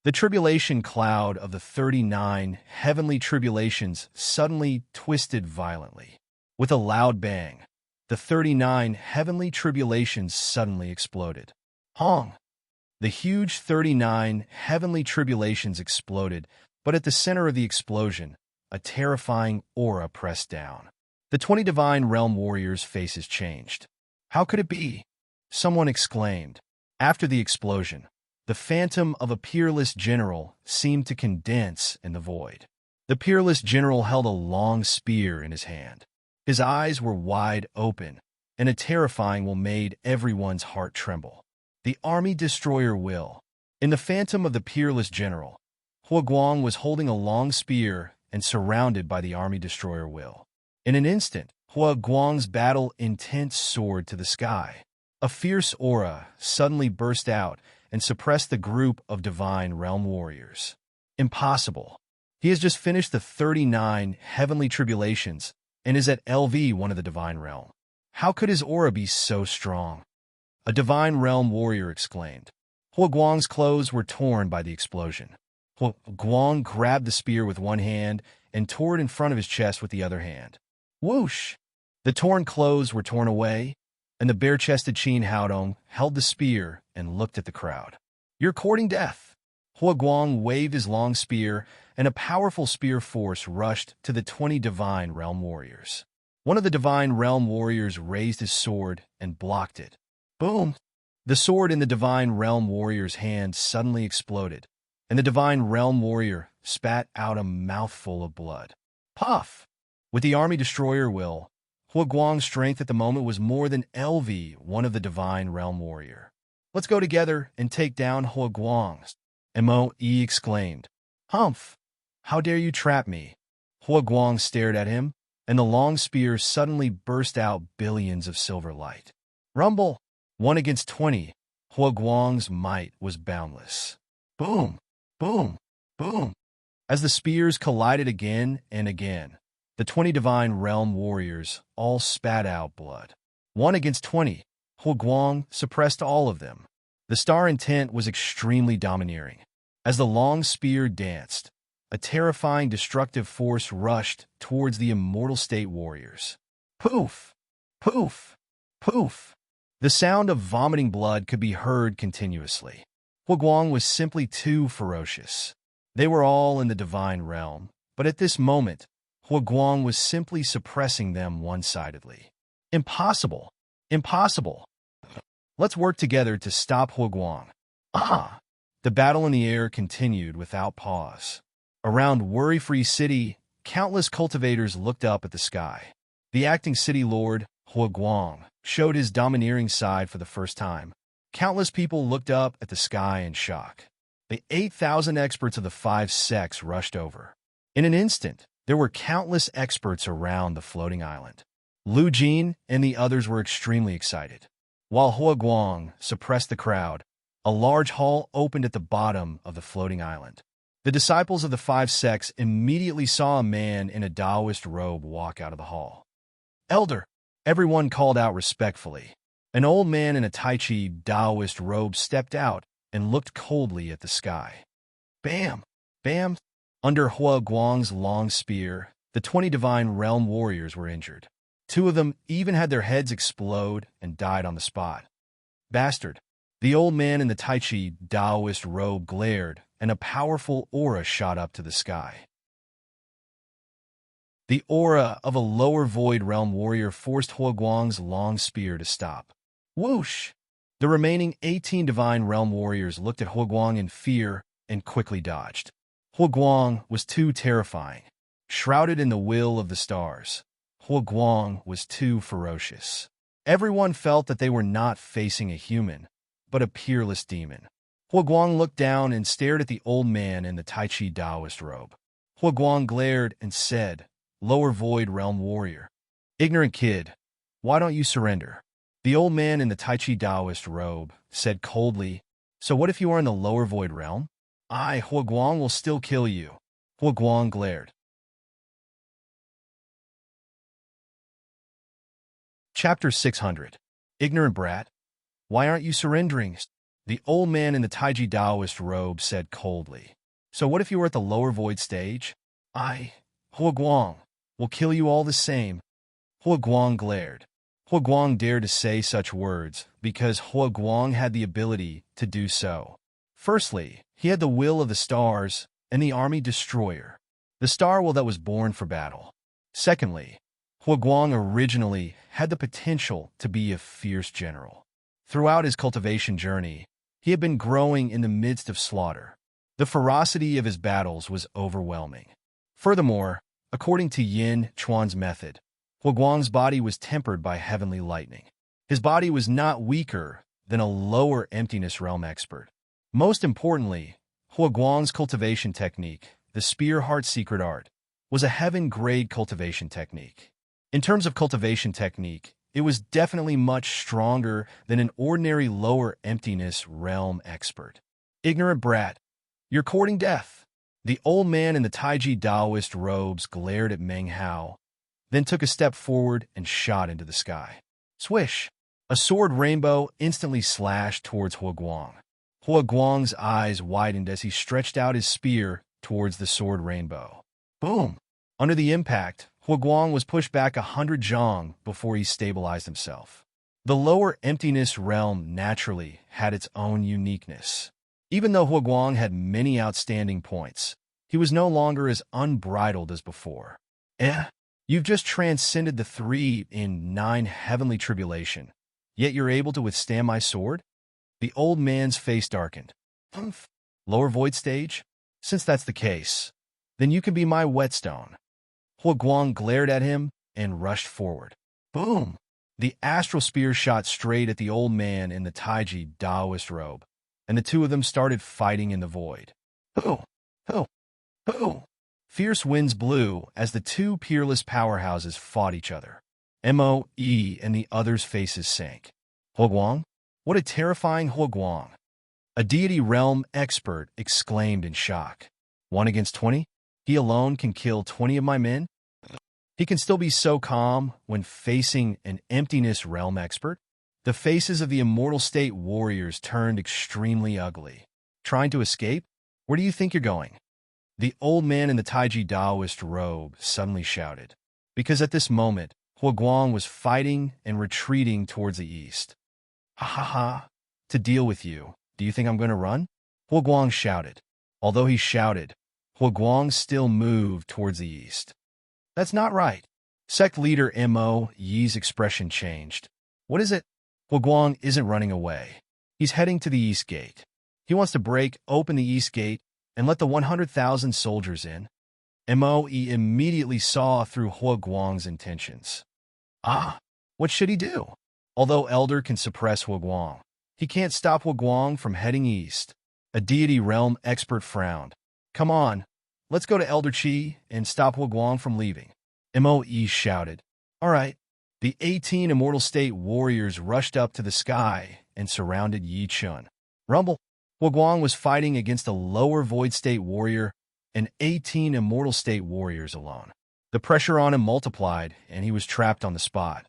The tribulation cloud of the 39 heavenly tribulations suddenly twisted violently. With a loud bang, the 39 heavenly tribulations suddenly exploded. Hong! The huge 39 heavenly tribulations exploded, but at the center of the explosion, a terrifying aura pressed down. The 20 divine realm warriors' faces changed. How could it be? Someone exclaimed. After the explosion, the phantom of a peerless general seemed to condense in the void. The peerless general held a long spear in his hand. His eyes were wide open, and a terrifying will made everyone's heart tremble. The Army Destroyer will. In the phantom of the peerless general, Huaguang was holding a long spear and surrounded by the Army Destroyer will. In an instant, Huaguang's battle intent soared to the sky. A fierce aura suddenly burst out and suppressed the group of divine realm warriors. Impossible. He has just finished the 39 heavenly tribulations and is at LV1 of the divine realm. How could his aura be so strong? A divine realm warrior exclaimed. Huaguang's clothes were torn by the explosion. Huaguang grabbed the spear with one hand and tore it in front of his chest with the other hand. Whoosh! The torn clothes were torn away, and the bare-chested Qin Haodong held the spear and looked at the crowd. You're courting death. Huaguang waved his long spear, and a powerful spear force rushed to the 20 divine realm warriors. One of the divine realm warriors raised his sword and blocked it. Boom! The sword in the divine realm warrior's hand suddenly exploded, and the divine realm warrior spat out a mouthful of blood. Puff! With the Army Destroyer will, Huaguang's strength at the moment was more than LV1 of the divine realm warrior. Let's go together and take down Huaguang's. Mo exclaimed. Humph! How dare you trap me? Huaguang stared at him, and the long spear suddenly burst out billions of silver light. Rumble! 1 against 20. Huaguang's might was boundless. Boom! Boom! Boom! As the spears collided again and again, the 20 divine realm warriors all spat out blood. 1 against 20. Huaguang suppressed all of them. The star intent was extremely domineering. As the long spear danced, a terrifying destructive force rushed towards the immortal state warriors. Poof! Poof! Poof! The sound of vomiting blood could be heard continuously. Huaguang was simply too ferocious. They were all in the divine realm, but at this moment, Huaguang was simply suppressing them one-sidedly. Impossible! Impossible! Let's work together to stop Huaguang. Ah! The battle in the air continued without pause. Around Worry-Free City, countless cultivators looked up at the sky. The acting city lord, Huaguang, showed his domineering side for the first time. Countless people looked up at the sky in shock. The 8,000 experts of the 5 sects rushed over. In an instant, there were countless experts around the floating island. Lu Jin and the others were extremely excited. While Huaguang suppressed the crowd, a large hall opened at the bottom of the floating island. The disciples of the 5 sects immediately saw a man in a Taoist robe walk out of the hall. Elder! Everyone called out respectfully. An old man in a Tai Chi Taoist robe stepped out and looked coldly at the sky. Bam! Bam! Under Huaguang's long spear, the 20 divine realm warriors were injured. 2 of them even had their heads explode and died on the spot. Bastard! The old man in the Tai Chi Taoist robe glared, and a powerful aura shot up to the sky. The aura of a lower void realm warrior forced Huaguang's long spear to stop. Whoosh! The remaining 18 divine realm warriors looked at Huaguang in fear and quickly dodged. Huaguang was too terrifying. Shrouded in the will of the stars, Huaguang was too ferocious. Everyone felt that they were not facing a human, but a peerless demon. Huaguang looked down and stared at the old man in the Tai Chi Taoist robe. Huaguang glared and said, "Lower Void Realm Warrior. Ignorant kid, why don't you surrender?" The old man in the Tai Chi Taoist robe said coldly, "So what if you are in the lower void realm? I, Huaguang, will still kill you." Huaguang glared. Chapter 600. Ignorant brat, why aren't you surrendering? The old man in the Taiji Taoist robe said coldly, "So what if you were at the lower void stage? I, Huaguang, will kill you all the same." Huaguang glared. Huaguang dared to say such words because Huaguang had the ability to do so. Firstly, he had the will of the stars and the army destroyer, the star will that was born for battle. Secondly, Huaguang originally had the potential to be a fierce general. Throughout his cultivation journey, he had been growing in the midst of slaughter. The ferocity of his battles was overwhelming. Furthermore, according to Yin Chuan's method, Huaguang's body was tempered by heavenly lightning. His body was not weaker than a lower emptiness realm expert. Most importantly, Huaguang's cultivation technique, the Spear Heart Secret Art, was a heaven-grade cultivation technique. In terms of cultivation technique, it was definitely much stronger than an ordinary lower emptiness realm expert. Ignorant brat, you're courting death. The old man in the Taiji Taoist robes glared at Meng Hao, then took a step forward and shot into the sky. Swish! A sword rainbow instantly slashed towards Huaguang. Huaguang's eyes widened as he stretched out his spear towards the sword rainbow. Boom! Under the impact, Huaguang was pushed back 100 zhang before he stabilized himself. The lower emptiness realm naturally had its own uniqueness. Even though Huaguang had many outstanding points, he was no longer as unbridled as before. You've just transcended the 3 in 9 heavenly tribulation, yet you're able to withstand my sword? The old man's face darkened. Humph. Lower void stage? Since that's the case, then you can be my whetstone. Huaguang glared at him and rushed forward. Boom! The astral spear shot straight at the old man in the Taiji Taoist robe, and the two of them started fighting in the void. Hoo! Hoo! Hoo! Fierce winds blew as the two peerless powerhouses fought each other. Moe and the others' faces sank. Huaguang? What a terrifying Huaguang! A deity realm expert exclaimed in shock. 1 against 20? He alone can kill 20 of my men? He can still be so calm when facing an emptiness realm expert? The faces of the immortal state warriors turned extremely ugly. Trying to escape? Where do you think you're going? The old man in the Taiji Taoist robe suddenly shouted, because at this moment, Huaguang was fighting and retreating towards the east. Ha ha ha! To deal with you, do you think I'm going to run? Huaguang shouted. Although he shouted, Huaguang still moved towards the east. That's not right. Sect leader Mo Yi's expression changed. What is it? Huaguang isn't running away. He's heading to the east gate. He wants to break open the east gate and let the 100,000 soldiers in. Moe immediately saw through Huaguang's intentions. What should he do? Although Elder can suppress Huaguang, he can't stop Huaguang from heading east. A deity realm expert frowned. Come on, let's go to Elder Qi and stop Huaguang from leaving. Moe shouted. All right. The 18 immortal state warriors rushed up to the sky and surrounded Yi Chun. Rumble. Huaguang was fighting against a lower void state warrior and 18 immortal state warriors alone. The pressure on him multiplied, and he was trapped on the spot.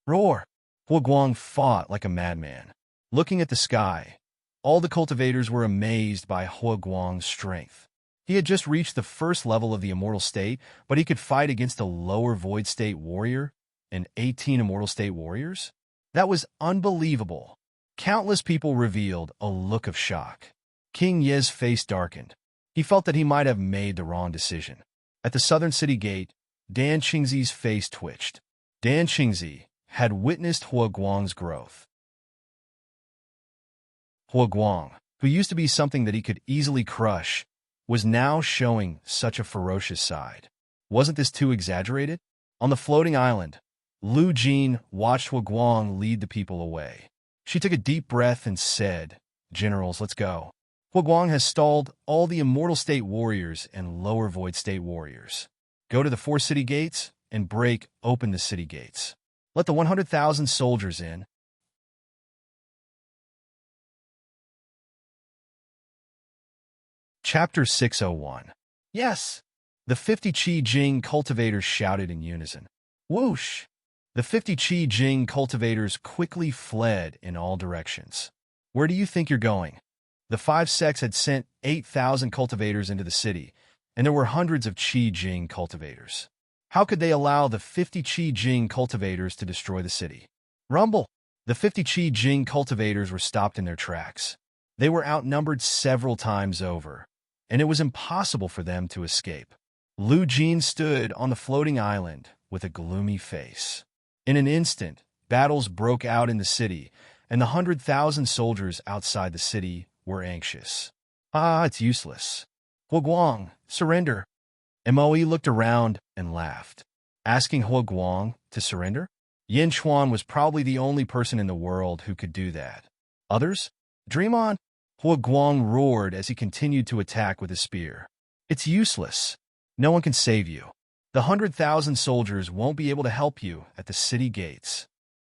Roar! Huaguang fought like a madman. Looking at the sky, all the cultivators were amazed by Huaguang's strength. He had just reached the first level of the immortal state, but he could fight against a lower void state warrior and 18 immortal state warriors? That was unbelievable. Countless people revealed a look of shock. King Ye's face darkened. He felt that he might have made the wrong decision. At the southern city gate, Dan Qingzi's face twitched. Dan Qingzi had witnessed Huaguang's growth. Huaguang, who used to be something that he could easily crush, was now showing such a ferocious side. Wasn't this too exaggerated? On the floating island, Lu Jin watched Huaguang lead the people away. She took a deep breath and said, "Generals, let's go." Huoguang has stalled all the Immortal State warriors and Lower Void State warriors. Go to the 4 city gates and break open the city gates. Let the 100,000 soldiers in. Chapter 601. Yes! The 50 Qi Jing cultivators shouted in unison. Whoosh! The 50 Qi Jing cultivators quickly fled in all directions. Where do you think you're going? The 5 sects had sent 8,000 cultivators into the city, and there were hundreds of Qi Jing cultivators. How could they allow the 50 Qi Jing cultivators to destroy the city? Rumble! The 50 Qi Jing cultivators were stopped in their tracks. They were outnumbered several times over, and it was impossible for them to escape. Lu Jin stood on the floating island with a gloomy face. In an instant, battles broke out in the city, and the 100,000 soldiers outside the city were anxious. It's useless. Huoguang, surrender. Moe looked around and laughed. Asking Huoguang to surrender? Yin Chuan was probably the only person in the world who could do that. Others? Dream on. Huoguang roared as he continued to attack with his spear. It's useless. No one can save you. The 100,000 soldiers won't be able to help you at the city gates.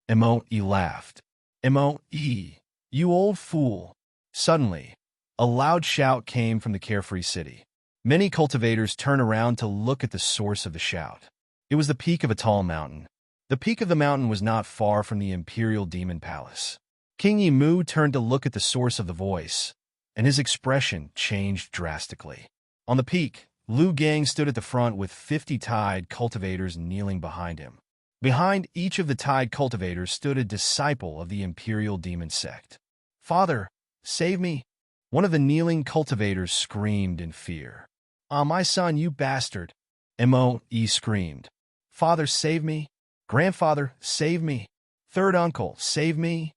Moe laughed. Moe, you old fool. Suddenly, a loud shout came from the carefree city. Many cultivators turned around to look at the source of the shout. It was the peak of a tall mountain. The peak of the mountain was not far from the Imperial Demon Palace. King Yimu turned to look at the source of the voice, and his expression changed drastically. On the peak, Lu Gang stood at the front with 50 Tide cultivators kneeling behind him. Behind each of the Tide cultivators stood a disciple of the Imperial Demon Sect. Father, save me! One of the kneeling cultivators screamed in fear. My son, you bastard! Moe screamed. Father, save me! Grandfather, save me! Third uncle, save me!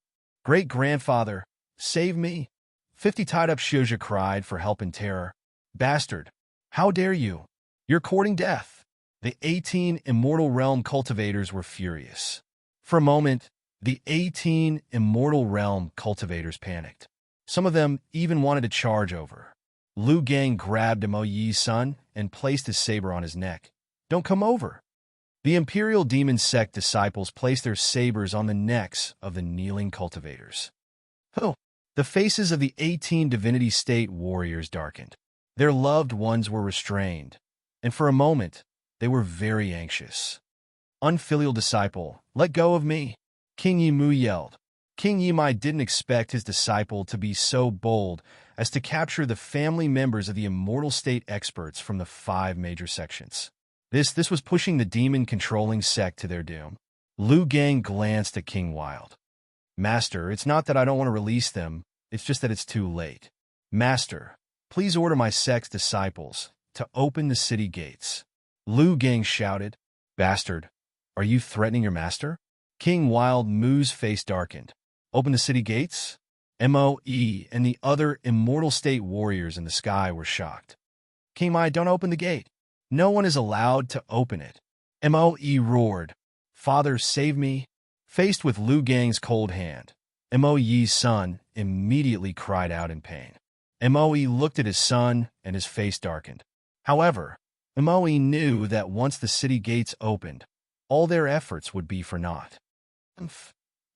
Great-grandfather, save me! 50 tied-up Shouja cried for help in terror. Bastard! How dare you? You're courting death! The 18 Immortal Realm cultivators were furious. For a moment, the 18 Immortal Realm cultivators panicked. Some of them even wanted to charge over. Lu Gang grabbed Mo Yi's son and placed his saber on his neck. Don't come over. The Imperial Demon Sect disciples placed their sabers on the necks of the kneeling cultivators. The faces of the 18 Divinity State warriors darkened. Their loved ones were restrained, and for a moment, they were very anxious. Unfilial disciple, let go of me! King Yimu yelled. King Yimai didn't expect his disciple to be so bold as to capture the family members of the Immortal State experts from the 5 major sections. This was pushing the demon-controlling sect to their doom. Lu Gang glanced at King Wild. Master, it's not that I don't want to release them, it's just that it's too late. Master, please order my sect's disciples to open the city gates. Lu Gang shouted. Bastard, are you threatening your master? King Wild Mu's face darkened. Open the city gates? Moe and the other Immortal State warriors in the sky were shocked. King Mai, don't open the gate. No one is allowed to open it. Moe roared. Father, save me. Faced with Lu Gang's cold hand, Mo Yi's son immediately cried out in pain. Moe looked at his son and his face darkened. However, Moe knew that once the city gates opened, all their efforts would be for naught.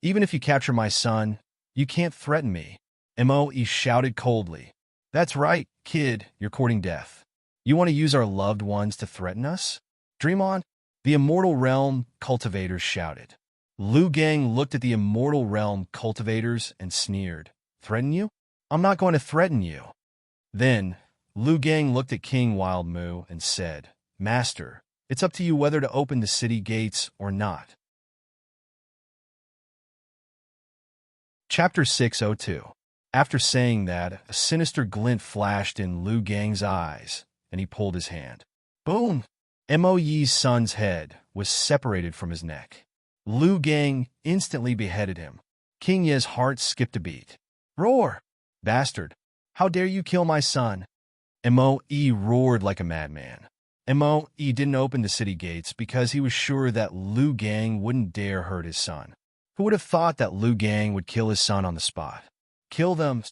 Even if you capture my son, you can't threaten me. Moe shouted coldly. That's right, kid, you're courting death. You want to use our loved ones to threaten us? Dream on. The Immortal Realm cultivators shouted. Lu Gang looked at the Immortal Realm cultivators and sneered. Threaten you? I'm not going to threaten you. Then, Lu Gang looked at King Wild Mu and said, Master, it's up to you whether to open the city gates or not. Chapter 602. After saying that, a sinister glint flashed in Lu Gang's eyes, and he pulled his hand. Boom! Mo Yi's son's head was separated from his neck. Lu Gang instantly beheaded him. King Ye's heart skipped a beat. Roar! Bastard! How dare you kill my son? Mo roared like a madman. Mo didn't open the city gates because he was sure that Lu Gang wouldn't dare hurt his son. Who would have thought that Lu Gang would kill his son on the spot? Kill them!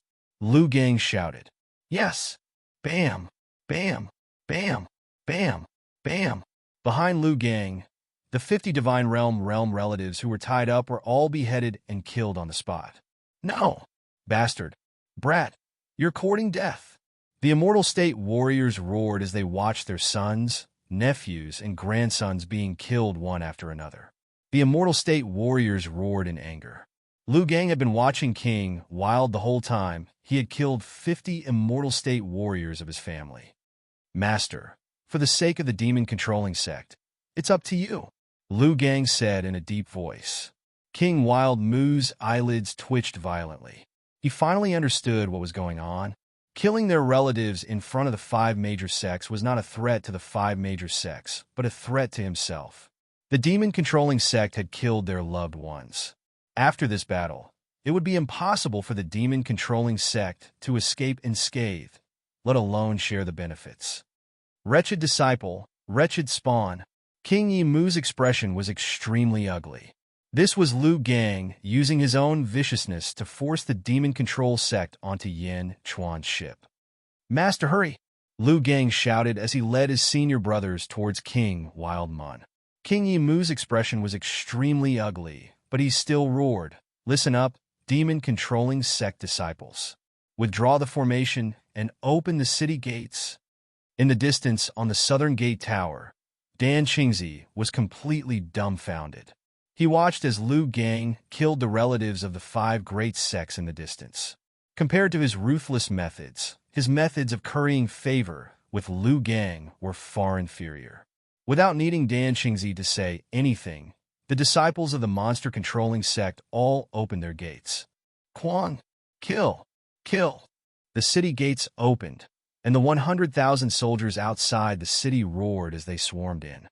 Lu Gang shouted. Yes. Bam, bam, bam, bam, bam. Behind Liu Gang, the 50 Divine Realm relatives who were tied up were all beheaded and killed on the spot. No! Bastard! Brat! You're courting death! The Immortal State warriors roared as they watched their sons, nephews, and grandsons being killed one after another. The Immortal State warriors roared in anger. Liu Gang had been watching King Wild the whole time. He had killed 50 Immortal State warriors of his family. Master, for the sake of the demon-controlling sect, it's up to you, Liu Gang said in a deep voice. King Wild Mu's eyelids twitched violently. He finally understood what was going on. Killing their relatives in front of the 5 major sects was not a threat to the 5 major sects, but a threat to himself. The demon-controlling sect had killed their loved ones. After this battle, it would be impossible for the demon-controlling sect to escape unscathed, let alone share the benefits. Wretched disciple, wretched spawn. King Yi Mu's expression was extremely ugly. This was Liu Gang using his own viciousness to force the demon control sect onto Yin Chuan's ship. Master, hurry! Liu Gang shouted as he led his senior brothers towards King Wild Mun. King Yi Mu's expression was extremely ugly, but he still roared, "Listen up, demon-controlling sect disciples. Withdraw the formation and open the city gates." In the distance on the southern gate tower, Dan Qingzi was completely dumbfounded. He watched as Liu Gang killed the relatives of the 5 great sects in the distance. Compared to his ruthless methods, his methods of currying favor with Liu Gang were far inferior. Without needing Dan Qingzi to say anything, the disciples of the monster-controlling sect all opened their gates. Quan, kill, kill. The city gates opened, and the 100,000 soldiers outside the city roared as they swarmed in.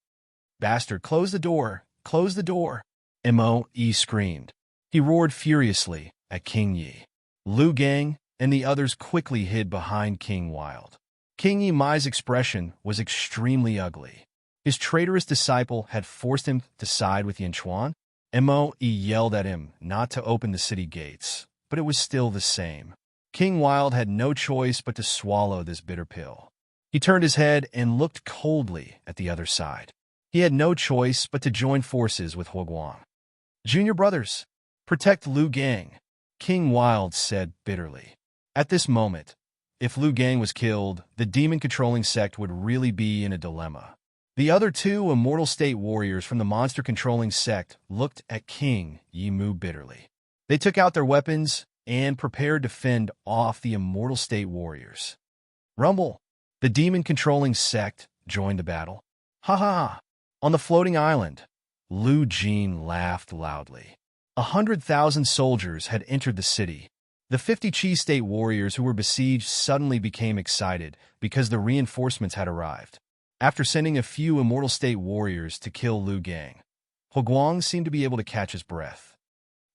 Bastard, close the door, close the door. Mo screamed. He roared furiously at King Yi. Liu Gang and the others quickly hid behind King Wild. King Yi Mai's expression was extremely ugly. His traitorous disciple had forced him to side with Yin Chuan. Mo yelled at him not to open the city gates, but it was still the same. King Wild had no choice but to swallow this bitter pill. He turned his head and looked coldly at the other side. He had no choice but to join forces with Huoguang. Junior brothers, protect Liu Gang, King Wild said bitterly. At this moment, if Liu Gang was killed, the demon-controlling sect would really be in a dilemma. The other 2 Immortal State warriors from the monster-controlling sect looked at King Yi Mu bitterly. They took out their weapons and prepared to fend off the Immortal State warriors. Rumble! The demon-controlling sect joined the battle. Ha ha! On the floating island, Liu Jin laughed loudly. 100,000 soldiers had entered the city. The 50 Qi State warriors who were besieged suddenly became excited because the reinforcements had arrived. After sending a few Immortal State warriors to kill Liu Gang, Huoguang seemed to be able to catch his breath.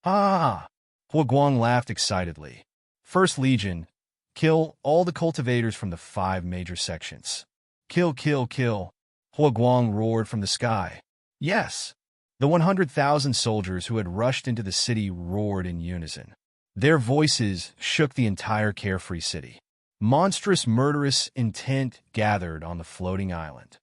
Ah! Huoguang laughed excitedly. First Legion, kill all the cultivators from the 5 major sections. Kill, kill, kill. Huoguang roared from the sky. Yes! The 100,000 soldiers who had rushed into the city roared in unison. Their voices shook the entire carefree city. Monstrous, murderous intent gathered on the floating island.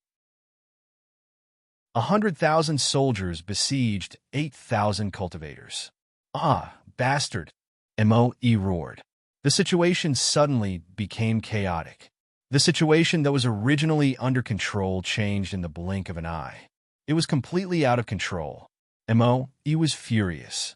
100,000 soldiers besieged 8,000 cultivators. Ah, bastard! Mo roared. The situation suddenly became chaotic. The situation that was originally under control changed in the blink of an eye. It was completely out of control. Mo was furious.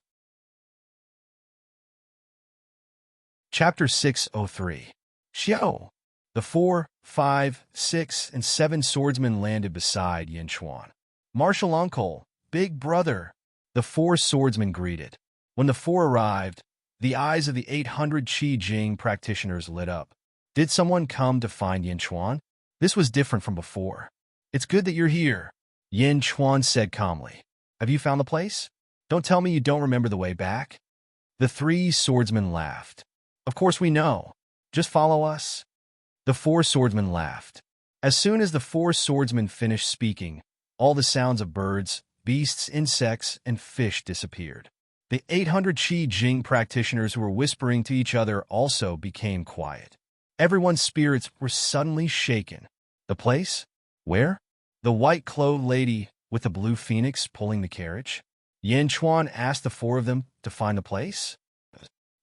Chapter 603. Xiao! The 4, 5, 6, and 7 swordsmen landed beside Yin Chuan. Martial uncle, big brother, the 4 swordsmen greeted. When the 4 arrived, the eyes of the 800 Qi Jing practitioners lit up. Did someone come to find Yin Chuan? This was different from before. It's good that you're here, Yin Chuan said calmly. Have you found the place? Don't tell me you don't remember the way back. The 3 swordsmen laughed. Of course we know. Just follow us. The 4 swordsmen laughed. As soon as the 4 swordsmen finished speaking, all the sounds of birds, beasts, insects, and fish disappeared. The 800 Qi Jing practitioners who were whispering to each other also became quiet. Everyone's spirits were suddenly shaken. The place? Where? The white-clothed lady with the blue phoenix pulling the carriage? Yin Chuan asked the four of them to find the place.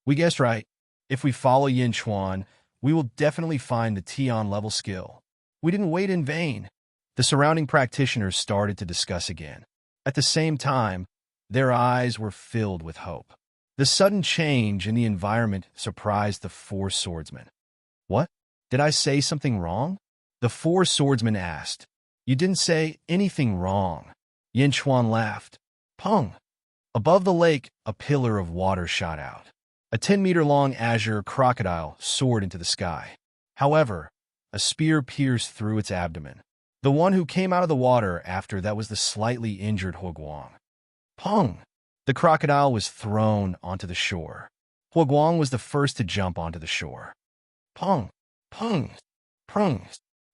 We guessed right. If we follow Yin Chuan, we will definitely find the Tian level skill. We didn't wait in vain. The surrounding practitioners started to discuss again. At the same time, their eyes were filled with hope. The sudden change in the environment surprised the four swordsmen. What? Did I say something wrong? The four swordsmen asked. You didn't say anything wrong. Yin Chuan laughed. Pung! Above the lake, a pillar of water shot out. A 10-meter-long azure crocodile soared into the sky. However, a spear pierced through its abdomen. The one who came out of the water after that was the slightly injured Huoguang. Pung! The crocodile was thrown onto the shore. Huoguang was the first to jump onto the shore. Pung! Pung! Prung!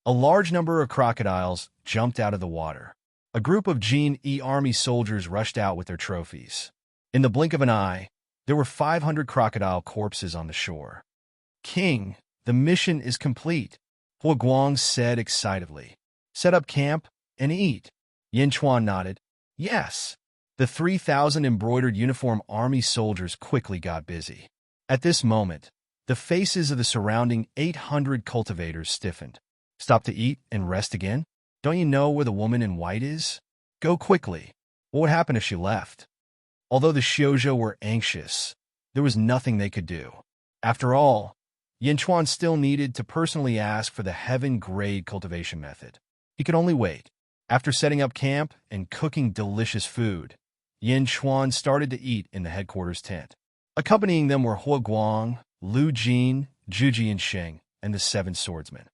A large number of crocodiles jumped out of the water. A group of Jin E army soldiers rushed out with their trophies. In the blink of an eye, there were 500 crocodile corpses on the shore. King, the mission is complete, Huoguang said excitedly. Set up camp and eat. Yin Chuan nodded. Yes. The 3,000 embroidered uniform army soldiers quickly got busy. At this moment, the faces of the surrounding 800 cultivators stiffened. Stop to eat and rest again? Don't you know where the woman in white is? Go quickly. What would happen if she left? Although the Xiuzhou were anxious, there was nothing they could do. After all, Yin Chuan still needed to personally ask for the heaven-grade cultivation method. He could only wait. After setting up camp and cooking delicious food, Yin Chuan started to eat in the headquarters tent. Accompanying them were Huoguang, Lu Jin, Zhu Jiansheng, and the 7 swordsmen.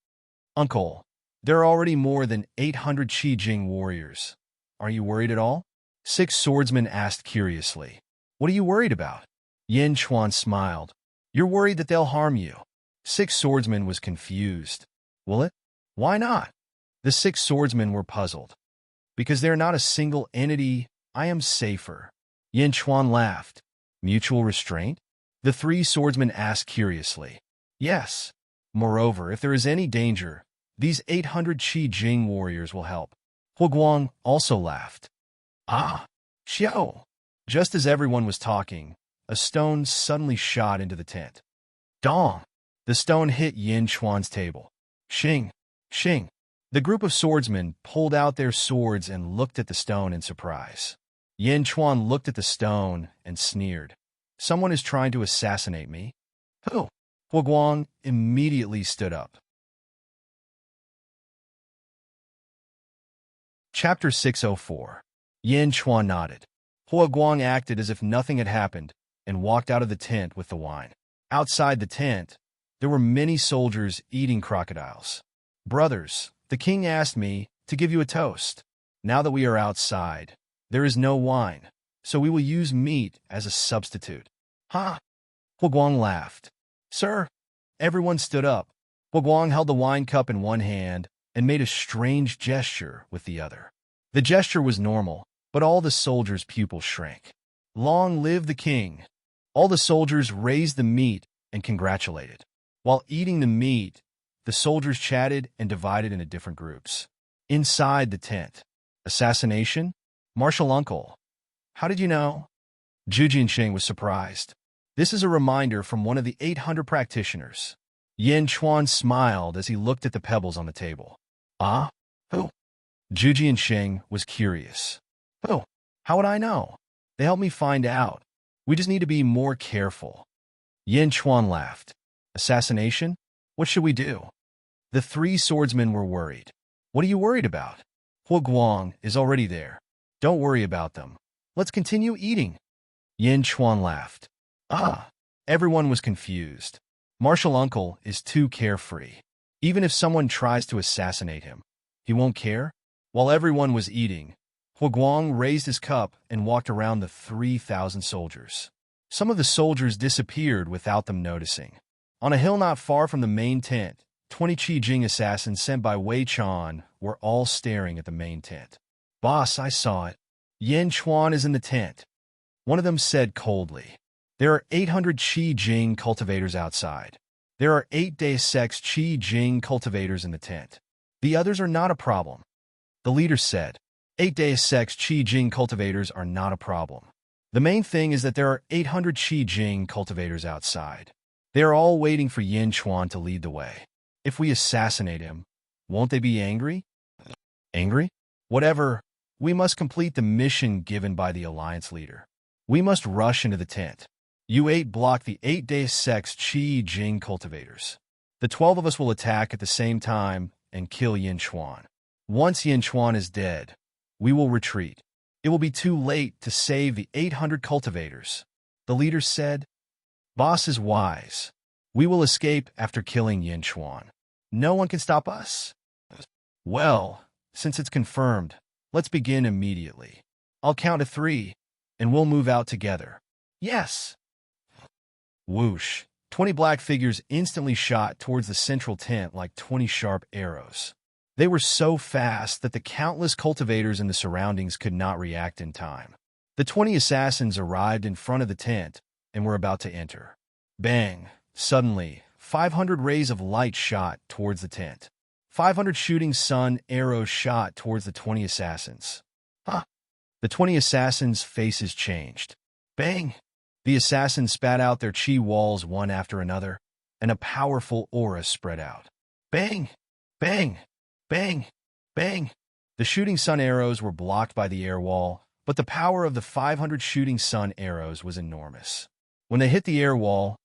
Uncle, there are already more than 800 Qi Jing warriors. Are you worried at all? 6 swordsmen asked curiously. What are you worried about? Yin Chuan smiled. You're worried that they'll harm you. 6 swordsmen was confused. Will it? Why not? The 6 swordsmen were puzzled. Because they're not a single entity, I am safer. Yin Chuan laughed. Mutual restraint? The 3 swordsmen asked curiously. Yes. Moreover, if there is any danger, these 800 Qi Jing warriors will help. Huoguang also laughed. Ah, Xiao. Just as everyone was talking, a stone suddenly shot into the tent. Dong! The stone hit Yin Chuan's table. Xing! Xing! The group of swordsmen pulled out their swords and looked at the stone in surprise. Yin Chuan looked at the stone and sneered. Someone is trying to assassinate me? Who? Huoguang immediately stood up. Chapter 604. Yin Chuan nodded. Huoguang acted as if nothing had happened and walked out of the tent with the wine. Outside the tent, there were many soldiers eating crocodiles. Brothers, the king asked me to give you a toast. Now that we are outside, there is no wine, so we will use meat as a substitute. Ha! Huoguang laughed. Sir, everyone stood up. Huoguang held the wine cup in one hand and made a strange gesture with the other. The gesture was normal, but all the soldiers' pupils shrank. Long live the king! All the soldiers raised the meat and congratulated. While eating the meat, the soldiers chatted and divided into different groups. Inside the tent. Assassination? Martial uncle. How did you know? Zhu Jiansheng was surprised. This is a reminder from one of the 800 practitioners. Yin Chuan smiled as he looked at the pebbles on the table. Ah? Who? Zhu Jiansheng was curious. Who? How would I know? They helped me find out. We just need to be more careful. Yin Chuan laughed. Assassination? What should we do? The 3 swordsmen were worried. What are you worried about? Huoguang is already there. Don't worry about them. Let's continue eating. Yin Chuan laughed. Ah! Everyone was confused. Martial uncle is too carefree. Even if someone tries to assassinate him, he won't care. While everyone was eating, Huoguang raised his cup and walked around the 3,000 soldiers. Some of the soldiers disappeared without them noticing. On a hill not far from the main tent, 20 Qi Jing assassins sent by Wei Chan were all staring at the main tent. Boss, I saw it. Yin Chuan is in the tent. One of them said coldly. There are 800 Qi Jing cultivators outside. There are 8 Deus Ex Qi Jing cultivators in the tent. The others are not a problem. The leader said, 8 Deus Ex Qi Jing cultivators are not a problem. The main thing is that there are 800 Qi Jing cultivators outside. They are all waiting for Yin Chuan to lead the way. If we assassinate him, won't they be angry? Angry? Whatever. We must complete the mission given by the Alliance leader. We must rush into the tent. You 8 block the 8 Deus Ex Qi Jing cultivators. The 12 of us will attack at the same time and kill Yin Chuan. Once Yin Chuan is dead, we will retreat. It will be too late to save the 800 cultivators. The leader said, Boss is wise. We will escape after killing Yin Chuan. No one can stop us. Well, since it's confirmed, let's begin immediately. I'll count to 3, and we'll move out together. Yes. Whoosh. 20 black figures instantly shot towards the central tent like 20 sharp arrows. They were so fast that the countless cultivators in the surroundings could not react in time. The 20 assassins arrived in front of the tent and were about to enter. Bang! Suddenly, 500 rays of light shot towards the tent. 500 shooting sun arrows shot towards the 20 assassins. The 20 assassins' faces changed. Bang! The assassins spat out their chi walls one after another, and a powerful aura spread out. Bang! Bang! Bang! Bang! The shooting sun arrows were blocked by the air wall, but the power of the 500 shooting sun arrows was enormous. When they hit the air wall,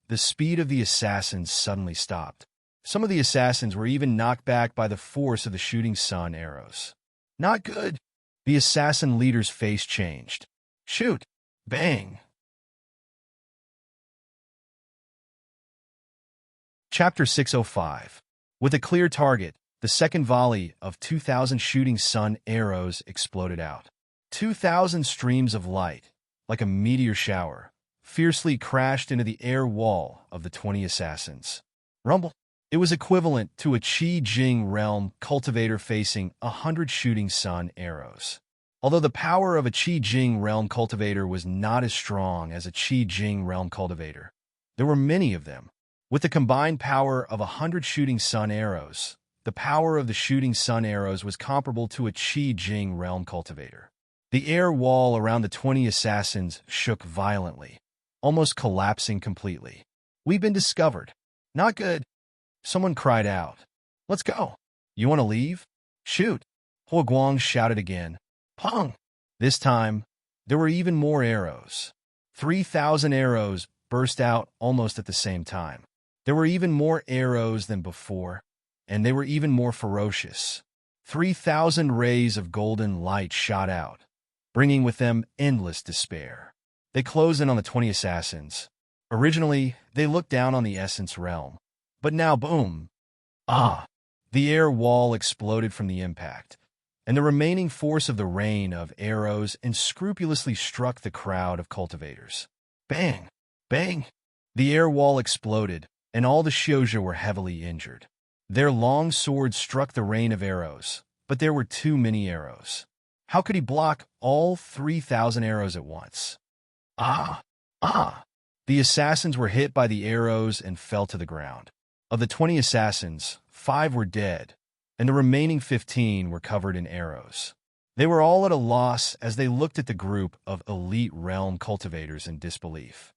the speed of the assassins suddenly stopped. Some of the assassins were even knocked back by the force of the shooting sun arrows. Not good. The assassin leader's face changed. Shoot! Bang! Chapter 605. With a clear target, the second volley of 2,000 shooting sun arrows exploded out. 2,000 streams of light, like a meteor shower, fiercely crashed into the air wall of the 20 assassins. Rumble. It was equivalent to a Qi Jing realm cultivator facing 100 shooting sun arrows. Although the power of a Qi Jing realm cultivator was not as strong as a Qi Jing realm cultivator, there were many of them. With the combined power of 100 shooting sun arrows, the power of the shooting sun arrows was comparable to a Qi Jing realm cultivator. The air wall around the 20 assassins shook violently, almost collapsing completely. We've been discovered. Not good. Someone cried out. Let's go. You want to leave? Shoot. Huo Guang shouted again. Pong. This time, there were even more arrows. 3,000 arrows burst out almost at the same time. There were even more arrows than before, and they were even more ferocious. 3,000 rays of golden light shot out, bringing with them endless despair. They closed in on the 20 assassins. Originally, they looked down on the Essence realm, but now boom! The air wall exploded from the impact, and the remaining force of the rain of arrows unscrupulously struck the crowd of cultivators. Bang! Bang! The air wall exploded, and all the Xiozhi were heavily injured. Their long swords struck the rain of arrows, but there were too many arrows. How could he block all 3,000 arrows at once? The assassins were hit by the arrows and fell to the ground. Of the 20 assassins, 5 were dead, and the remaining 15 were covered in arrows. They were all at a loss as they looked at the group of elite realm cultivators in disbelief.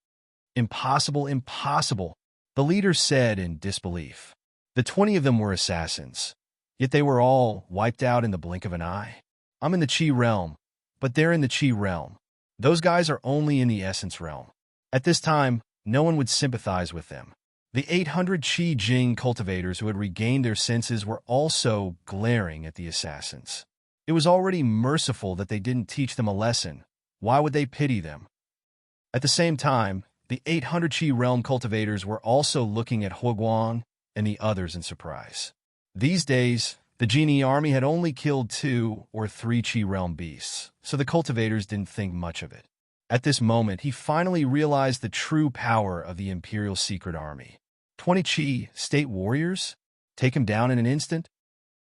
Impossible, impossible, the leader said in disbelief. The 20 of them were assassins, yet they were all wiped out in the blink of an eye. I'm in the Qi realm, but they're in the Qi realm. Those guys are only in the Essence realm. At this time, no one would sympathize with them. The 800 Qi Jing cultivators who had regained their senses were also glaring at the assassins. It was already merciful that they didn't teach them a lesson. Why would they pity them? At the same time, the 800 Qi realm cultivators were also looking at Huo Guang and the others in surprise. These days, the genie army had only killed 2 or 3 Qi realm beasts, so the cultivators didn't think much of it. At this moment, he finally realized the true power of the Imperial Secret Army. 20 Qi state warriors? Take him down in an instant?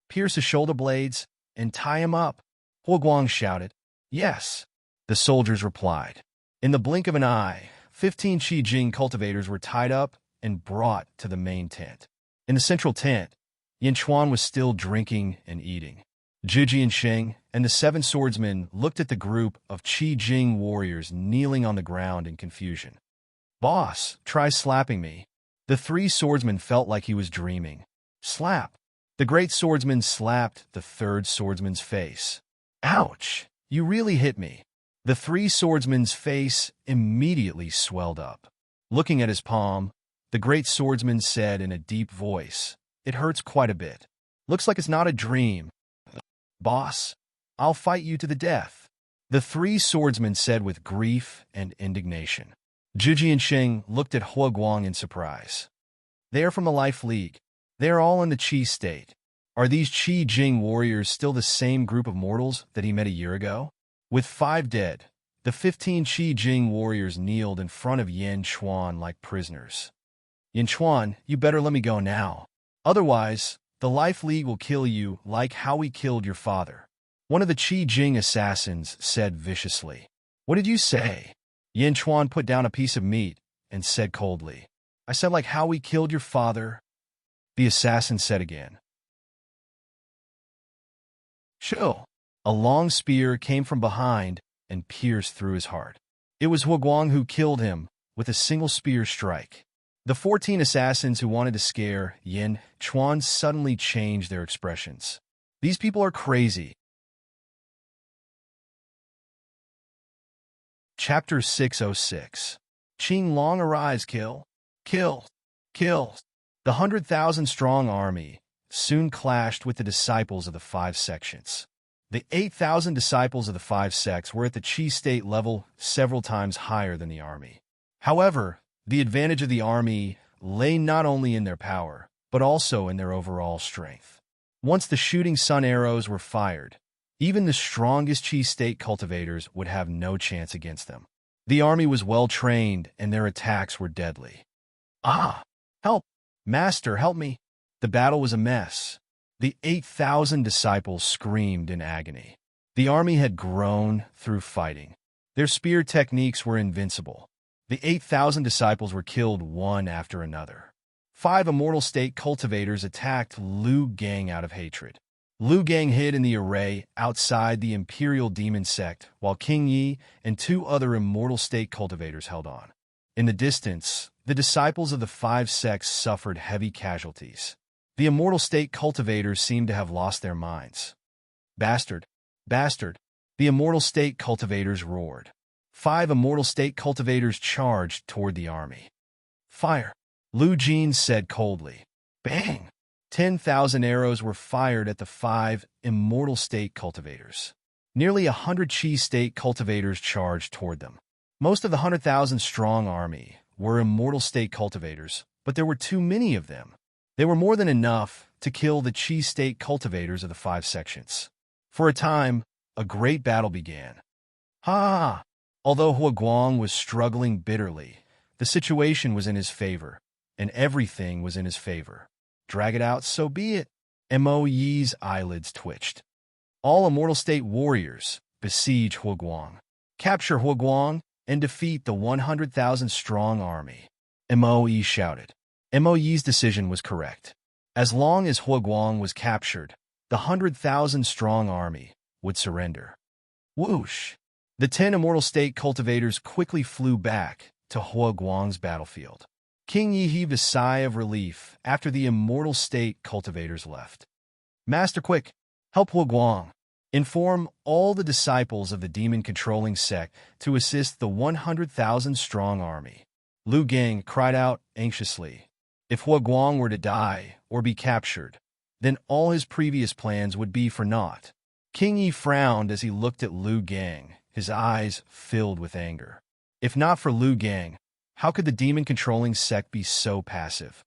Pierce his shoulder blades and tie him up? Huo Guang shouted. Yes. The soldiers replied. In the blink of an eye, 15 Qi Jing cultivators were tied up and brought to the main tent. In the central tent, Yin Chuan was still drinking and eating. Zhu Jiansheng and the 7 swordsmen looked at the group of Qi Jing warriors kneeling on the ground in confusion. "Boss, try slapping me." The 3 swordsmen felt like he was dreaming. "Slap." The great swordsman slapped the 3rd swordsman's face. "Ouch! You really hit me." The 3 swordsmen's face immediately swelled up. Looking at his palm, the great swordsman said in a deep voice, "It hurts quite a bit. Looks like it's not a dream." "Boss, I'll fight you to the death," the 3 swordsmen said with grief and indignation. Zhu Jiansheng looked at Hua Guang in surprise. "They are from the Life League. They are all in the Qi state. Are these Qi Jing warriors still the same group of mortals that he met a year ago?" With 5 dead, the 15 Qi Jing warriors kneeled in front of Yin Chuan like prisoners. "Yin Chuan, you better let me go now. Otherwise, the Life League will kill you like how we killed your father," one of the Qi Jing assassins said viciously. "What did you say?" Yin Chuan put down a piece of meat and said coldly, "I said like how we killed your father," the assassin said again. "Chill." A long spear came from behind and pierced through his heart. It was Hua Guang who killed him with a single spear strike. The 14 assassins who wanted to scare Yin Chuan suddenly changed their expressions. "These people are crazy." Chapter 606. Qing Long arise, kill, kill, kill. The 100,000-strong army soon clashed with the disciples of the 5 sections. The 8,000 disciples of the 5 sects were at the Qi state level several times higher than the army. However, the advantage of the army lay not only in their power, but also in their overall strength. Once the shooting sun arrows were fired, even the strongest Qi state cultivators would have no chance against them. The army was well trained and their attacks were deadly. "Ah! Help! Master, help me!" The battle was a mess. The 8,000 disciples screamed in agony. The army had grown through fighting. Their spear techniques were invincible. The 8,000 disciples were killed one after another. 5 immortal state cultivators attacked Lu Gang out of hatred. Lu Gang hid in the array outside the Imperial Demon Sect, while King Yi and 2 other immortal state cultivators held on. In the distance, the disciples of the 5 sects suffered heavy casualties. The immortal state cultivators seemed to have lost their minds. "Bastard! Bastard!" the immortal state cultivators roared. 5 immortal state cultivators charged toward the army. "Fire!" Lu Jin said coldly. Bang! 10,000 arrows were fired at the 5 immortal state cultivators. Nearly 100 Qi state cultivators charged toward them. Most of the 100,000-strong army were immortal state cultivators, but there were too many of them. They were more than enough to kill the Qi state cultivators of the 5 sections. For a time, a great battle began. Ha! Although Hua Guang was struggling bitterly, the situation was in his favor, and everything was in his favor. Drag it out, so be it. Mo Yi's eyelids twitched. All immortal state warriors besiege Hua Guang. Capture Hua Guang and defeat the 100,000-strong army. Mo Yi shouted. Mo Yi's decision was correct. As long as Hua Guang was captured, the 100,000-strong army would surrender. Whoosh! The 10 immortal state cultivators quickly flew back to Hua Guang's battlefield. King Yi heaved a sigh of relief after the immortal state cultivators left. "Master, quick! Help Hua Guang! Inform all the disciples of the demon-controlling sect to assist the 100,000-strong army." Lu Gang cried out anxiously. If Hua Guang were to die or be captured, then all his previous plans would be for naught. King Yi frowned as he looked at Lu Gang, his eyes filled with anger. If not for Lu Gang, how could the demon-controlling sect be so passive?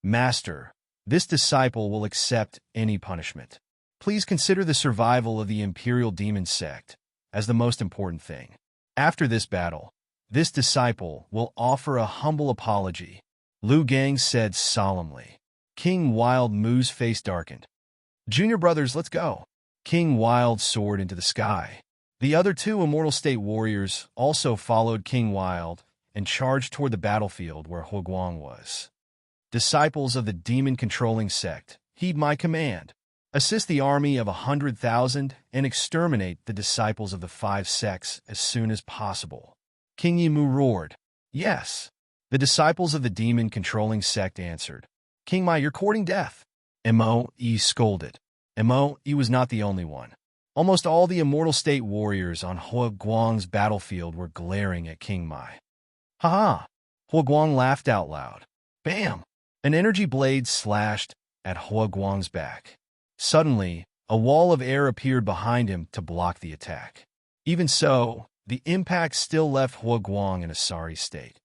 "Master, this disciple will accept any punishment. Please consider the survival of the Imperial Demon Sect as the most important thing. After this battle, this disciple will offer a humble apology," Lu Gang said solemnly. King Wild Mu's face darkened. "Junior brothers, let's go." King Wild soared into the sky. The other 2 immortal state warriors also followed King Wild and charged toward the battlefield where Huoguang was. Disciples of the demon-controlling sect, heed my command. Assist the army of 100,000 and exterminate the disciples of the 5 sects as soon as possible. King Yimu roared. Yes. The disciples of the demon-controlling sect answered. King Mai, you're courting death. Mo scolded. Mo was not the only one. Almost all the immortal state warriors on Huoguang's battlefield were glaring at King Mai. Ha-ha! Huoguang laughed out loud. Bam! An energy blade slashed at Huoguang's back. Suddenly, a wall of air appeared behind him to block the attack. Even so, the impact still left Huoguang in a sorry state.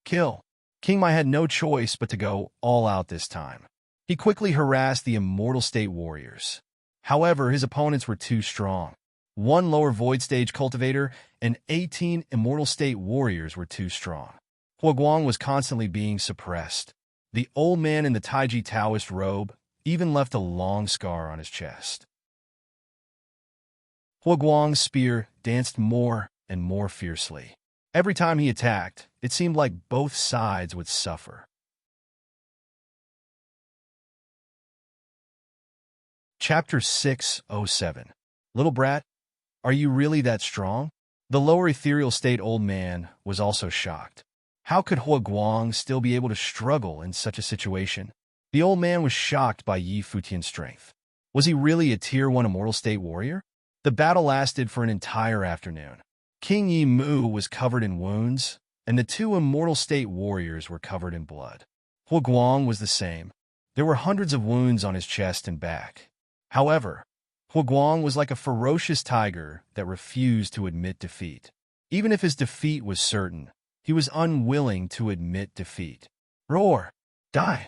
Kill! King Mai had no choice but to go all out this time. He quickly harassed the immortal state warriors. However, his opponents were too strong. 1 lower void stage cultivator and 18 immortal state warriors were too strong. Huoguang was constantly being suppressed. The old man in the Taiji Taoist robe even left a long scar on his chest. Huoguang's spear danced more and more fiercely. Every time he attacked, it seemed like both sides would suffer. Chapter 607. Little brat, are you really that strong? The lower ethereal state old man was also shocked. How could Huoguang still be able to struggle in such a situation? The old man was shocked by Yi Futian's strength. Was he really a Tier 1 immortal state warrior? The battle lasted for an entire afternoon. King Yi Mu was covered in wounds, and the 2 immortal state warriors were covered in blood. Huoguang was the same. There were hundreds of wounds on his chest and back. However, Huoguang was like a ferocious tiger that refused to admit defeat. Even if his defeat was certain, he was unwilling to admit defeat. Roar! Die!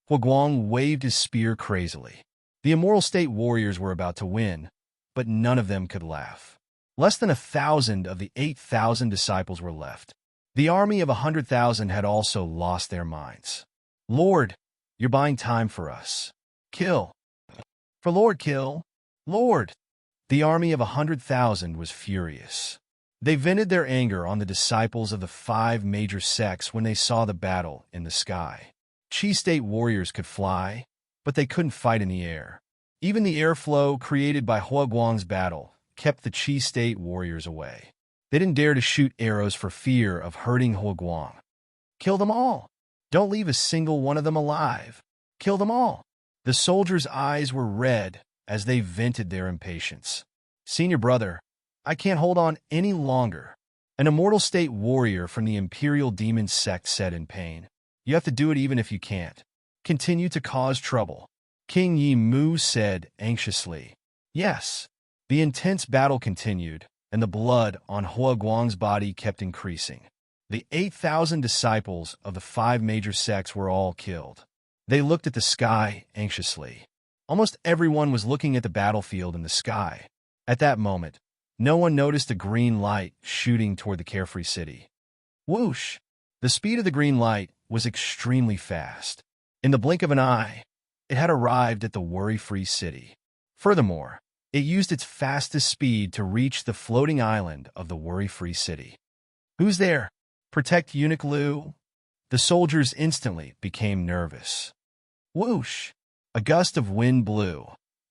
Huoguang waved his spear crazily. The immortal state warriors were about to win, but none of them could laugh. Less than 1,000 of the 8,000 disciples were left. The army of 100,000 had also lost their minds. Lord, you're buying time for us. Kill. For Lord, kill. Lord! The army of 100,000 was furious. They vented their anger on the disciples of the 5 major sects when they saw the battle in the sky. Qi state warriors could fly, but they couldn't fight in the air. Even the airflow created by Huoguang's battle kept the Qi state warriors away. They didn't dare to shoot arrows for fear of hurting Huoguang. Kill them all! Don't leave a single one of them alive! Kill them all! The soldiers' eyes were red as they vented their impatience. Senior brother, I can't hold on any longer. An immortal state warrior from the Imperial Demon sect said in pain. You have to do it even if you can't. Continue to cause trouble. King Yi Mu said anxiously. Yes. The intense battle continued, and the blood on Huoguang's body kept increasing. The 8,000 disciples of the 5 major sects were all killed. They looked at the sky anxiously. Almost everyone was looking at the battlefield in the sky. At that moment, no one noticed a green light shooting toward the carefree city. Whoosh! The speed of the green light was extremely fast. In the blink of an eye, it had arrived at the worry-free city. Furthermore, it used its fastest speed to reach the floating island of the worry-free city. Who's there? Protect Eunuch Liu? The soldiers instantly became nervous. Whoosh! A gust of wind blew,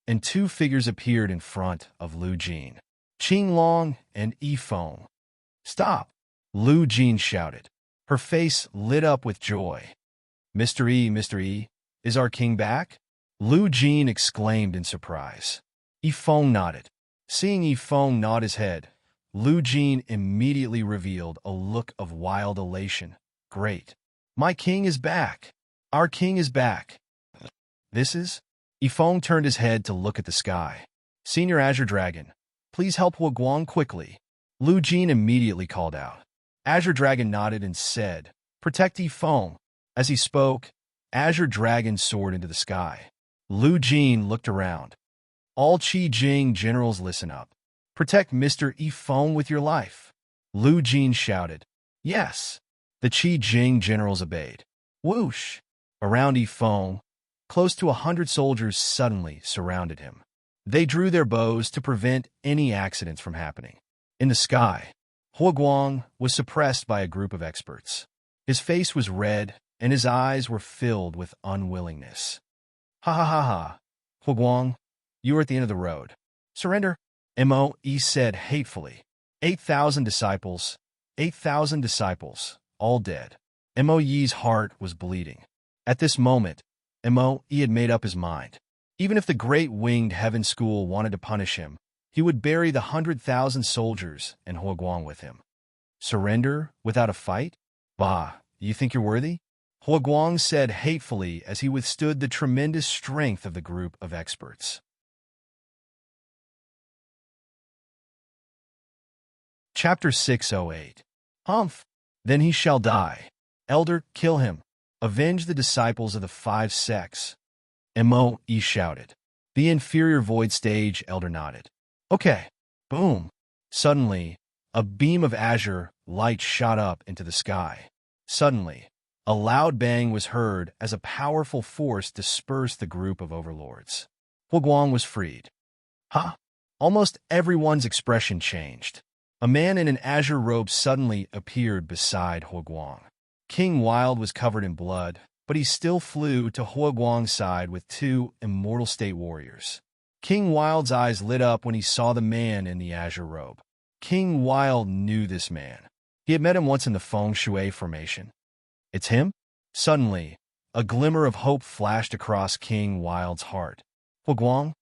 and 2 figures appeared in front of Lu Jin. Qing Long and Yi Feng. Stop! Lu Jin shouted. Her face lit up with joy. Mr. E, is our king back? Lu Jin exclaimed in surprise. Yi Feng nodded. Seeing Yi Feng nod his head, Lu Jin immediately revealed a look of wild elation. Great. My king is back. Our king is back. This is? Yi Feng turned his head to look at the sky. Senior Azure Dragon, please help Huoguang quickly. Lu Jin immediately called out. Azure Dragon nodded and said, Protect Yi Feng. As he spoke, Azure Dragon soared into the sky. Lu Jin looked around. All Qi Jing generals listen up. Protect Mr. Yi Feng with your life. Lu Jin shouted. Yes. The Qi Jing generals obeyed. Whoosh! Around Yi Feng, close to 100 soldiers suddenly surrounded him. They drew their bows to prevent any accidents from happening. In the sky, Huoguang was suppressed by a group of experts. His face was red, and his eyes were filled with unwillingness. Ha ha ha ha. Huoguang, you are at the end of the road. Surrender, Mo said hatefully. 8,000 disciples, 8,000 disciples, all dead. Mo's heart was bleeding. At this moment, Mo had made up his mind. Even if the great winged heaven school wanted to punish him, he would bury the 100,000 soldiers and Huoguang with him. Surrender without a fight? Bah, you think you're worthy? Huoguang said hatefully as he withstood the tremendous strength of the group of experts. Chapter 608. Humph! Then he shall die. Elder, kill him. Avenge the disciples of the 5 sects. Mo shouted. The inferior void stage elder nodded. Okay. Boom. Suddenly, a beam of azure light shot up into the sky. Suddenly, a loud bang was heard as a powerful force dispersed the group of overlords. Huoguang was freed. Ha! Almost everyone's expression changed. A man in an azure robe suddenly appeared beside Huoguang. King Wild was covered in blood, but he still flew to Huoguang's side with 2 immortal state warriors. King Wild's eyes lit up when he saw the man in the azure robe. King Wild knew this man. He had met him once in the Feng Shui formation. It's him? Suddenly, a glimmer of hope flashed across King Wild's heart. Huoguang,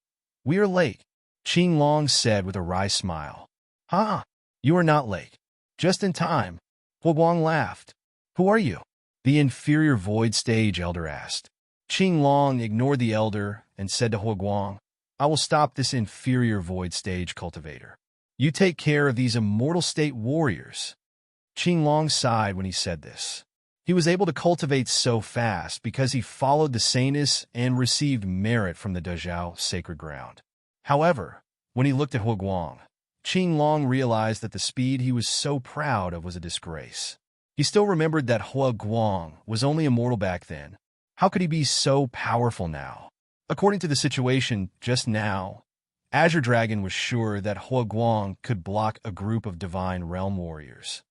we are late, Qing Long said with a wry smile. Ha! You are not late. Just in time. Huoguang laughed. Who are you? The inferior void stage elder asked. Qing Long ignored the elder and said to Huoguang, I will stop this inferior void stage cultivator. You take care of these immortal state warriors. Qing Long sighed when he said this. He was able to cultivate so fast because he followed the saneness and received merit from the Dezhao sacred ground. However, when he looked at Huoguang, Qing Long realized that the speed he was so proud of was a disgrace. He still remembered that Huoguang was only immortal back then. How could he be so powerful now? According to the situation just now, Azure Dragon was sure that Huoguang could block a group of divine realm warriors.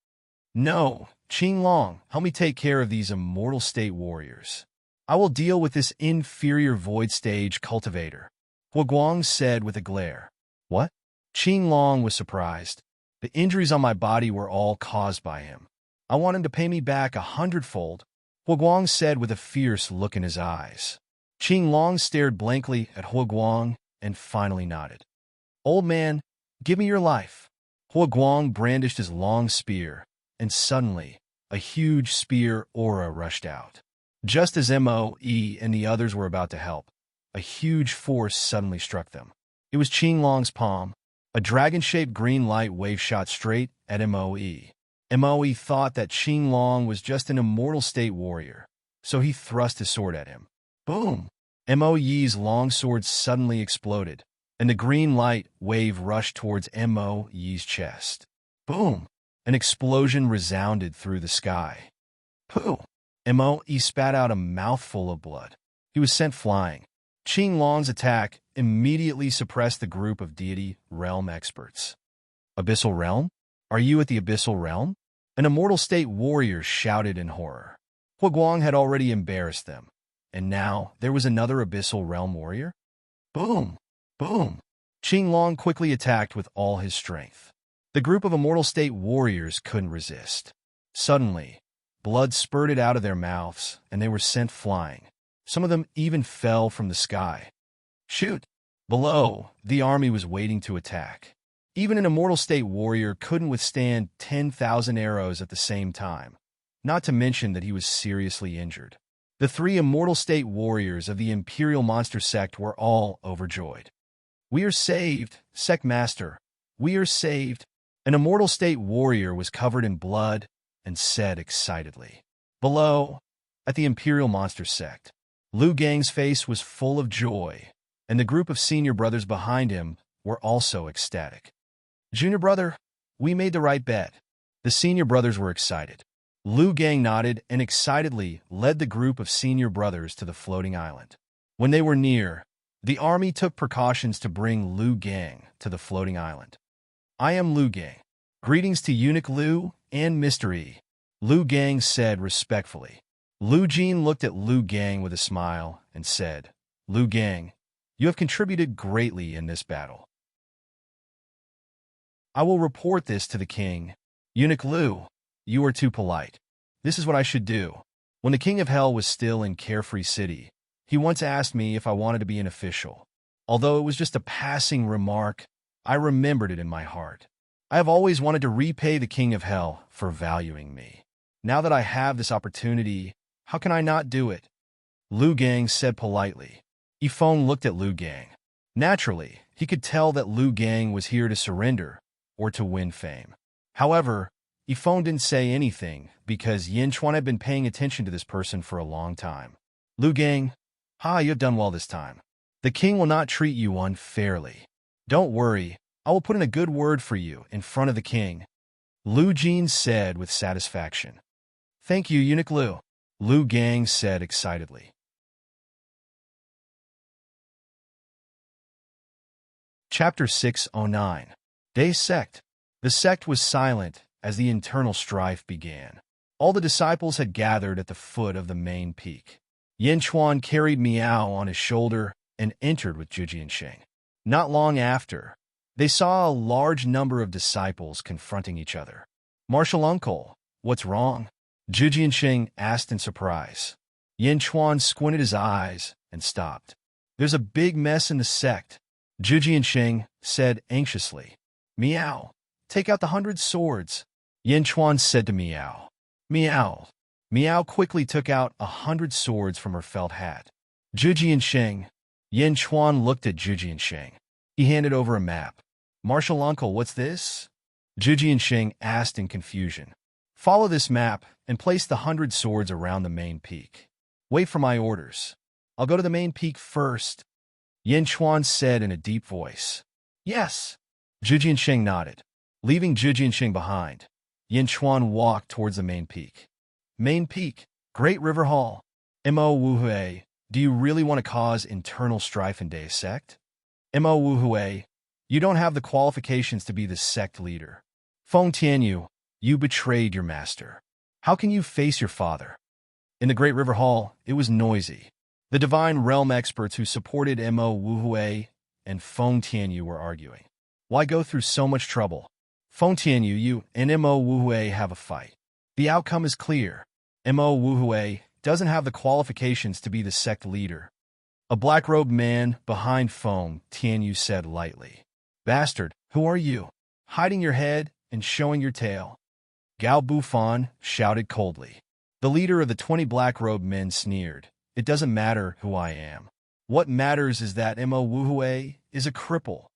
No, Qing Long, help me take care of these immortal state warriors. I will deal with this inferior void stage cultivator, Huoguang said with a glare. What? Qing Long was surprised. The injuries on my body were all caused by him. I want him to pay me back 100-fold, Huoguang said with a fierce look in his eyes. Qing Long stared blankly at Huoguang and finally nodded. Old man, give me your life. Huoguang brandished his long spear, and suddenly, a huge spear aura rushed out. Just as Moe and the others were about to help, a huge force suddenly struck them. It was Qing Long's palm. A dragon-shaped green light wave shot straight at Moe. Moe thought that Qing Long was just an immortal state warrior, so he thrust his sword at him. Boom! Moe's long sword suddenly exploded, and the green light wave rushed towards Moe's chest. Boom! An explosion resounded through the sky. Pooh! Moe spat out a mouthful of blood. He was sent flying. Qing Long's attack immediately suppressed the group of deity realm experts. Abyssal Realm? Are you at the Abyssal Realm? An immortal state warrior shouted in horror. Huoguang had already embarrassed them, and now there was another Abyssal Realm warrior? Boom! Boom! Qing Long quickly attacked with all his strength. The group of immortal state warriors couldn't resist. Suddenly, blood spurted out of their mouths, and they were sent flying. Some of them even fell from the sky. Shoot! Below, the army was waiting to attack. Even an immortal state warrior couldn't withstand 10,000 arrows at the same time, not to mention that he was seriously injured. The 3 immortal state warriors of the Imperial Monster Sect were all overjoyed. We are saved, Sect Master. We are saved. An immortal state warrior was covered in blood and said excitedly. Below, at the Imperial Monster Sect, Liu Gang's face was full of joy, and the group of senior brothers behind him were also ecstatic. Junior brother, we made the right bet. The senior brothers were excited. Liu Gang nodded and excitedly led the group of senior brothers to the floating island. When they were near, the army took precautions to bring Liu Gang to the floating island. I am Liu Gang. Greetings to Eunuch Lu and Mr. E. Lu Gang said respectfully. Lu Jin looked at Lu Gang with a smile and said, Lu Gang, you have contributed greatly in this battle. I will report this to the king. Eunuch Lu, you are too polite. This is what I should do. When the king of hell was still in Carefree City, he once asked me if I wanted to be an official. Although it was just a passing remark, I remembered it in my heart. I have always wanted to repay the king of hell for valuing me. Now that I have this opportunity, how can I not do it? Lu Gang said politely. Yifeng looked at Lu Gang. Naturally, he could tell that Lu Gang was here to surrender or to win fame. However, Yifeng didn't say anything because Yin Chuan had been paying attention to this person for a long time. Lu Gang, you have done well this time. The king will not treat you unfairly. Don't worry, I will put in a good word for you in front of the king. Lu Jin said with satisfaction. Thank you, Eunuch Lu. Lu Gang said excitedly. Chapter 609. Day Sect. The sect was silent as the internal strife began. All the disciples had gathered at the foot of the main peak. Yin Chuan carried Miao on his shoulder and entered with Zhu Jiansheng. Not long after, they saw a large number of disciples confronting each other. Martial uncle, what's wrong? Zhu Jiansheng asked in surprise. Yin Chuan squinted his eyes and stopped. There's a big mess in the sect, Zhu Jiansheng said anxiously. Miao, take out the 100 swords, Yin Chuan said to Miao. Miao. Miao quickly took out 100 swords from her felt hat. Zhu Jiansheng. Yin Chuan looked at Zhu Jiansheng. He handed over a map. Martial uncle, what's this? Zhu Jiansheng asked in confusion. Follow this map and place the 100 swords around the main peak. Wait for my orders. I'll go to the main peak first, Yin Chuan said in a deep voice. Yes. Zhu Jiansheng nodded. Leaving Zhu Jiansheng behind, Yin Chuan walked towards the main peak. Main peak, Great River Hall. Mo Wuhui, do you really want to cause internal strife in Day Sect? Mo Wuhui, you don't have the qualifications to be the sect leader. Feng Tianyu, you betrayed your master. How can you face your father? In the Great River Hall, it was noisy. The Divine Realm experts who supported Mo Wuhui and Feng Tianyu were arguing. Why go through so much trouble? Feng Tianyu, you and Mo Wuhui have a fight. The outcome is clear. Mo Wuhui doesn't have the qualifications to be the sect leader. A black-robed man behind Feng Tianyu said lightly. Bastard, who are you? Hiding your head and showing your tail. Gao Bufan shouted coldly. The leader of the 20 black-robed men sneered. It doesn't matter who I am. What matters is that Mo Wuhui is a cripple.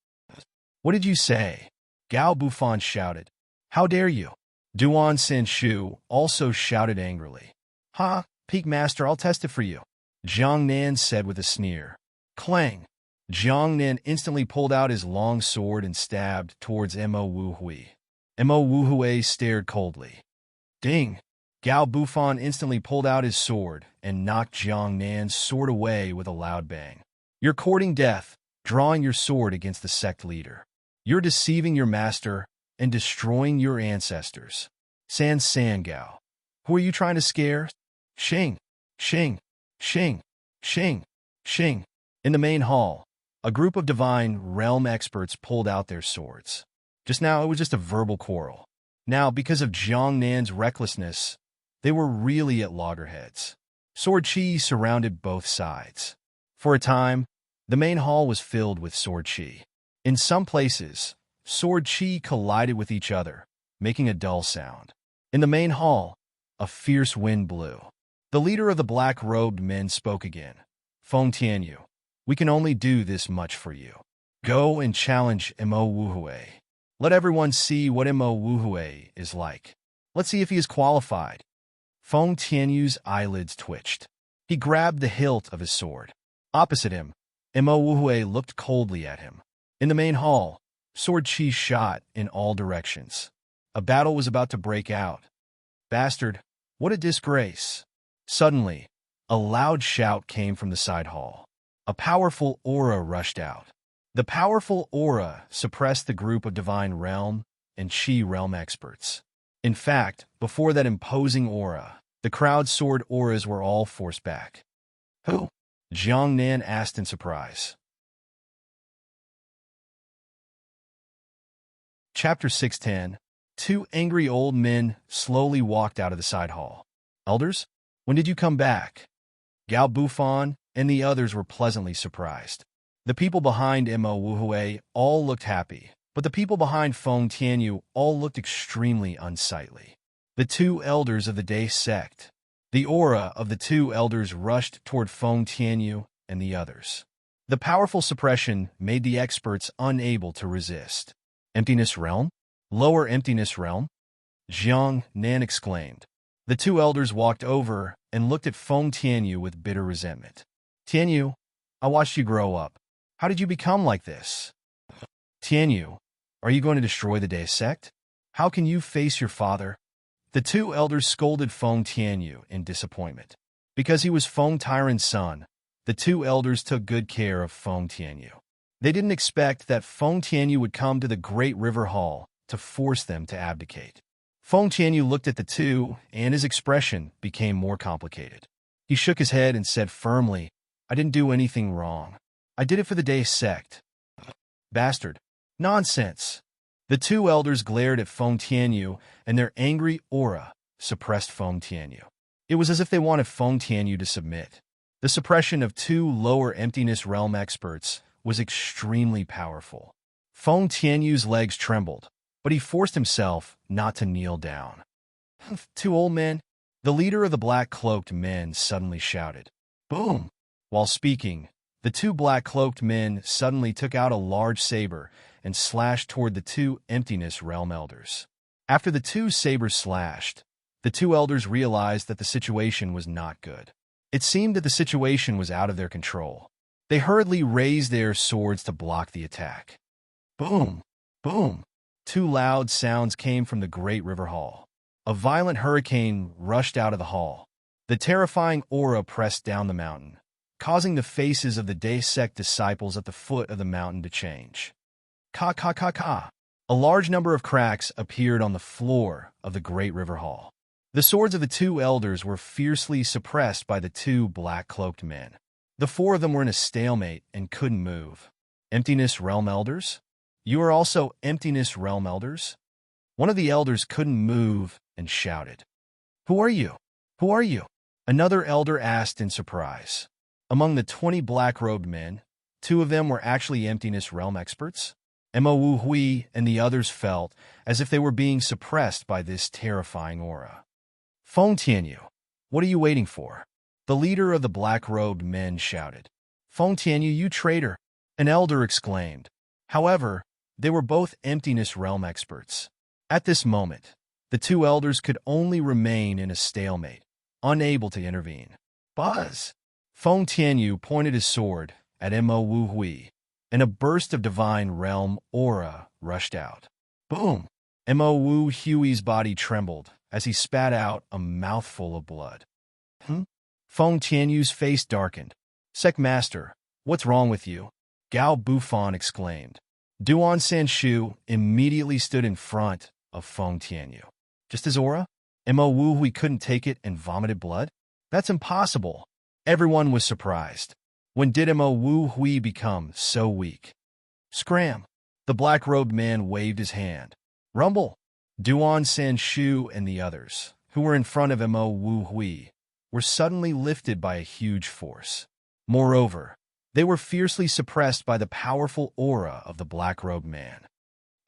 What did you say? Gao Bufan shouted. How dare you? Duan Sanshu also shouted angrily. Ha, Peak Master, I'll test it for you. Jiang Nan said with a sneer. Clang! Jiang Nan instantly pulled out his long sword and stabbed towards Mo Wuhui. Mo Wuhui stared coldly. Ding! Gao Bufan instantly pulled out his sword and knocked Jiang Nan's sword away with a loud bang. You're courting death, drawing your sword against the sect leader. You're deceiving your master and destroying your ancestors. San Gao. Who are you trying to scare? Xing, Xing, Xing, Xing, Xing. In the main hall, a group of Divine Realm experts pulled out their swords. Just now, it was just a verbal quarrel. Now, because of Jiang Nan's recklessness, they were really at loggerheads. Sword chi surrounded both sides. For a time, the main hall was filled with sword chi. In some places, sword chi collided with each other, making a dull sound. In the main hall, a fierce wind blew. The leader of the black-robed men spoke again. Feng Tianyu, we can only do this much for you. Go and challenge Mo Wuhui. Let everyone see what Mo Wuhui is like. Let's see if he is qualified. Feng Tianyu's eyelids twitched. He grabbed the hilt of his sword. Opposite him, Mo Wuhui looked coldly at him. In the main hall, sword chi shot in all directions. A battle was about to break out. Bastard, what a disgrace. Suddenly, a loud shout came from the side hall. A powerful aura rushed out. The powerful aura suppressed the group of Divine Realm and Qi realm experts. In fact, before that imposing aura, the crowd's sword auras were all forced back. Who? Jiang Nan asked in surprise. Chapter 610. Two angry old men slowly walked out of the side hall. Elders, when did you come back? Gao Bufan and the others were pleasantly surprised. The people behind Mo Wuhui all looked happy, but the people behind Feng Tianyu all looked extremely unsightly. The two elders of the Day sect. The aura of the two elders rushed toward Feng Tianyu and the others. The powerful suppression made the experts unable to resist. Emptiness realm? Lower emptiness realm? Jiang Nan exclaimed. The two elders walked over and looked at Feng Tianyu with bitter resentment. Tianyu, I watched you grow up. How did you become like this? Tianyu, are you going to destroy the Day sect? How can you face your father? The two elders scolded Feng Tianyu in disappointment. Because he was Feng Tyrant's son, the two elders took good care of Feng Tianyu. They didn't expect that Feng Tianyu would come to the Great River Hall to force them to abdicate. Feng Tianyu looked at the two, and his expression became more complicated. He shook his head and said firmly, I didn't do anything wrong. I did it for the Day sect. Bastard. Nonsense. The two elders glared at Feng Tianyu, and their angry aura suppressed Feng Tianyu. It was as if they wanted Feng Tianyu to submit. The suppression of two lower emptiness realm experts was extremely powerful. Feng Tianyu's legs trembled, but he forced himself not to kneel down. Two old men. The leader of the black-cloaked men suddenly shouted. Boom! While speaking, the two black-cloaked men suddenly took out a large saber and slashed toward the two emptiness realm elders. After the two sabers slashed, the two elders realized that the situation was not good. It seemed that the situation was out of their control. They hurriedly raised their swords to block the attack. Boom! Boom! Two loud sounds came from the Great River Hall. A violent hurricane rushed out of the hall. The terrifying aura pressed down the mountain, causing the faces of the Day sect disciples at the foot of the mountain to change. Ka ka ka ka! A large number of cracks appeared on the floor of the Great River Hall. The swords of the two elders were fiercely suppressed by the two black-cloaked men. The four of them were in a stalemate and couldn't move. Emptiness Realm Elders? You are also Emptiness Realm Elders? One of the elders couldn't move and shouted. Who are you? Who are you? Another elder asked in surprise. Among the 20 black-robed men, 2 of them were actually Emptiness Realm experts. Mo Wu Hui and the others felt as if they were being suppressed by this terrifying aura. Feng Tianyu, what are you waiting for? The leader of the black-robed men shouted. Feng Tianyu, you traitor! An elder exclaimed. However, they were both Emptiness Realm experts. At this moment, the 2 elders could only remain in a stalemate, unable to intervene. Buzz! Feng Tianyu pointed his sword at Mo Wu Hui, and a burst of divine realm aura rushed out. Boom! Mo Wu Hui's body trembled as he spat out a mouthful of blood. Feng Tianyu's face darkened. Sect Master, what's wrong with you? Gao Bufan exclaimed. Duan Sanshu immediately stood in front of Feng Tianyu. Just his aura? Mo Wu Hui couldn't take it and vomited blood? That's impossible. Everyone was surprised. When did Mo Wu Hui become so weak? Scram! The black-robed man waved his hand. Rumble! Duan Sanshu and the others, who were in front of Mo Wu Hui, were suddenly lifted by a huge force. Moreover, they were fiercely suppressed by the powerful aura of the black-robed man.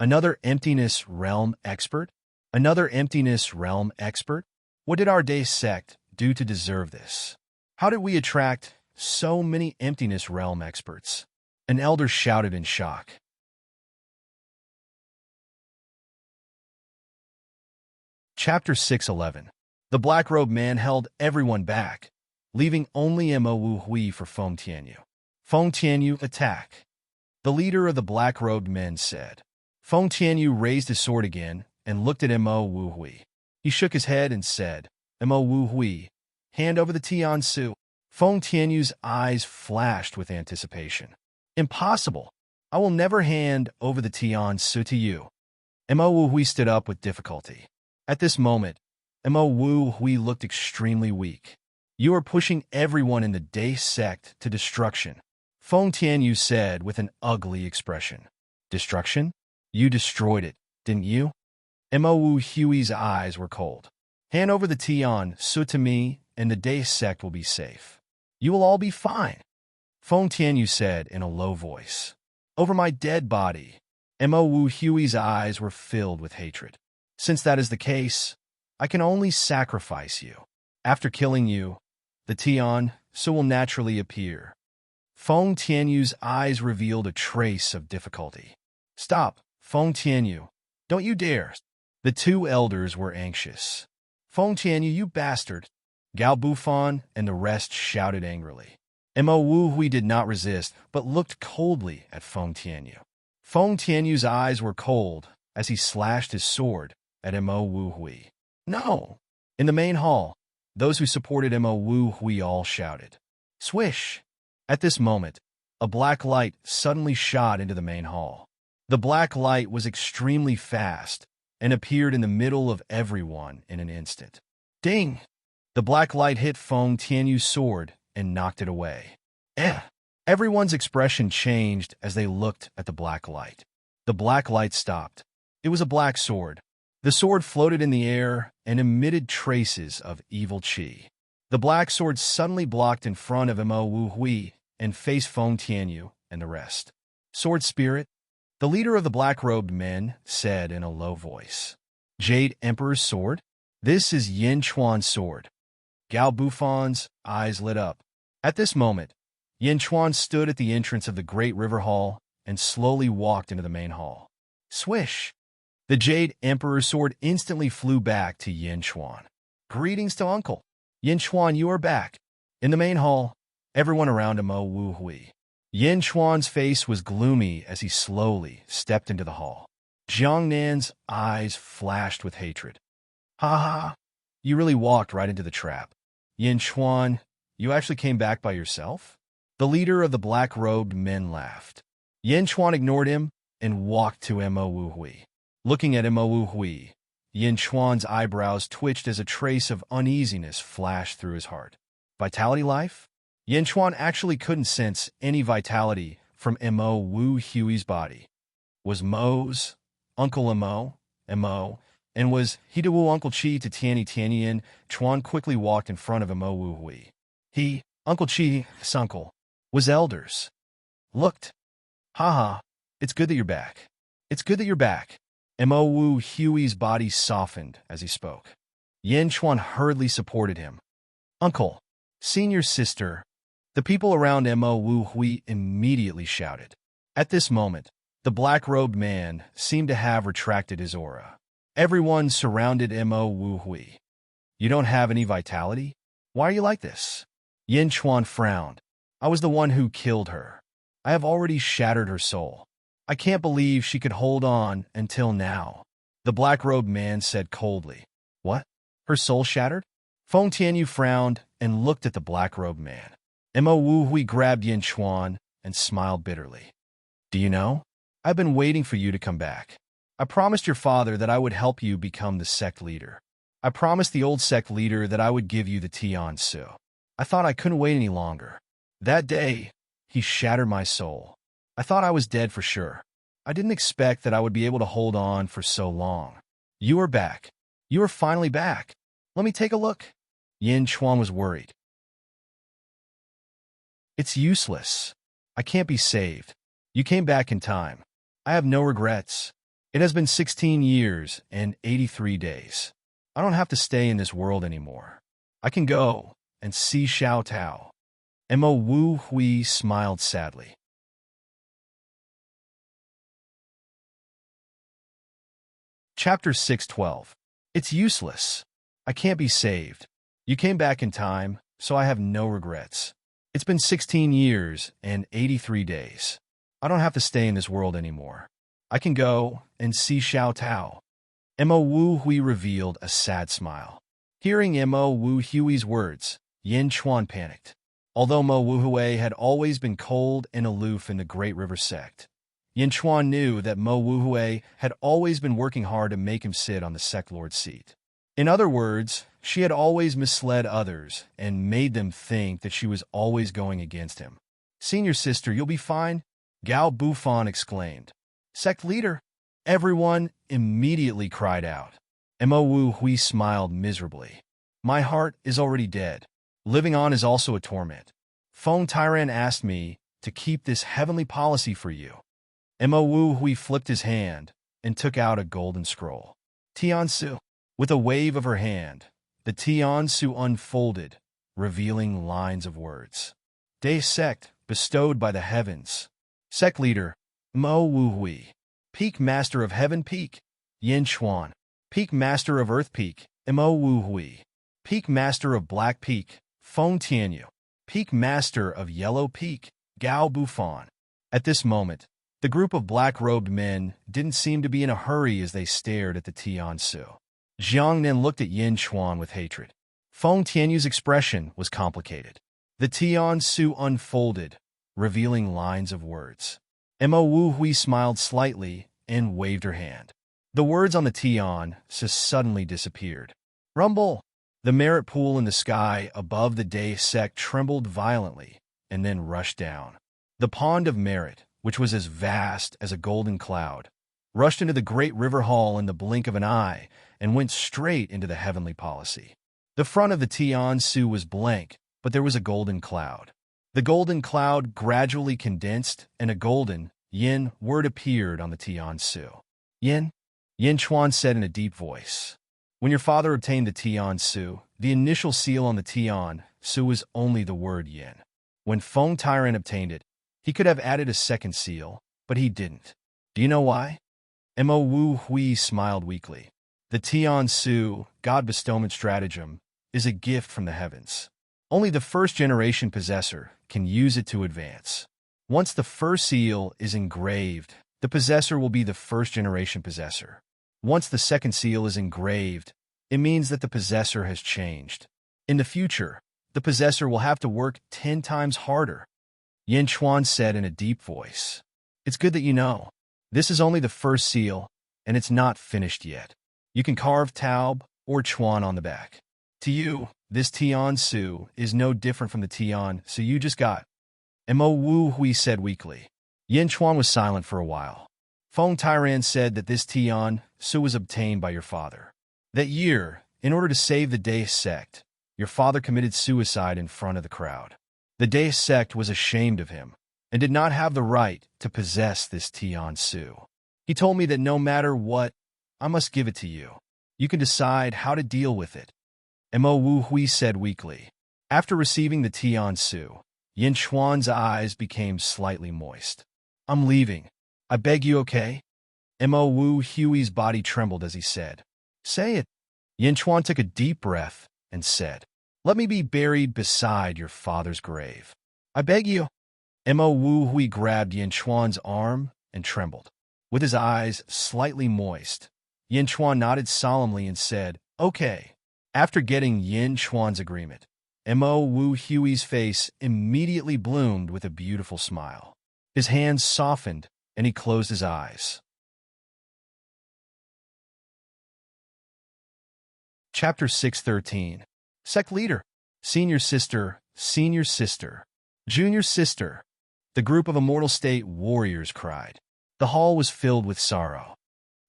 Another Emptiness Realm expert? Another Emptiness Realm expert? What did our Day sect do to deserve this? How did we attract so many Emptiness Realm experts? An elder shouted in shock. Chapter 611. The black-robed man held everyone back, leaving only Mo Wu Hui for Feng Tianyu. Feng Tianyu, attack! The leader of the black-robed men said. Feng Tianyu raised his sword again and looked at Mo Wu Hui. He shook his head and said, Mo Wu Hui, hand over the Tian Su. Feng Tianyu's eyes flashed with anticipation. Impossible! I will never hand over the Tian Su to you. Mo Wu Hui stood up with difficulty. At this moment, Mo Wu Hui looked extremely weak. You are pushing everyone in the Day sect to destruction, Feng Tianyu said with an ugly expression. Destruction? You destroyed it, didn't you? Mo Wu Hui's eyes were cold. Hand over the Tian Su to me, and the Day sect will be safe. You will all be fine, Feng Tianyu said in a low voice. Over my dead body. Mo Wu Hui's eyes were filled with hatred. Since that is the case, I can only sacrifice you. After killing you, the Tian Su will naturally appear. Feng Tianyu's eyes revealed a trace of difficulty. Stop, Feng Tianyu. Don't you dare. The two elders were anxious. Feng Tianyu, you bastard. Gao Bufan and the rest shouted angrily. Mo Wu Hui did not resist, but looked coldly at Feng Tianyu. Feng Tianyu's eyes were cold as he slashed his sword at Mo Wu Hui. No! In the main hall, those who supported Mo Wu Hui all shouted. Swish! At this moment, a black light suddenly shot into the main hall. The black light was extremely fast and appeared in the middle of everyone in an instant. Ding! The black light hit Feng Tianyu's sword and knocked it away. Everyone's expression changed as they looked at the black light. The black light stopped. It was a black sword. The sword floated in the air and emitted traces of evil qi. The black sword suddenly blocked in front of Mo Wu Hui and faced Feng Tianyu and the rest. Sword Spirit, the leader of the black-robed men, said in a low voice. Jade Emperor's sword? This is Yin Chuan's sword. Gao Bufan's eyes lit up. At this moment, Yin Chuan stood at the entrance of the Great River Hall and slowly walked into the main hall. Swish! The Jade Emperor's sword instantly flew back to Yin Chuan. Greetings to Uncle. Yin Chuan, you are back. In the main hall, everyone around Mo Wu Hui. Yin Chuan's face was gloomy as he slowly stepped into the hall. Jiang Nan's eyes flashed with hatred. Ha ha! You really walked right into the trap. Yin Chuan, you actually came back by yourself? The leader of the black-robed men laughed. Yin Chuan ignored him and walked to Mo Wu Hui. Looking at Mo Wu Hui, Yin Chuan's eyebrows twitched as a trace of uneasiness flashed through his heart. Vitality life? Yin Chuan actually couldn't sense any vitality from Mo Wu Hui's body. Was Mo's Uncle Mo, and was Hidewu Uncle Chi to Tianyin? Chuan quickly walked in front of Mo Wu Hui. He, Uncle Chi, his uncle, was elders. Looked. Haha, it's good that you're back. It's good that you're back. Mo Wu Hui's body softened as he spoke. Yin Chuan hurriedly supported him. Uncle, senior sister. The people around Mo Wu Hui immediately shouted. At this moment, the black-robed man seemed to have retracted his aura. Everyone surrounded Mo Wu Hui. You don't have any vitality? Why are you like this? Yin Chuan frowned. I was the one who killed her. I have already shattered her soul. I can't believe she could hold on until now. The black-robed man said coldly. What? Her soul shattered? Feng Tianyu frowned and looked at the black-robed man. Mo Wu Hui grabbed Yin Chuan and smiled bitterly. Do you know? I've been waiting for you to come back. I promised your father that I would help you become the sect leader. I promised the old sect leader that I would give you the Tian Su. I thought I couldn't wait any longer. That day, he shattered my soul. I thought I was dead for sure. I didn't expect that I would be able to hold on for so long. You are back. You are finally back. Let me take a look. Yin Chuan was worried. It's useless. I can't be saved. You came back in time. I have no regrets. It has been 16 years and 83 days. I don't have to stay in this world anymore. I can go and see Xiao Tao. Mo Wu Hui smiled sadly. Chapter 612. It's useless. I can't be saved. You came back in time, so I have no regrets. It's been 16 years and 83 days. I don't have to stay in this world anymore. I can go and see Xiao Tao. Mo Wu Hui revealed a sad smile. Hearing Mo Wu Hui's words, Yin Chuan panicked. Although Mo Wu Hui had always been cold and aloof in the Great River sect, Yin Chuan knew that Mo Wuhui had always been working hard to make him sit on the sect lord's seat. In other words, she had always misled others and made them think that she was always going against him. "Senior sister, you'll be fine," Gao Bufan exclaimed. "Sect leader?" Everyone immediately cried out. Mo Wuhui smiled miserably. "My heart is already dead. Living on is also a torment. Feng Tyran asked me to keep this heavenly policy for you." Mo Wuhui flipped his hand and took out a golden scroll. Tiansu. With a wave of her hand, the Tiansu unfolded, revealing lines of words. "Day sect, bestowed by the heavens. Sect leader, Mo Wuhui. Peak master of heaven peak, Yin Chuan. Peak master of earth peak, Mo Wuhui. Peak master of black peak, Feng Tianyu. Peak master of yellow peak, Gao Bufan." At this moment, the group of black-robed men didn't seem to be in a hurry as they stared at the Tiansu. Jiang Nin looked at Yin Chuan with hatred. Feng Tianyu's expression was complicated. The Tiansu unfolded, revealing lines of words. Mo Wuhui smiled slightly and waved her hand. The words on the Tiansu suddenly disappeared. Rumble! The merit pool in the sky above the day sect trembled violently and then rushed down. The pond of merit, which was as vast as a golden cloud, rushed into the great river hall in the blink of an eye and went straight into the heavenly policy. The front of the Tiansu was blank, but there was a golden cloud. The golden cloud gradually condensed, and a golden yin word appeared on the Tiansu. "Yin?" Yin Chuan said in a deep voice. When your father obtained the Tiansu, the initial seal on the Tiansu was only the word yin. When Feng Tyran obtained it, he could have added a second seal, but he didn't. Do you know why? Mo Wuhui smiled weakly. The Tiansu, God bestowment stratagem, is a gift from the heavens. Only the first-generation possessor can use it to advance. Once the first seal is engraved, the possessor will be the first-generation possessor. Once the second seal is engraved, it means that the possessor has changed. In the future, the possessor will have to work 10 times harder. Yin Chuan said in a deep voice. "It's good that you know. This is only the first seal, and it's not finished yet. You can carve Taub or Chuan on the back. To you, this Tiansu is no different from the Tiansu you just got." Mo Wuhui said weakly. Yin Chuan was silent for a while. Feng Tyran said that this Tiansu was obtained by your father. That year, in order to save the Day sect, your father committed suicide in front of the crowd. The Day sect was ashamed of him and did not have the right to possess this Tiansu. He told me that no matter what, I must give it to you. You can decide how to deal with it. Mo Wuhui said weakly. After receiving the Tiansu, Yin Chuan's eyes became slightly moist. "I'm leaving. I beg you, okay?" Mo Wuhui's body trembled as he said. "Say it." Yin Chuan took a deep breath and said, "Let me be buried beside your father's grave. I beg you." Mo Wuhui grabbed Yin Chuan's arm and trembled. With his eyes slightly moist, Yin Chuan nodded solemnly and said, "Okay." After getting Yin Chuan's agreement, Mo Wuhui's face immediately bloomed with a beautiful smile. His hands softened, and he closed his eyes. Chapter 613. Sect leader. Senior sister, senior sister, junior sister. The group of Immortal State warriors cried. The hall was filled with sorrow.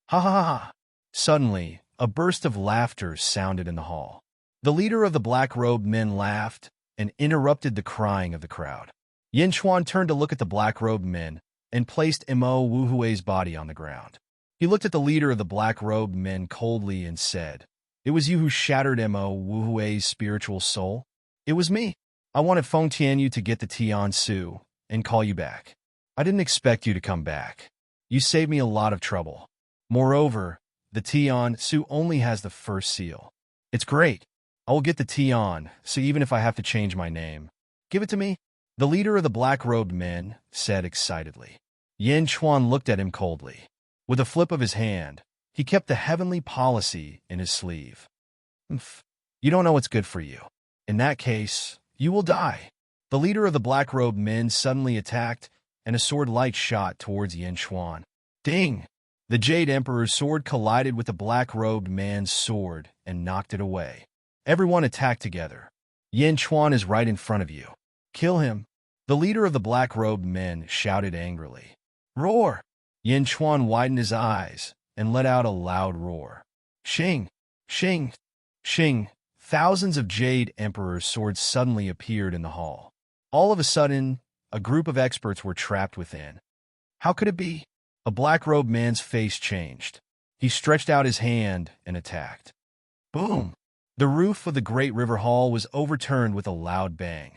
Ha ha ha ha! Suddenly, a burst of laughter sounded in the hall. The leader of the black-robed men laughed and interrupted the crying of the crowd. Yin Chuan turned to look at the black-robed men and placed Mo Wuhui's body on the ground. He looked at the leader of the black-robed men coldly and said, "It was you who shattered Mo Wuhui's spiritual soul? It was me. I wanted Feng Tianyu to get the Tiansu and call you back. I didn't expect you to come back. You saved me a lot of trouble. Moreover, the Tiansu only has the first seal. It's great. I will get the Tiansu even if I have to change my name. Give it to me." The leader of the black-robed men said excitedly. Yin Chuan looked at him coldly. With a flip of his hand, he kept the heavenly policy in his sleeve. "Umph. You don't know what's good for you. In that case, you will die." The leader of the black-robed men suddenly attacked and a sword light shot towards Yin Chuan. Ding! The Jade Emperor's sword collided with the black-robed man's sword and knocked it away. Everyone attacked together. Yin Chuan is right in front of you. Kill him. The leader of the black-robed men shouted angrily. Roar! Yin Chuan widened his eyes and let out a loud roar. Shing! Shing! Shing! Thousands of Jade Emperor's swords suddenly appeared in the hall. All of a sudden, a group of experts were trapped within. How could it be? A black-robed man's face changed. He stretched out his hand and attacked. Boom! The roof of the Great River Hall was overturned with a loud bang,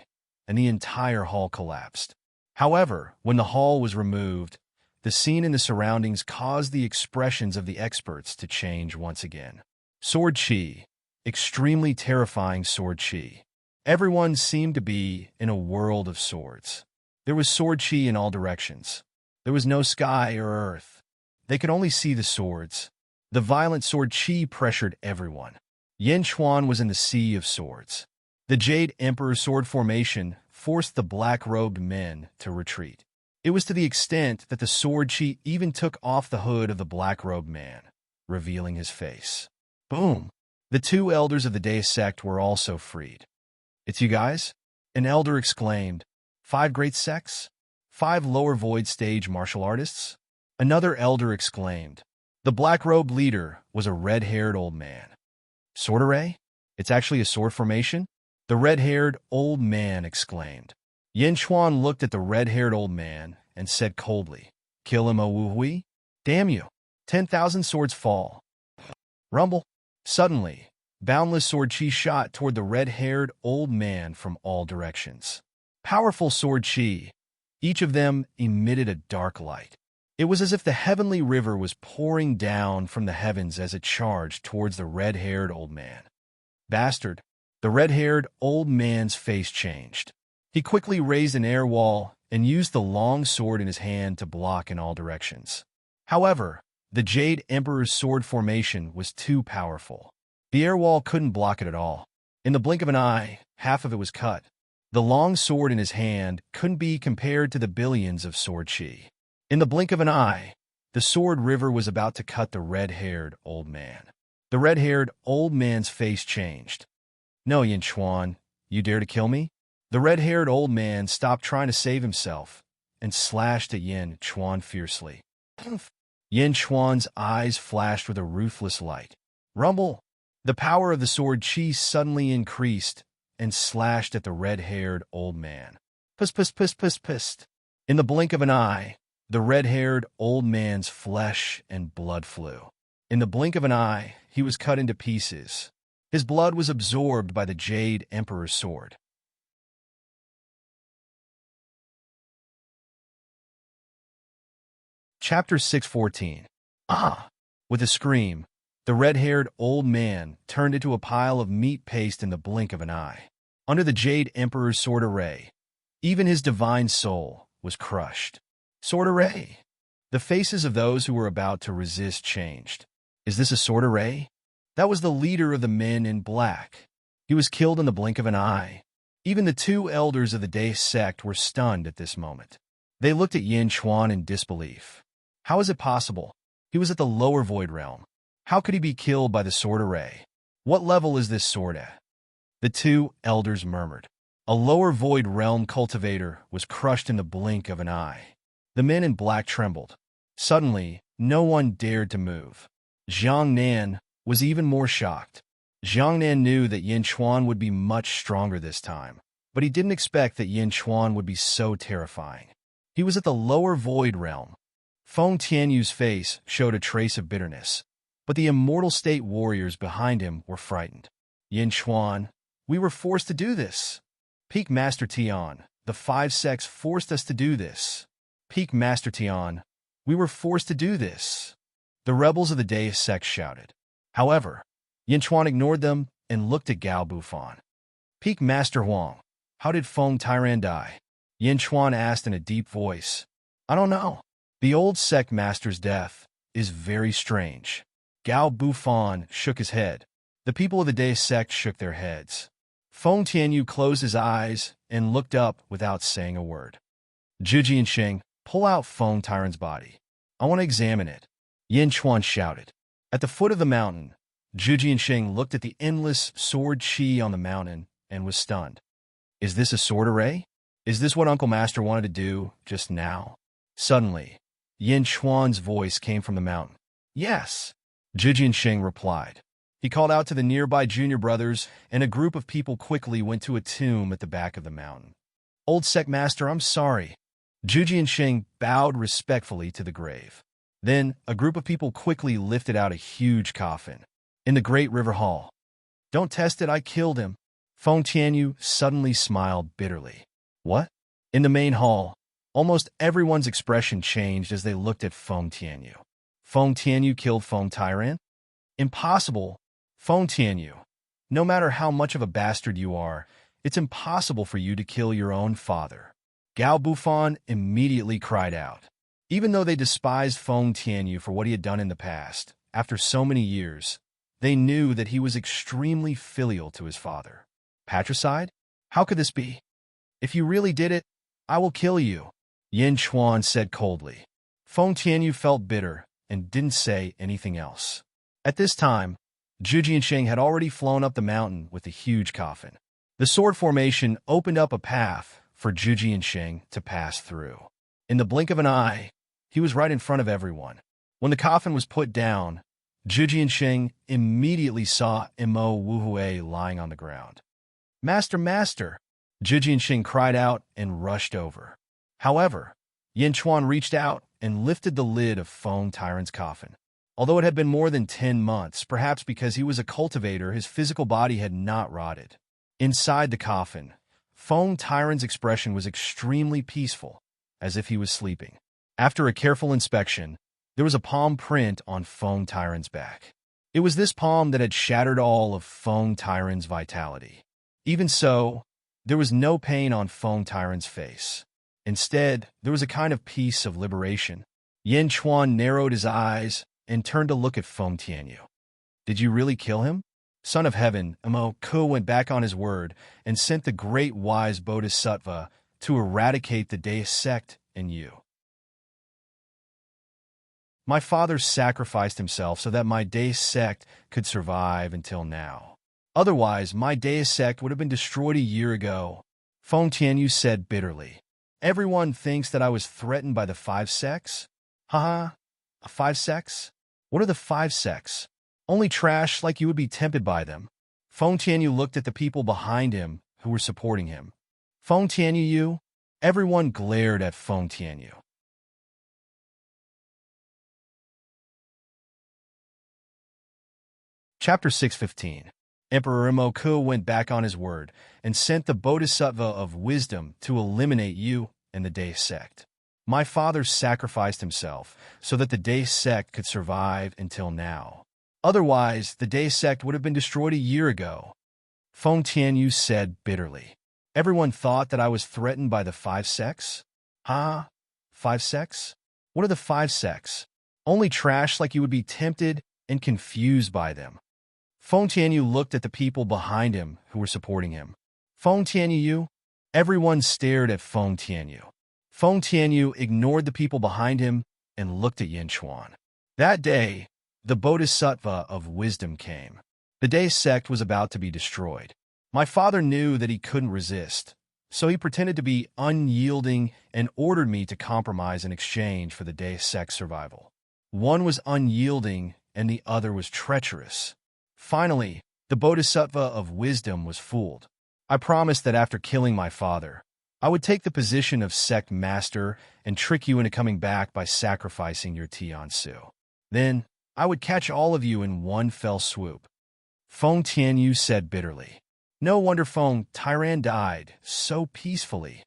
and the entire hall collapsed. However, when the hall was removed, the scene and the surroundings caused the expressions of the experts to change once again. Sword Chi. Extremely terrifying sword Chi. Everyone seemed to be in a world of swords. There was sword Chi in all directions. There was no sky or earth. They could only see the swords. The violent sword Chi pressured everyone. Yin Chuan was in the sea of swords. The Jade Emperor's sword formation forced the black-robed men to retreat. It was to the extent that the sword Chi even took off the hood of the black-robed man, revealing his face. Boom! The two elders of the Deus sect were also freed. It's you guys? An elder exclaimed. 5 great sects? 5 lower void stage martial artists? Another elder exclaimed. The black-robed leader was a red-haired old man. Sword array? It's actually a sword formation? The red-haired old man exclaimed. Yin Chuan looked at the red-haired old man and said coldly, Kill him, O Wu Hui? Damn you! 10,000 swords fall. Rumble. Suddenly, boundless sword Chi shot toward the red-haired old man from all directions. Powerful sword Chi. Each of them emitted a dark light. It was as if the heavenly river was pouring down from the heavens as it charged towards the red-haired old man. Bastard! The red-haired old man's face changed. He quickly raised an air wall and used the long sword in his hand to block in all directions. However, the Jade Emperor's sword formation was too powerful. The air wall couldn't block it at all. In the blink of an eye, half of it was cut. The long sword in his hand couldn't be compared to the billions of sword Chi. In the blink of an eye, the sword river was about to cut the red-haired old man. The red-haired old man's face changed. No, Yin Chuan, you dare to kill me? The red-haired old man stopped trying to save himself and slashed at Yin Chuan fiercely. Yin Chuan's eyes flashed with a ruthless light. Rumble! The power of the sword Chi suddenly increased and slashed at the red-haired old man. Pissed. In the blink of an eye, the red-haired old man's flesh and blood flew. In the blink of an eye, he was cut into pieces. His blood was absorbed by the Jade Emperor's sword. Chapter 614. Ah! With a scream, the red-haired old man turned into a pile of meat paste in the blink of an eye. Under the Jade Emperor's sword array, even his divine soul was crushed. Sword array! The faces of those who were about to resist changed. Is this a sword array? That was the leader of the men in black. He was killed in the blink of an eye. Even the 2 elders of the Deus sect were stunned at this moment. They looked at Yin Chuan in disbelief. How is it possible? He was at the lower void realm. How could he be killed by the sword array? What level is this sword at? The 2 elders murmured. A lower void realm cultivator was crushed in the blink of an eye. The men in black trembled. Suddenly, no one dared to move. Zhang Nan was even more shocked. Zhang Nan knew that Yin Chuan would be much stronger this time, but he didn't expect that Yin Chuan would be so terrifying. He was at the lower void realm. Feng Tianyu's face showed a trace of bitterness, but the immortal state warriors behind him were frightened. Yin Chuan, we were forced to do this. Peak Master Tian, the 5 sects forced us to do this. Peak Master Tian, we were forced to do this. The rebels of the Deus sect shouted. However, Yin Chuan ignored them and looked at Gao Bufan. Peak Master Huang, how did Feng Tiran die? Yin Chuan asked in a deep voice. I don't know. The old sect master's death is very strange. Gao Bufan shook his head. The people of the Deus sect shook their heads. Feng Tianyu closed his eyes and looked up without saying a word. Zhu Jianxing, Pull out Feng Tyrant's body. I want to examine it, Yin Chuan shouted. At the foot of the mountain, Zhu Jianxing looked at the endless sword chi on the mountain and was stunned. Is this a sword array? Is this what Uncle Master wanted to do just now? Suddenly, Yin Chuan's voice came from the mountain. Yes, Zhu Jianxing replied. He called out to the nearby junior brothers, and a group of people quickly went to a tomb at the back of the mountain. Old Sect Master, I'm sorry. Zhu Jianxing bowed respectfully to the grave. Then, a group of people quickly lifted out a huge coffin. In the Great River Hall. Don't test it, I killed him. Feng Tianyu suddenly smiled bitterly. What? In the main hall, almost everyone's expression changed as they looked at Feng Tianyu. Feng Tianyu killed Feng Tyrant? Impossible. Feng Tianyu. No matter how much of a bastard you are, it's impossible for you to kill your own father. Gao Bufan immediately cried out. Even though they despised Feng Tianyu for what he had done in the past, after so many years, they knew that he was extremely filial to his father. Patricide? How could this be? If you really did it, I will kill you, Yin Chuan said coldly. Feng Tianyu felt bitter and didn't say anything else. At this time, Zhu Jianxing had already flown up the mountain with a huge coffin. The sword formation opened up a path for Zhu Jianxing to pass through. In the blink of an eye, he was right in front of everyone. When the coffin was put down, Zhu Jianxing immediately saw Imo Wuhui lying on the ground. Master, Master! Zhu Jianxing cried out and rushed over. However, Yin Chuan reached out and lifted the lid of Feng Tyrant's coffin. Although it had been more than 10 months, perhaps because he was a cultivator, his physical body had not rotted. Inside the coffin, Feng Tyrant's expression was extremely peaceful, as if he was sleeping. After a careful inspection, there was a palm print on Feng Tyrant's back. It was this palm that had shattered all of Feng Tyrant's vitality. Even so, there was no pain on Feng Tyrant's face. Instead, there was a kind of peace of liberation. Yin Chuan narrowed his eyes and turned to look at Feng Tianyu. Did you really kill him? Son of Heaven, Imo Ku went back on his word and sent the great wise Bodhisattva to eradicate the Deist sect and you. My father sacrificed himself so that my Deist sect could survive until now. Otherwise, my Deist sect would have been destroyed a year ago, Feng Tianyu said bitterly. Everyone thinks that I was threatened by the 5 sects? Haha, 5 sects? What are the 5 sects? Only trash like you would be tempted by them. Feng Tianyu looked at the people behind him who were supporting him. Feng Tianyu, you? Everyone glared at Feng Tianyu. Chapter 615. Emperor Imoku went back on his word and sent the Bodhisattva of wisdom to eliminate you and the Deist sect. My father sacrificed himself so that the Deist sect could survive until now. Otherwise, the Deist sect would have been destroyed a year ago, Feng Tianyu said bitterly. Everyone thought that I was threatened by the 5 sects? Huh? 5 sects? What are the 5 sects? Only trash like you would be tempted and confused by them. Feng Tianyu looked at the people behind him who were supporting him. Feng Tianyu, you? Everyone stared at Feng Tianyu. Feng Tianyu ignored the people behind him and looked at Yin Chuan. That day, the Bodhisattva of wisdom came. The Deist sect was about to be destroyed. My father knew that he couldn't resist, so he pretended to be unyielding and ordered me to compromise in exchange for the Deist sect's survival. One was unyielding and the other was treacherous. Finally, the Bodhisattva of wisdom was fooled. I promised that after killing my father, I would take the position of sect master and trick you into coming back by sacrificing your Tiansu. Then, I would catch all of you in one fell swoop. Feng Tianyu said bitterly. No wonder Feng Tyrant died so peacefully.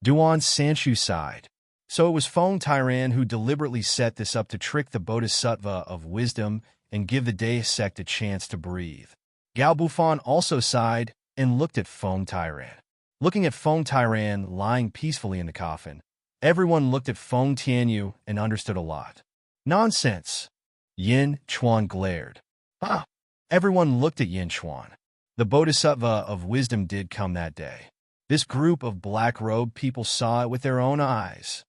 Duan Sanshu sighed. So it was Feng Tyrant who deliberately set this up to trick the Bodhisattva of wisdom and give the Deist sect a chance to breathe. Gao Bufan also sighed and looked at Feng Tyrant. Looking at Feng Tyrant lying peacefully in the coffin, everyone looked at Feng Tianyu and understood a lot. Nonsense! Yin Chuan glared. Ah! Everyone looked at Yin Chuan. The Bodhisattva of wisdom did come that day. This group of black-robed people saw it with their own eyes.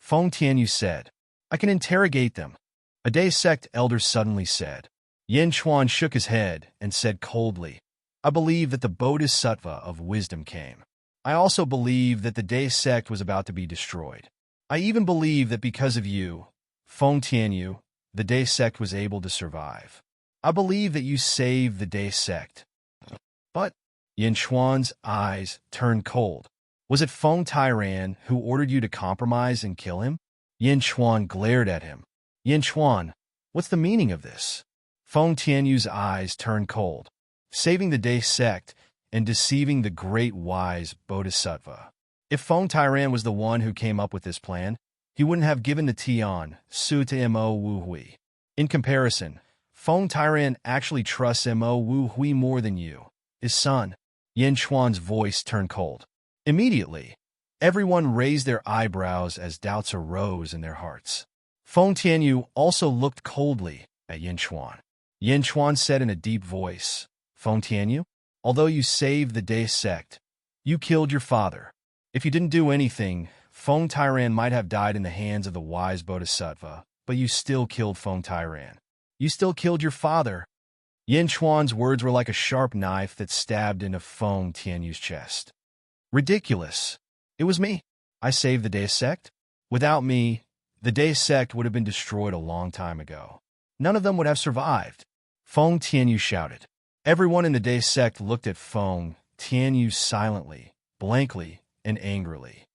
Feng Tianyu said. I can interrogate them. A Day sect elder suddenly said. Yin Chuan shook his head and said coldly, I believe that the Bodhisattva of wisdom came. I also believe that the Day sect was about to be destroyed. I even believe that because of you, Feng Tianyu, the Day sect was able to survive. I believe that you saved the Day sect. But Yin Chuan's eyes turned cold. Was it Feng Tairan who ordered you to compromise and kill him? Yin Chuan glared at him. Yin Chuan, what's the meaning of this? Feng Tianyu's eyes turned cold. Saving the Day sect and deceiving the great wise Bodhisattva. If Feng Tairan was the one who came up with this plan, he wouldn't have given the Tian Su to Mo Wu Hui. In comparison, Feng Tairan actually trusts Mo Wu Hui more than you, his son. Yin Chuan's voice turned cold. Immediately, everyone raised their eyebrows as doubts arose in their hearts. Feng Tianyu also looked coldly at Yin Chuan. Yin Chuan said in a deep voice, Feng Tianyu, although you saved the Day sect, you killed your father. If you didn't do anything, Feng Tairan might have died in the hands of the wise Bodhisattva, but you still killed Feng Tairan. You still killed your father. Yin Chuan's words were like a sharp knife that stabbed into Feng Tianyu's chest. Ridiculous. It was me. I saved the Day sect. Without me, the Day sect would have been destroyed a long time ago. None of them would have survived. Feng Tianyu shouted. Everyone in the Day sect looked at Feng Tianyu silently, blankly, and angrily.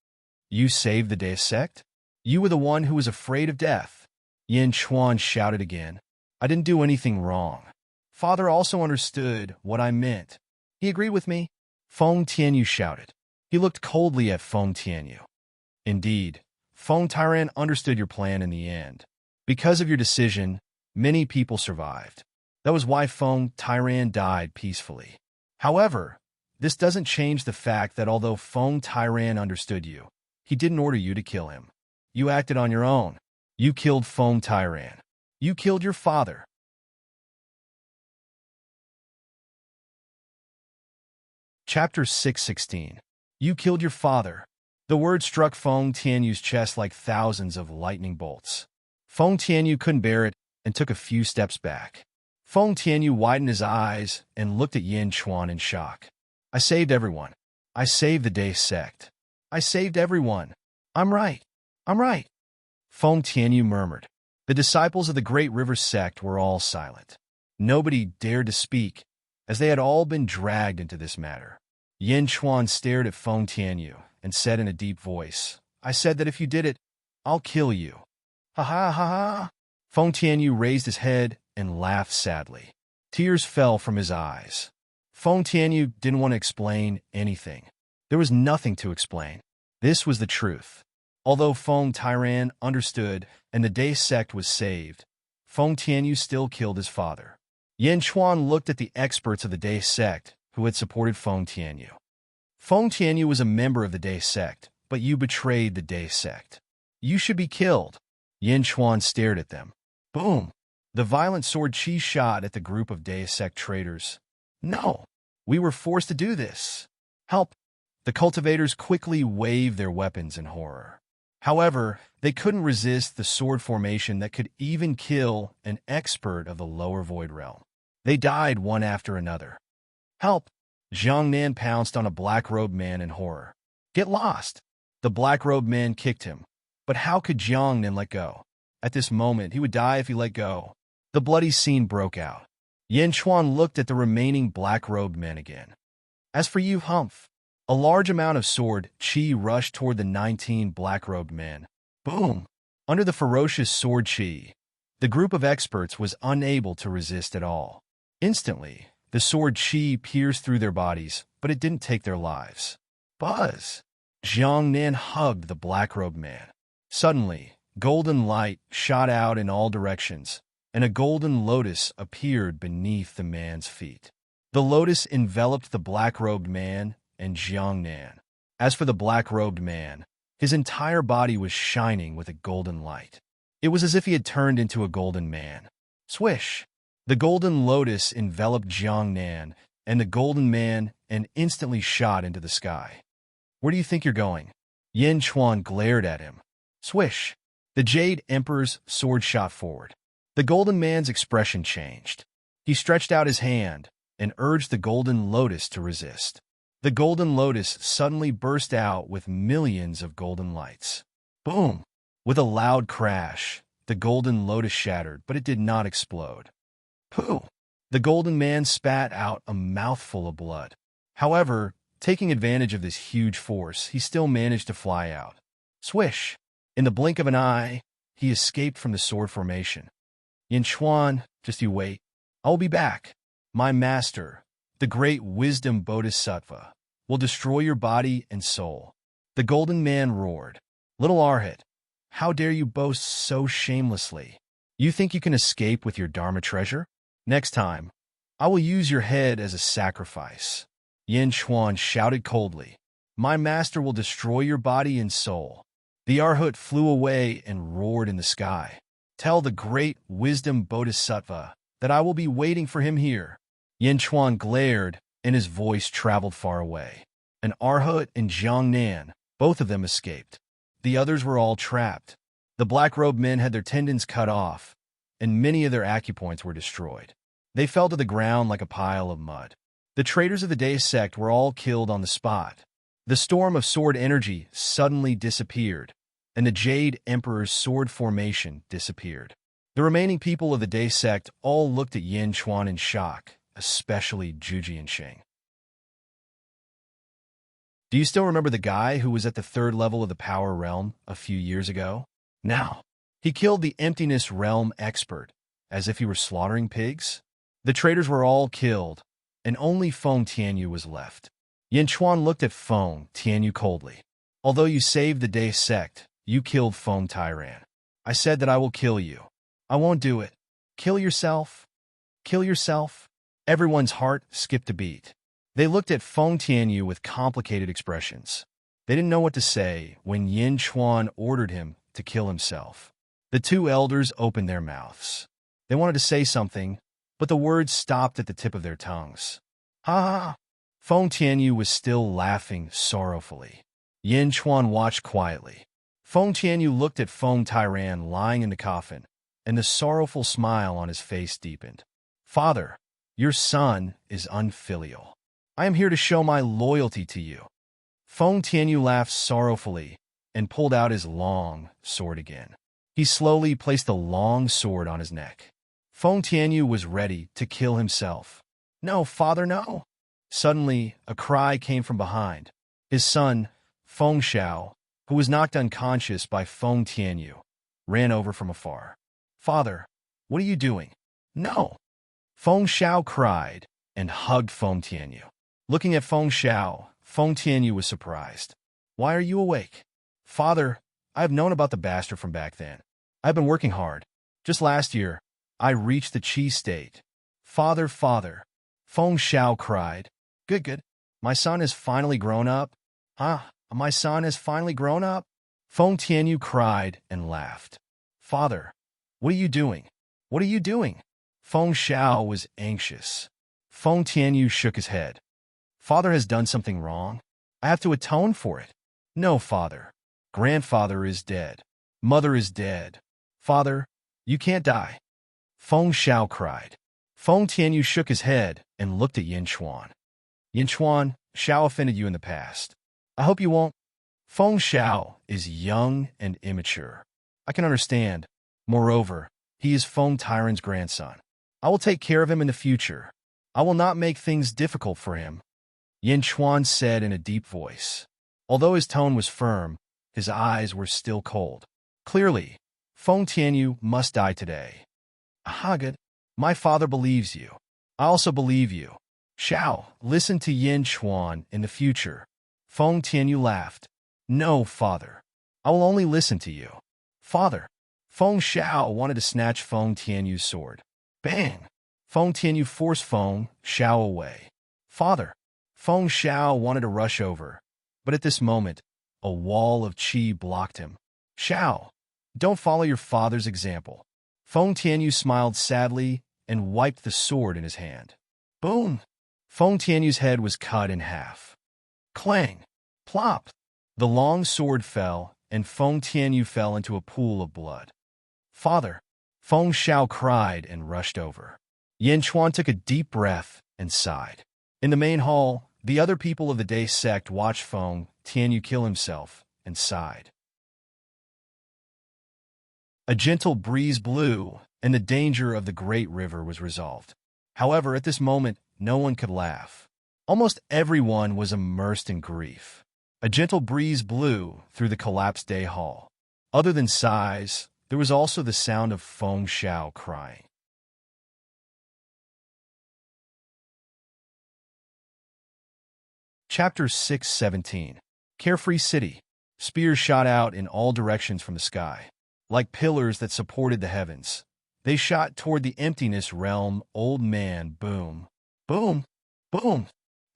You saved the Day sect? You were the one who was afraid of death. Yin Chuan shouted again. I didn't do anything wrong. Father also understood what I meant. He agreed with me. Feng Tianyu shouted. He looked coldly at Feng Tianyu. Indeed, Feng Tairan understood your plan in the end. Because of your decision, many people survived. That was why Feng Tairan died peacefully. However, this doesn't change the fact that although Feng Tairan understood you, he didn't order you to kill him. You acted on your own. You killed Feng Tairan. You killed your father. Chapter 616. You killed your father. The word struck Feng Tianyu's chest like thousands of lightning bolts. Feng Tianyu couldn't bear it and took a few steps back. Feng Tianyu widened his eyes and looked at Yin Chuan in shock. I saved everyone. I saved the Day sect. I saved everyone. I'm right. I'm right. Feng Tianyu murmured. The disciples of the Great River sect were all silent. Nobody dared to speak, as they had all been dragged into this matter. Yin Chuan stared at Feng Tianyu and said in a deep voice, I said that if you did it, I'll kill you. Ha ha ha ha. Feng Tianyu raised his head and laughed sadly. Tears fell from his eyes. Feng Tianyu didn't want to explain anything. There was nothing to explain. This was the truth. Although Feng Tairan understood and the Day sect was saved, Feng Tianyu still killed his father. Yin Chuan looked at the experts of the Day sect who had supported Feng Tianyu. Feng Tianyu was a member of the Day sect, but you betrayed the Day sect. You should be killed. Yin Chuan stared at them. Boom! The violent sword chi shot at the group of Day sect traitors. No! We were forced to do this. Help! The cultivators quickly waved their weapons in horror. However, they couldn't resist the sword formation that could even kill an expert of the lower void realm. They died one after another. Help! Zhang Nan pounced on a black-robed man in horror. Get lost! The black-robed man kicked him. But how could Zhang Nan let go? At this moment, he would die if he let go. The bloody scene broke out. Yin Chuan looked at the remaining black-robed men again. As for you, Humph, a large amount of sword chi rushed toward the 19 black-robed men. Boom! Under the ferocious sword chi, the group of experts was unable to resist at all. Instantly, the sword chi pierced through their bodies, but it didn't take their lives. Buzz! Zhang Nan hugged the black-robed man. Suddenly, golden light shot out in all directions, and a golden lotus appeared beneath the man's feet. The lotus enveloped the black-robed man and Zhang Nan. As for the black-robed man, his entire body was shining with a golden light. It was as if he had turned into a golden man. Swish! The golden lotus enveloped Zhang Nan and the golden man and instantly shot into the sky. Where do you think you're going? Yin Chuan glared at him. Swish! The Jade Emperor's sword shot forward. The Golden Man's expression changed. He stretched out his hand and urged the Golden Lotus to resist. The Golden Lotus suddenly burst out with millions of golden lights. Boom! With a loud crash, the Golden Lotus shattered, but it did not explode. Pooh! The Golden Man spat out a mouthful of blood. However, taking advantage of this huge force, he still managed to fly out. Swish! In the blink of an eye, he escaped from the sword formation. Yin Chuan, just you wait. I will be back. My master, the great wisdom Bodhisattva, will destroy your body and soul. The Golden Man roared. Little Arhat, how dare you boast so shamelessly? You think you can escape with your Dharma treasure? Next time, I will use your head as a sacrifice. Yin Chuan shouted coldly. My master will destroy your body and soul. The Arhat flew away and roared in the sky. Tell the great wisdom Bodhisattva that I will be waiting for him here. Yin Chuan glared, and his voice traveled far away. An Arhat and Jiangnan, both of them escaped. The others were all trapped. The black-robed men had their tendons cut off, and many of their acupoints were destroyed. They fell to the ground like a pile of mud. The traitors of the Day sect were all killed on the spot. The storm of sword energy suddenly disappeared, and the Jade Emperor's sword formation disappeared. The remaining people of the Day sect all looked at Yin Chuan in shock, especially Zhu Jianxing. Do you still remember the guy who was at the 3rd level of the Power Realm a few years ago? Now, he killed the Emptiness Realm expert, as if he were slaughtering pigs. The traitors were all killed, and only Feng Tianyu was left. Yin Chuan looked at Feng Tianyu coldly. Although you saved the Day sect, you killed Feng Tyran. I said that I will kill you. I won't do it. Kill yourself. Kill yourself. Everyone's heart skipped a beat. They looked at Feng Tianyu with complicated expressions. They didn't know what to say when Yin Chuan ordered him to kill himself. The two elders opened their mouths. They wanted to say something, but the words stopped at the tip of their tongues. Ha ha! Feng Tianyu was still laughing sorrowfully. Yin Chuan watched quietly. Feng Tianyu looked at Feng Tyran lying in the coffin, and the sorrowful smile on his face deepened. Father, your son is unfilial. I am here to show my loyalty to you. Feng Tianyu laughed sorrowfully and pulled out his long sword again. He slowly placed the long sword on his neck. Feng Tianyu was ready to kill himself. No, father, no. Suddenly, a cry came from behind. His son, Feng Xiao, who was knocked unconscious by Feng Tianyu, ran over from afar. Father, what are you doing? No! Feng Xiao cried and hugged Feng Tianyu. Looking at Feng Xiao, Feng Tianyu was surprised. Why are you awake? Father, I have known about the bastard from back then. I've been working hard. Just last year, I reached the Qi state. Father, father, Feng Xiao cried. Good, good. My son has finally grown up. My son has finally grown up? Feng Tianyu cried and laughed. Father, what are you doing? What are you doing? Feng Xiao was anxious. Feng Tianyu shook his head. Father has done something wrong. I have to atone for it. No, father. Grandfather is dead. Mother is dead. Father, you can't die. Feng Xiao cried. Feng Tianyu shook his head and looked at Yin Chuan. Yin Chuan, Xiao offended you in the past. I hope you won't. Feng Xiao is young and immature. I can understand. Moreover, he is Feng Tyran's grandson. I will take care of him in the future. I will not make things difficult for him. Yin Chuan said in a deep voice. Although his tone was firm, his eyes were still cold. Clearly, Feng Tianyu must die today. Good. My father believes you. I also believe you. Xiao, listen to Yin Chuan in the future. Feng Tianyu laughed. No, father. I will only listen to you. Father. Feng Xiao wanted to snatch Feng Tianyu's sword. Bang! Feng Tianyu forced Feng Xiao away. Father. Feng Xiao wanted to rush over, but at this moment, a wall of qi blocked him. Xiao, don't follow your father's example. Feng Tianyu smiled sadly and wiped the sword in his hand. Boom! Feng Tianyu's head was cut in half. Clang! Plop! The long sword fell and Feng Tianyu fell into a pool of blood. "Father!" Feng Xiao cried and rushed over. Yin Chuan took a deep breath and sighed. In the main hall, the other people of the Day sect watched Feng Tianyu kill himself and sighed. A gentle breeze blew, and the danger of the great river was resolved. However, at this moment, no one could laugh. Almost everyone was immersed in grief. A gentle breeze blew through the collapsed Day hall. Other than sighs, there was also the sound of Feng Xiao crying. Chapter 617. Carefree City. Spears shot out in all directions from the sky. Like pillars that supported the heavens, they shot toward the emptiness realm. Old man, boom, boom, boom.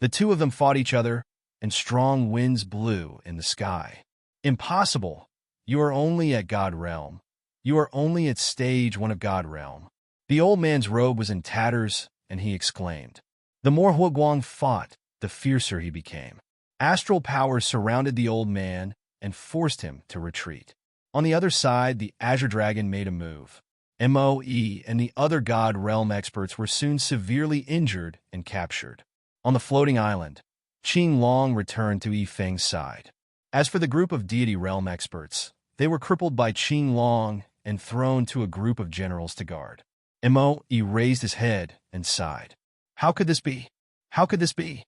The two of them fought each other, and strong winds blew in the sky. Impossible. You are only at God realm. You are only at stage 1 of God realm. The old man's robe was in tatters, and he exclaimed. The more Huoguang fought, the fiercer he became. Astral powers surrounded the old man and forced him to retreat. On the other side, the Azure Dragon made a move. Moe and the other God Realm experts were soon severely injured and captured. On the floating island, Qing Long returned to Yi Feng's side. As for the group of Deity Realm experts, they were crippled by Qing Long and thrown to a group of generals to guard. Moe raised his head and sighed. How could this be? How could this be?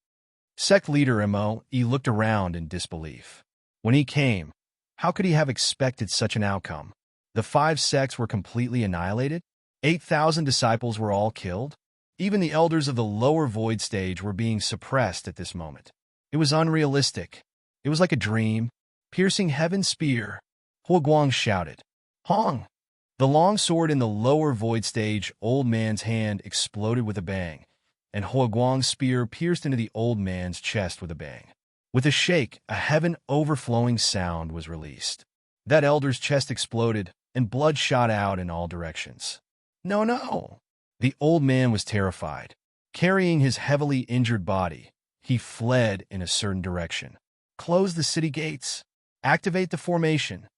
Sect leader Moe looked around in disbelief. When he came, how could he have expected such an outcome? The 5 sects were completely annihilated? 8,000 disciples were all killed? Even the elders of the lower void stage were being suppressed at this moment. It was unrealistic. It was like a dream. Piercing heaven's spear, Huoguang shouted. Hong! The long sword in the lower void stage old man's hand exploded with a bang, and Huoguang's spear pierced into the old man's chest with a bang. With a shake, a heaven-overflowing sound was released. That elder's chest exploded, and blood shot out in all directions. No, no! The old man was terrified. Carrying his heavily injured body, he fled in a certain direction. Close the city gates. Activate the formation.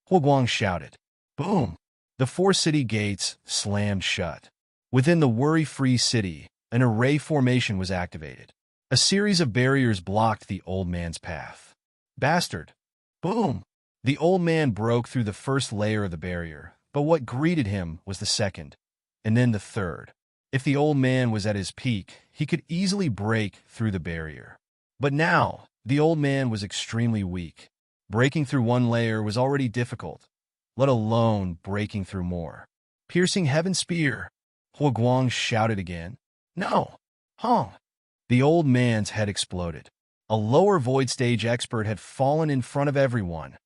Huoguang shouted. Boom! The 4 city gates slammed shut. Within the worry-free city, an array formation was activated. A series of barriers blocked the old man's path. Bastard! Boom! The old man broke through the first layer of the barrier, but what greeted him was the second, and then the third. If the old man was at his peak, he could easily break through the barrier. But now, the old man was extremely weak. Breaking through one layer was already difficult, let alone breaking through more. Piercing heaven's spear, Huoguang shouted again. No! Hong! The old man's head exploded. A lower void stage expert had fallen in front of everyone.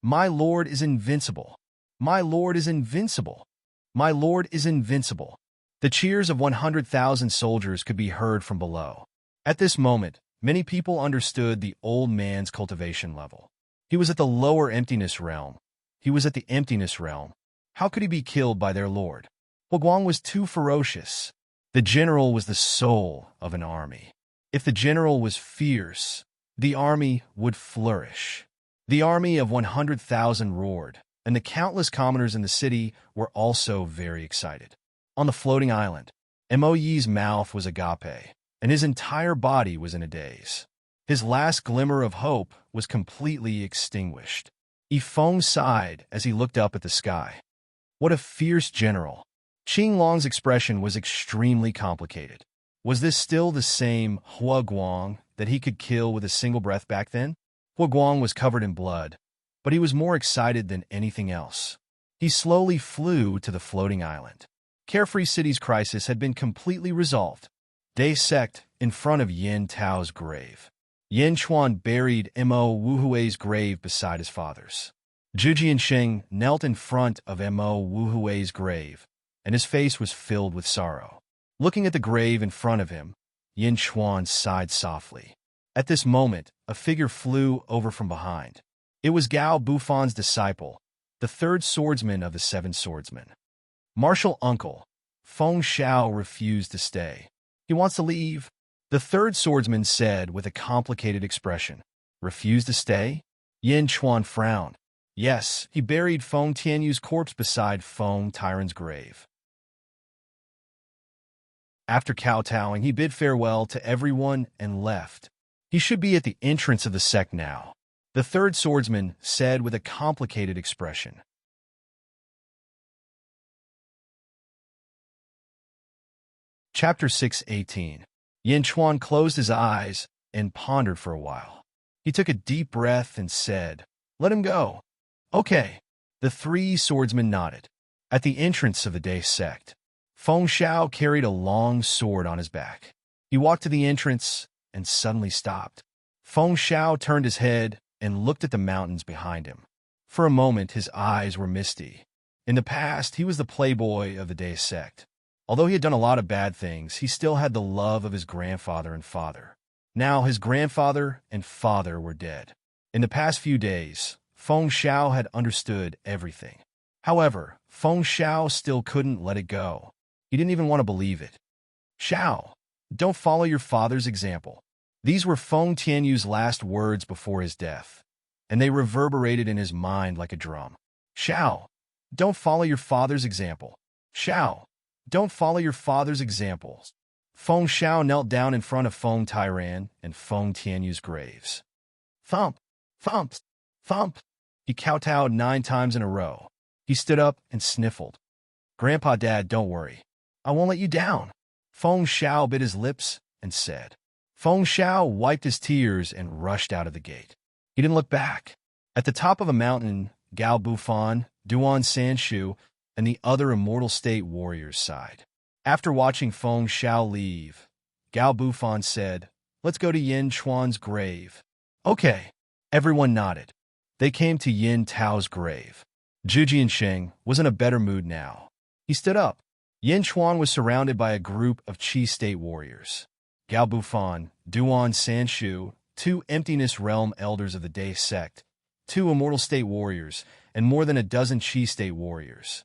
My lord is invincible. My lord is invincible. My lord is invincible. The cheers of 100,000 soldiers could be heard from below. At this moment, many people understood the old man's cultivation level. He was at the lower emptiness realm. He was at the emptiness realm. How could he be killed by their lord? Huoguang was too ferocious. The general was the soul of an army. If the general was fierce, the army would flourish. The army of 100,000 roared, and the countless commoners in the city were also very excited. On the floating island, Moe's mouth was agape, and his entire body was in a daze. His last glimmer of hope was completely extinguished. Yifeng sighed as he looked up at the sky. What a fierce general! Qing Long's expression was extremely complicated. Was this still the same Huoguang that he could kill with a single breath back then? Huoguang was covered in blood, but he was more excited than anything else. He slowly flew to the floating island. Carefree City's crisis had been completely resolved. Day sect in front of Yin Tao's grave. Yin Chuan buried Mo Wuhui's grave beside his father's. Zhu Jianxing knelt in front of Mo Wuhui's grave, and his face was filled with sorrow. Looking at the grave in front of him, Yin Chuan sighed softly. At this moment, a figure flew over from behind. It was Gao Buffan's disciple, the 3rd swordsman of the 7 swordsmen. Martial uncle, Feng Xiao refused to stay. He wants to leave, the 3rd swordsman said with a complicated expression. Refuse to stay? Yin Chuan frowned. Yes, he buried Feng Tianyu's corpse beside Feng Tyron's grave. After kowtowing, he bid farewell to everyone and left. He should be at the entrance of the sect now, the third swordsman said with a complicated expression. Chapter 6:18. Yin Chuan closed his eyes and pondered for a while. He took a deep breath and said, "Let him go." "Okay." The three swordsmen nodded. At the entrance of the Day sect, Feng Shao carried a long sword on his back. He walked to the entrance and suddenly stopped. Feng Shao turned his head and looked at the mountains behind him. For a moment, his eyes were misty. In the past, he was the playboy of the Day sect. Although he had done a lot of bad things, he still had the love of his grandfather and father. Now his grandfather and father were dead. In the past few days, Feng Shao had understood everything. However, Feng Shao still couldn't let it go. He didn't even want to believe it. "Shao, don't follow your father's example." These were Feng Tianyu's last words before his death, and they reverberated in his mind like a drum. "Shao, don't follow your father's example. Shao, don't follow your father's examples." Feng Shao knelt down in front of Feng Tyran and Feng Tianyu's graves. Thump, thump, thump. He kowtowed 9 times in a row. He stood up and sniffled. "Grandpa, Dad, don't worry. I won't let you down." Feng Shao bit his lips and said. Feng Shao wiped his tears and rushed out of the gate. He didn't look back. At the top of a mountain, Gao Bufan, Duan Sanshu, and the other Immortal State warriors sighed. After watching Feng Shao leave, Gao Bufan said, "Let's go to Yin Chuan's grave." "Okay." Everyone nodded. They came to Yin Tao's grave. Zhu Jiansheng was in a better mood now. He stood up. Yin Chuan was surrounded by a group of Qi State warriors. Gao Bufan, Duan Sanshu, 2 Emptiness Realm elders of the Day sect, 2 Immortal State warriors, and more than a dozen Qi State warriors.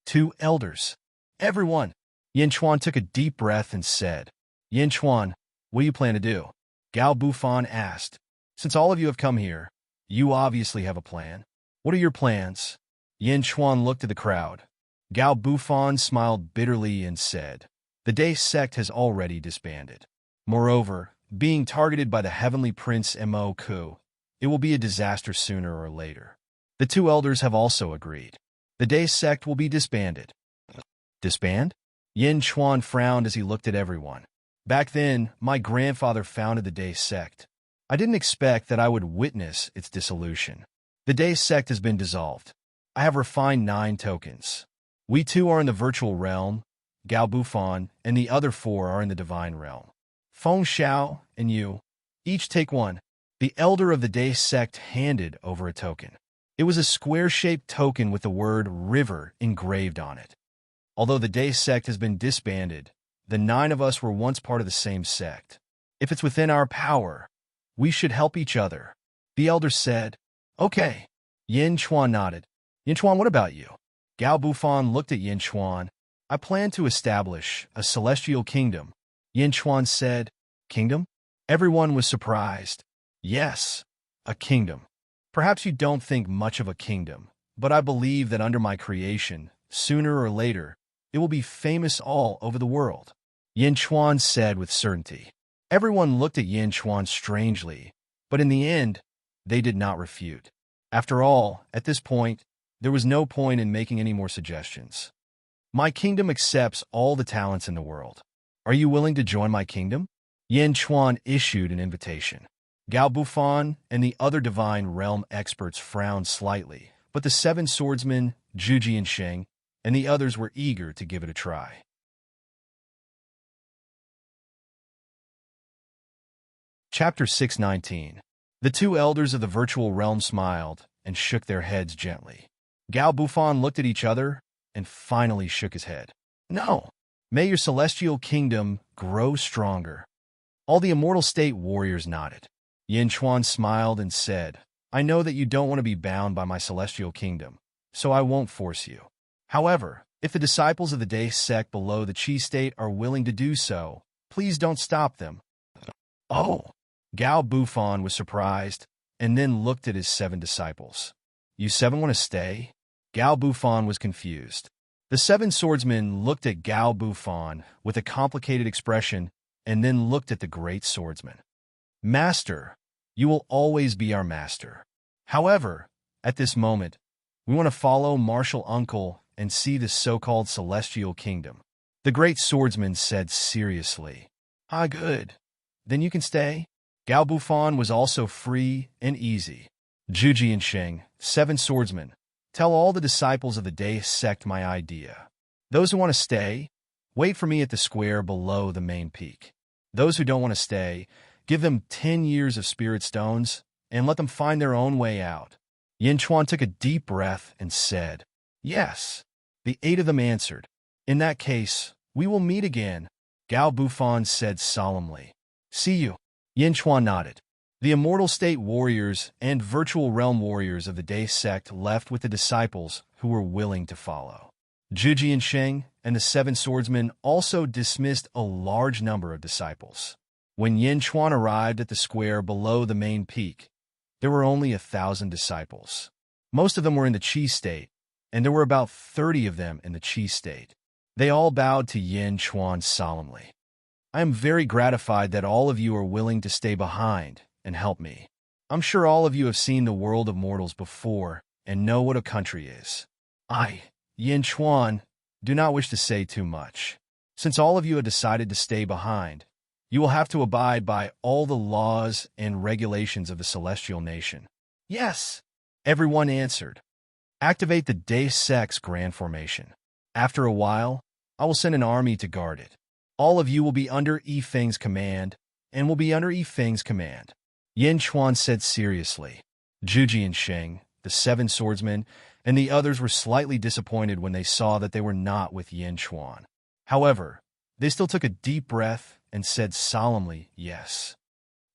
2 elders. Everyone. Yin Chuan took a deep breath and said, "Yin Chuan, what do you plan to do?" Gao Bufan asked. "Since all of you have come here, you obviously have a plan. What are your plans?" Yin Chuan looked at the crowd. Gao Bufan smiled bitterly and said, "The Day sect has already disbanded. Moreover, being targeted by the Heavenly Prince Mo Ku, it will be a disaster sooner or later. The 2 elders have also agreed. The Day sect will be disbanded." "Disband?" Yin Chuan frowned as he looked at everyone. "Back then, my grandfather founded the Day sect. I didn't expect that I would witness its dissolution. The Day sect has been dissolved. I have refined 9 tokens. We 2 are in the virtual realm, Gao Bufan, and the other 4 are in the divine realm. Feng Shao and you, each take 1. The elder of the Day sect handed over a token. It was a square-shaped token with the word river engraved on it. Although the Day sect has been disbanded, the 9 of us were once part of the same sect. If it's within our power, we should help each other." The elder said, "Okay." Yin Chuan nodded. "Yin Chuan, what about you?" Gao Bufan looked at Yin Chuan. "I plan to establish a celestial kingdom." Yin Chuan said, "Kingdom?" Everyone was surprised. "Yes, a kingdom. Perhaps you don't think much of a kingdom, but I believe that under my creation, sooner or later, it will be famous all over the world," Yin Chuan said with certainty. Everyone looked at Yin Chuan strangely, but in the end, they did not refute. After all, at this point, there was no point in making any more suggestions. "My kingdom accepts all the talents in the world. Are you willing to join my kingdom?" Yin Chuan issued an invitation. Gao Bufan and the other divine realm experts frowned slightly, but the 7 swordsmen, Zhu Jiansheng, and the others were eager to give it a try. Chapter 6:19. The 2 elders of the virtual realm smiled and shook their heads gently. Gao Bufan looked at each other and finally shook his head. "No. May your celestial kingdom grow stronger." All the Immortal State warriors nodded. Yin Chuan smiled and said, "I know that you don't want to be bound by my celestial kingdom, so I won't force you. However, if the disciples of the Day sect below the Qi State are willing to do so, please don't stop them." "Oh!" Gao Bufan was surprised and then looked at his 7 disciples. You seven want to stay? Gao Buffon was confused. The seven swordsmen looked at Gao Buffon with a complicated expression and then looked at the great swordsman. Master, you will always be our master. However, at this moment, we want to follow martial uncle and see the so-called celestial kingdom. The great swordsman said seriously. Ah, good. Then you can stay. Gao Buffon was also free and easy. Zhuji and Sheng, seven swordsmen, tell all the disciples of the Day sect my idea. Those who want to stay, wait for me at the square below the main peak. Those who don't want to stay, give them 10 years of spirit stones and let them find their own way out. Yin Chuan took a deep breath and said, Yes. The 8 of them answered. In that case, we will meet again. Gao Buffon said solemnly. See you. Yin Chuan nodded. The Immortal State warriors and Virtual Realm warriors of the Day sect left with the disciples who were willing to follow. Zhuji and Sheng and the 7 swordsmen also dismissed a large number of disciples. When Yin Chuan arrived at the square below the main peak, there were only 1,000 disciples. Most of them were in the Qi state, and there were about 30 of them in the Qi state. They all bowed to Yin Chuan solemnly. I am very gratified that all of you are willing to stay behind and help me. I'm sure all of you have seen the world of mortals before and know what a country is. I, Yin Chuan, do not wish to say too much. Since all of you have decided to stay behind, you will have to abide by all the laws and regulations of the celestial nation. Yes, everyone answered. Activate the Day Sect's grand formation. After a while, I will send an army to guard it. All of you will be under Yi Feng's command and will be under Yi Feng's command. Yin Chuan said seriously. Zhuji and Sheng, the 7 swordsmen, and the others were slightly disappointed when they saw that they were not with Yin Chuan. However, they still took a deep breath and said solemnly, yes.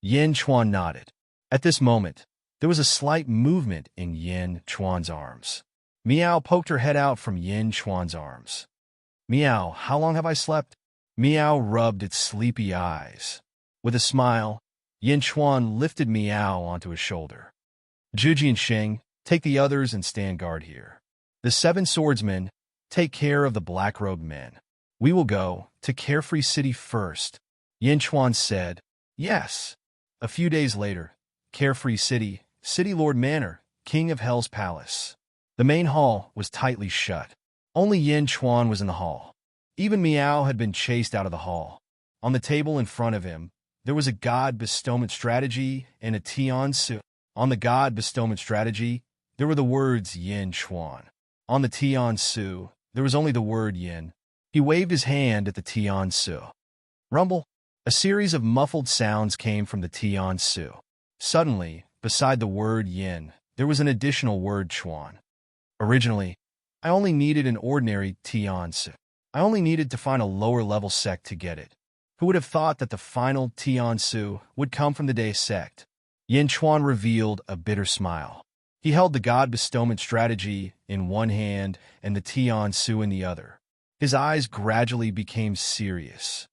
Yin Chuan nodded. At this moment, there was a slight movement in Yin Chuan's arms. Meow poked her head out from Yin Chuan's arms. Meow, how long have I slept? Meow rubbed its sleepy eyes. With a smile, Yin Chuan lifted Meow onto his shoulder. Zhuji and Sheng, take the others and stand guard here. The 7 swordsmen, take care of the black-robed men. We will go to Carefree City first. Yin Chuan said, yes. A few days later, Carefree City, City Lord Manor, King of Hell's Palace. The main hall was tightly shut. Only Yin Chuan was in the hall. Even Meow had been chased out of the hall. On the table in front of him, there was a God Bestowment Strategy and a Tian Su. On the God Bestowment Strategy, there were the words Yin Chuan. On the Tian Su, there was only the word Yin. He waved his hand at the Tian Su. Rumble. A series of muffled sounds came from the Tian Su. Suddenly, beside the word Yin, there was an additional word Chuan. Originally, I only needed an ordinary Tian Su. I only needed to find a lower-level sect to get it. Who would have thought that the final Tian Su would come from the Day sect? Yin Chuan revealed a bitter smile. He held the God Bestowment Strategy in one hand and the Tian Su in the other. His eyes gradually became serious.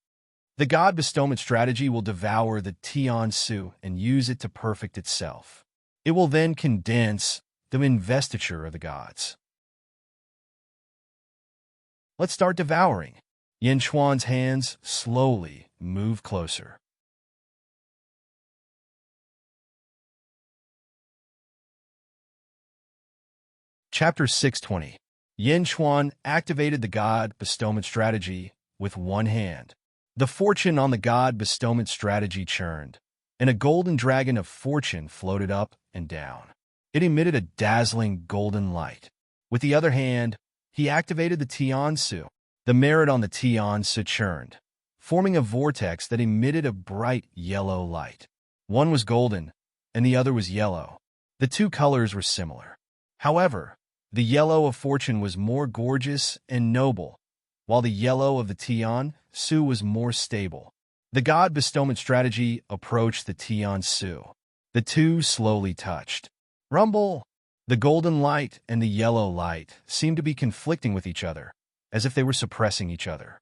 The God Bestowment Strategy will devour the Tian Su and use it to perfect itself. It will then condense the investiture of the gods. Let's start devouring. Yin Chuan's hands slowly moved closer. Chapter 620. Yin Chuan activated the God Bestowment Strategy with one hand. The fortune on the God Bestowment Strategy churned, and a golden dragon of fortune floated up and down. It emitted a dazzling golden light. With the other hand, he activated the Tian Su. The merit on the Tian Su churned, forming a vortex that emitted a bright yellow light. One was golden, and the other was yellow. The two colors were similar. However, the yellow of fortune was more gorgeous and noble, while the yellow of the Tian Su was more stable. The God Bestowment Strategy approached the Tian Su. The two slowly touched. Rumble! The golden light and the yellow light seemed to be conflicting with each other, as if they were suppressing each other.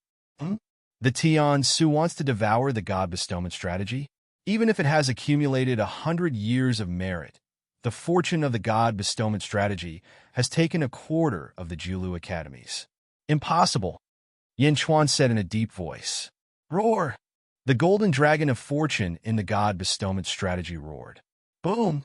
The Tian Su wants to devour the God Bestowment Strategy. Even if it has accumulated 100 years of merit, the fortune of the God bestowment strategy has taken a quarter of the Julu academies. Impossible, Yin Chuan said in a deep voice. Roar! The golden dragon of fortune in the God bestowment strategy roared. Boom!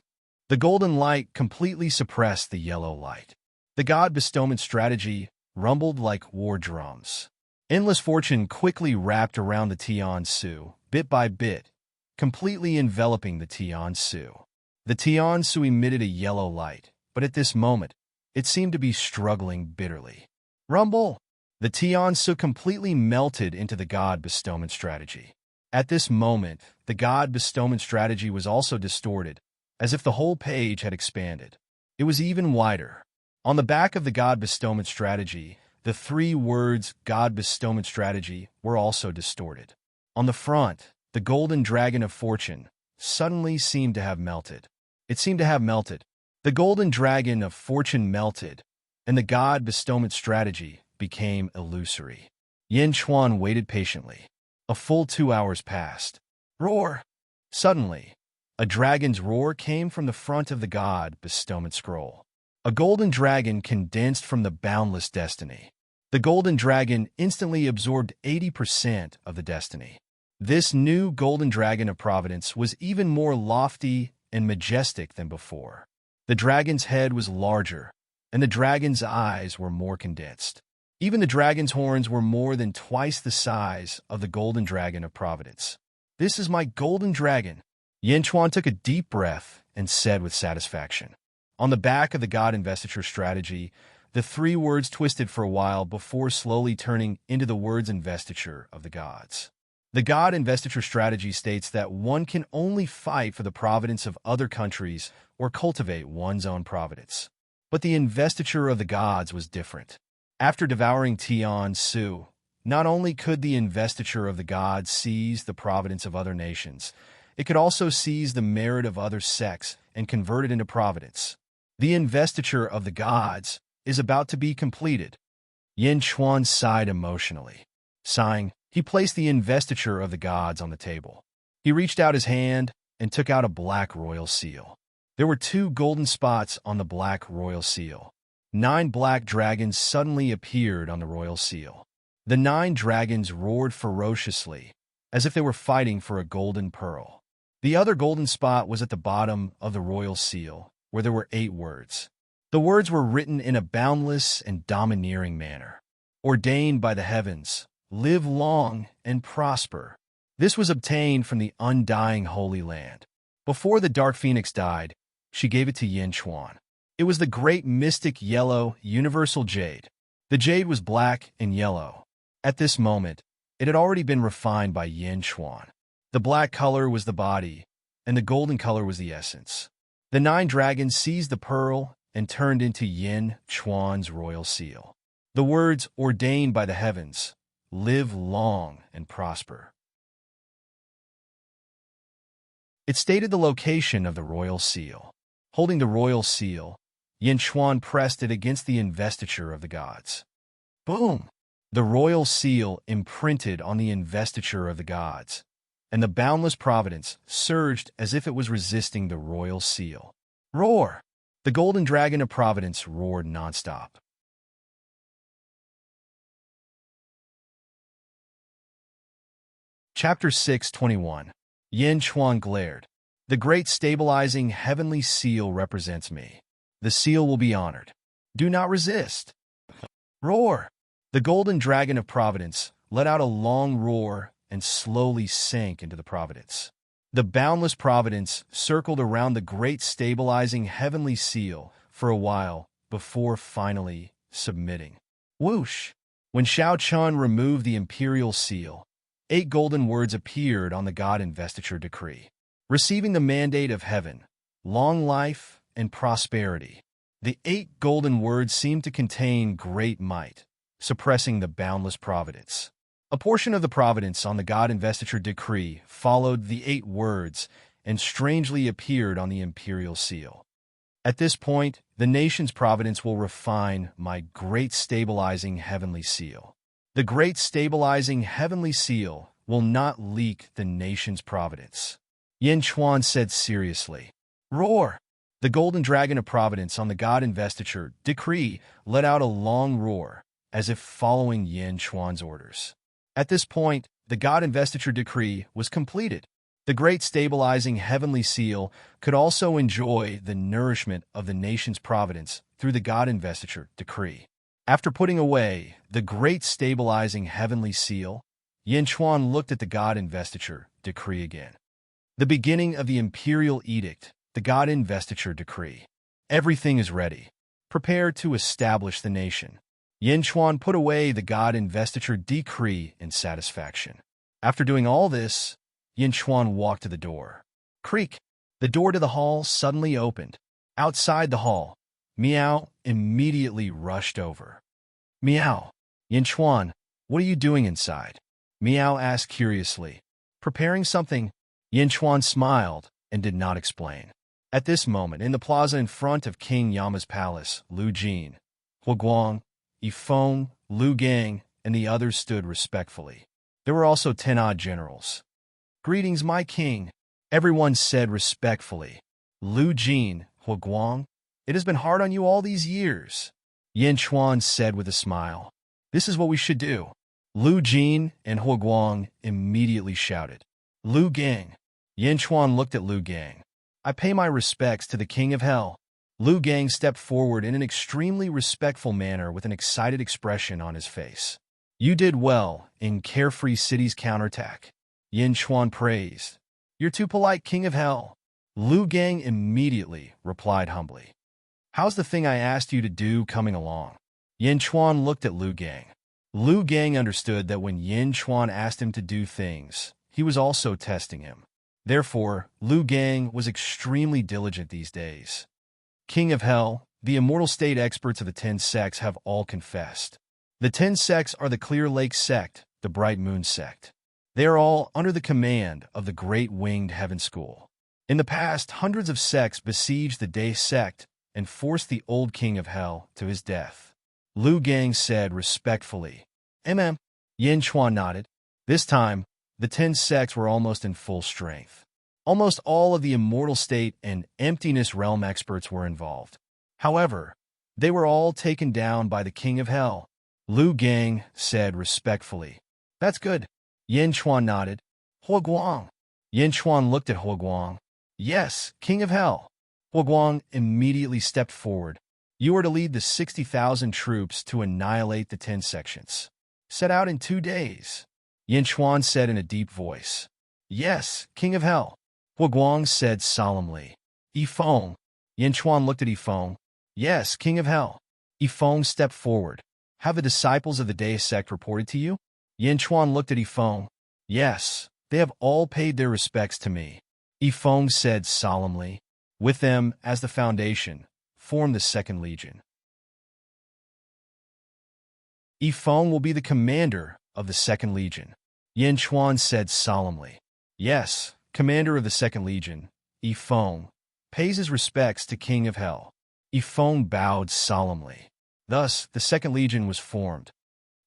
The golden light completely suppressed the yellow light. The God bestowment strategy rumbled like war drums. Endless fortune quickly wrapped around the Tian Su, bit by bit, completely enveloping the Tian Su. The Tian Su emitted a yellow light, but at this moment, it seemed to be struggling bitterly. Rumble! The Tian Su completely melted into the God bestowment strategy. At this moment, the God bestowment strategy was also distorted, as if the whole page had expanded. It was even wider. On the back of the God bestowment strategy, the 3 words God bestowment strategy were also distorted. On the front, the golden dragon of fortune suddenly seemed to have melted. It seemed to have melted. The golden dragon of fortune melted, and the God bestowment strategy became illusory. Yin Chuan waited patiently. A full 2 hours passed. Roar! Suddenly, a dragon's roar came from the front of the God bestowment scroll. A golden dragon condensed from the boundless destiny. The golden dragon instantly absorbed 80% of the destiny. This new golden dragon of providence was even more lofty and majestic than before. The dragon's head was larger, and the dragon's eyes were more condensed. Even the dragon's horns were more than twice the size of the golden dragon of providence. This is my golden dragon. Yin Chuan took a deep breath and said with satisfaction. On the back of the God investiture strategy, the 3 words twisted for a while before slowly turning into the words investiture of the gods. The God investiture strategy states that one can only fight for the providence of other countries or cultivate one's own providence. But the investiture of the gods was different. After devouring Tian Su, not only could the investiture of the gods seize the providence of other nations, it could also seize the merit of other sects and convert it into providence. The investiture of the gods is about to be completed. Yin Chuan sighed emotionally. Sighing, he placed the investiture of the gods on the table. He reached out his hand and took out a black royal seal. There were 2 golden spots on the black royal seal. 9 black dragons suddenly appeared on the royal seal. The 9 dragons roared ferociously, as if they were fighting for a golden pearl. The other golden spot was at the bottom of the royal seal, where there were 8 words. The words were written in a boundless and domineering manner. Ordained by the heavens, live long and prosper. This was obtained from the undying Holy Land. Before the Dark Phoenix died, she gave it to Yin Chuan. It was the great mystic yellow universal jade. The jade was black and yellow. At this moment, it had already been refined by Yin Chuan. The black color was the body, and the golden color was the essence. The 9 dragons seized the pearl and turned into Yin Chuan's royal seal. The words, ordained by the heavens, live long and prosper. It stated the location of the royal seal. Holding the royal seal, Yin Chuan pressed it against the investiture of the gods. Boom! The royal seal imprinted on the investiture of the gods, and the boundless providence surged as if it was resisting the royal seal. Roar! The golden dragon of providence roared nonstop. Chapter 6:21. Yin Chuan glared. The great stabilizing heavenly seal represents me. The seal will be honored. Do not resist. Roar! The golden dragon of providence let out a long roar and slowly sank into the providence. The boundless providence circled around the great stabilizing heavenly seal for a while before finally submitting. Whoosh! When Shao Chun removed the imperial seal, 8 golden words appeared on the God investiture decree. Receiving the mandate of heaven, long life and prosperity. The 8 golden words seemed to contain great might, suppressing the boundless providence. A portion of the providence on the God investiture decree followed the 8 words and strangely appeared on the imperial seal. At this point, the nation's providence will refine my great stabilizing heavenly seal. The great stabilizing heavenly seal will not leak the nation's providence. Yin Chuan said seriously. Roar! The golden dragon of providence on the god investiture decree let out a long roar, as if following Yin Chuan's orders. At this point, the god investiture decree was completed. The great stabilizing heavenly seal could also enjoy the nourishment of the nation's providence through the god investiture decree. After putting away the great stabilizing heavenly seal, Yin Chuan looked at the god investiture decree again. The beginning of the imperial edict, the god investiture decree. Everything is ready. Prepare to establish the nation. Yin Chuan put away the god investiture decree in satisfaction. After doing all this, Yin Chuan walked to the door. Creak! The door to the hall suddenly opened. Outside the hall, Meow immediately rushed over. Meow! Yin Chuan, what are you doing inside? Meow asked curiously. Preparing something, Yin Chuan smiled and did not explain. At this moment, in the plaza in front of King Yama's palace, Lu Jin, Hua Guang, Yifeng, Lu Gang, and the others stood respectfully. There were also 10 odd generals. Greetings, my king, everyone said respectfully. Lu Jin, Hua Guang, it has been hard on you all these years. Yin Chuan said with a smile. This is what we should do. Lu Jin and Hua Guang immediately shouted. Lu Gang. Yin Chuan looked at Lu Gang. I pay my respects to the king of hell. Lu Gang stepped forward in an extremely respectful manner with an excited expression on his face. You did well in Carefree City's counterattack. Yin Chuan praised. You're too polite, king of hell. Lu Gang immediately replied humbly. How's the thing I asked you to do coming along? Yin Chuan looked at Lu Gang. Lu Gang understood that when Yin Chuan asked him to do things, he was also testing him. Therefore, Lu Gang was extremely diligent these days. King of Hell, the immortal state experts of the 10 sects have all confessed. The 10 sects are the Clear Lake sect, the Bright Moon sect. They are all under the command of the Great Winged Heaven School. In the past, hundreds of sects besieged the Day sect and forced the old King of Hell to his death. Lu Gang said respectfully. Yin Chuan nodded. This time, the 10 sects were almost in full strength. Almost all of the immortal state and emptiness realm experts were involved. However, they were all taken down by the King of Hell. Lu Gang said respectfully. That's good. Yin Chuan nodded. Hua Guang. Yin Chuan looked at Hua Guang. Yes, King of Hell. Hua Guang immediately stepped forward. You are to lead the 60,000 troops to annihilate the 10 sections. Set out in 2 days. Yin Chuan said in a deep voice. Yes, King of Hell. Hua Guang said solemnly. Yifeng. Yin Chuan looked at Yifeng. Yes, King of Hell. Yifeng stepped forward. Have the disciples of the Day sect reported to you? Yin Chuan looked at Yifeng. Yes, they have all paid their respects to me. Yifeng said solemnly. With them, as the foundation, form the Second Legion. Yifeng will be the commander of the Second Legion. Yin Chuan said solemnly. Yes, commander of the Second Legion, Yifeng, pays his respects to King of Hell. Yifeng bowed solemnly. Thus, the Second Legion was formed.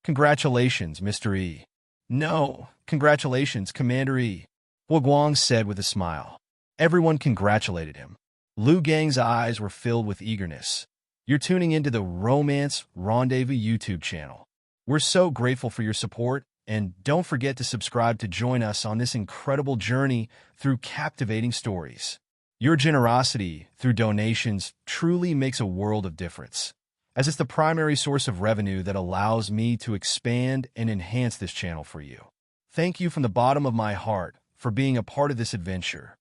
Congratulations, Mr. E. No, congratulations, Commander E. Hua Guang said with a smile. Everyone congratulated him. Lu Gang's eyes were filled with eagerness. You're tuning into the Romance Rendezvous YouTube channel. We're so grateful for your support, and don't forget to subscribe to join us on this incredible journey through captivating stories. Your generosity through donations truly makes a world of difference, as it's the primary source of revenue that allows me to expand and enhance this channel for you. Thank you from the bottom of my heart for being a part of this adventure.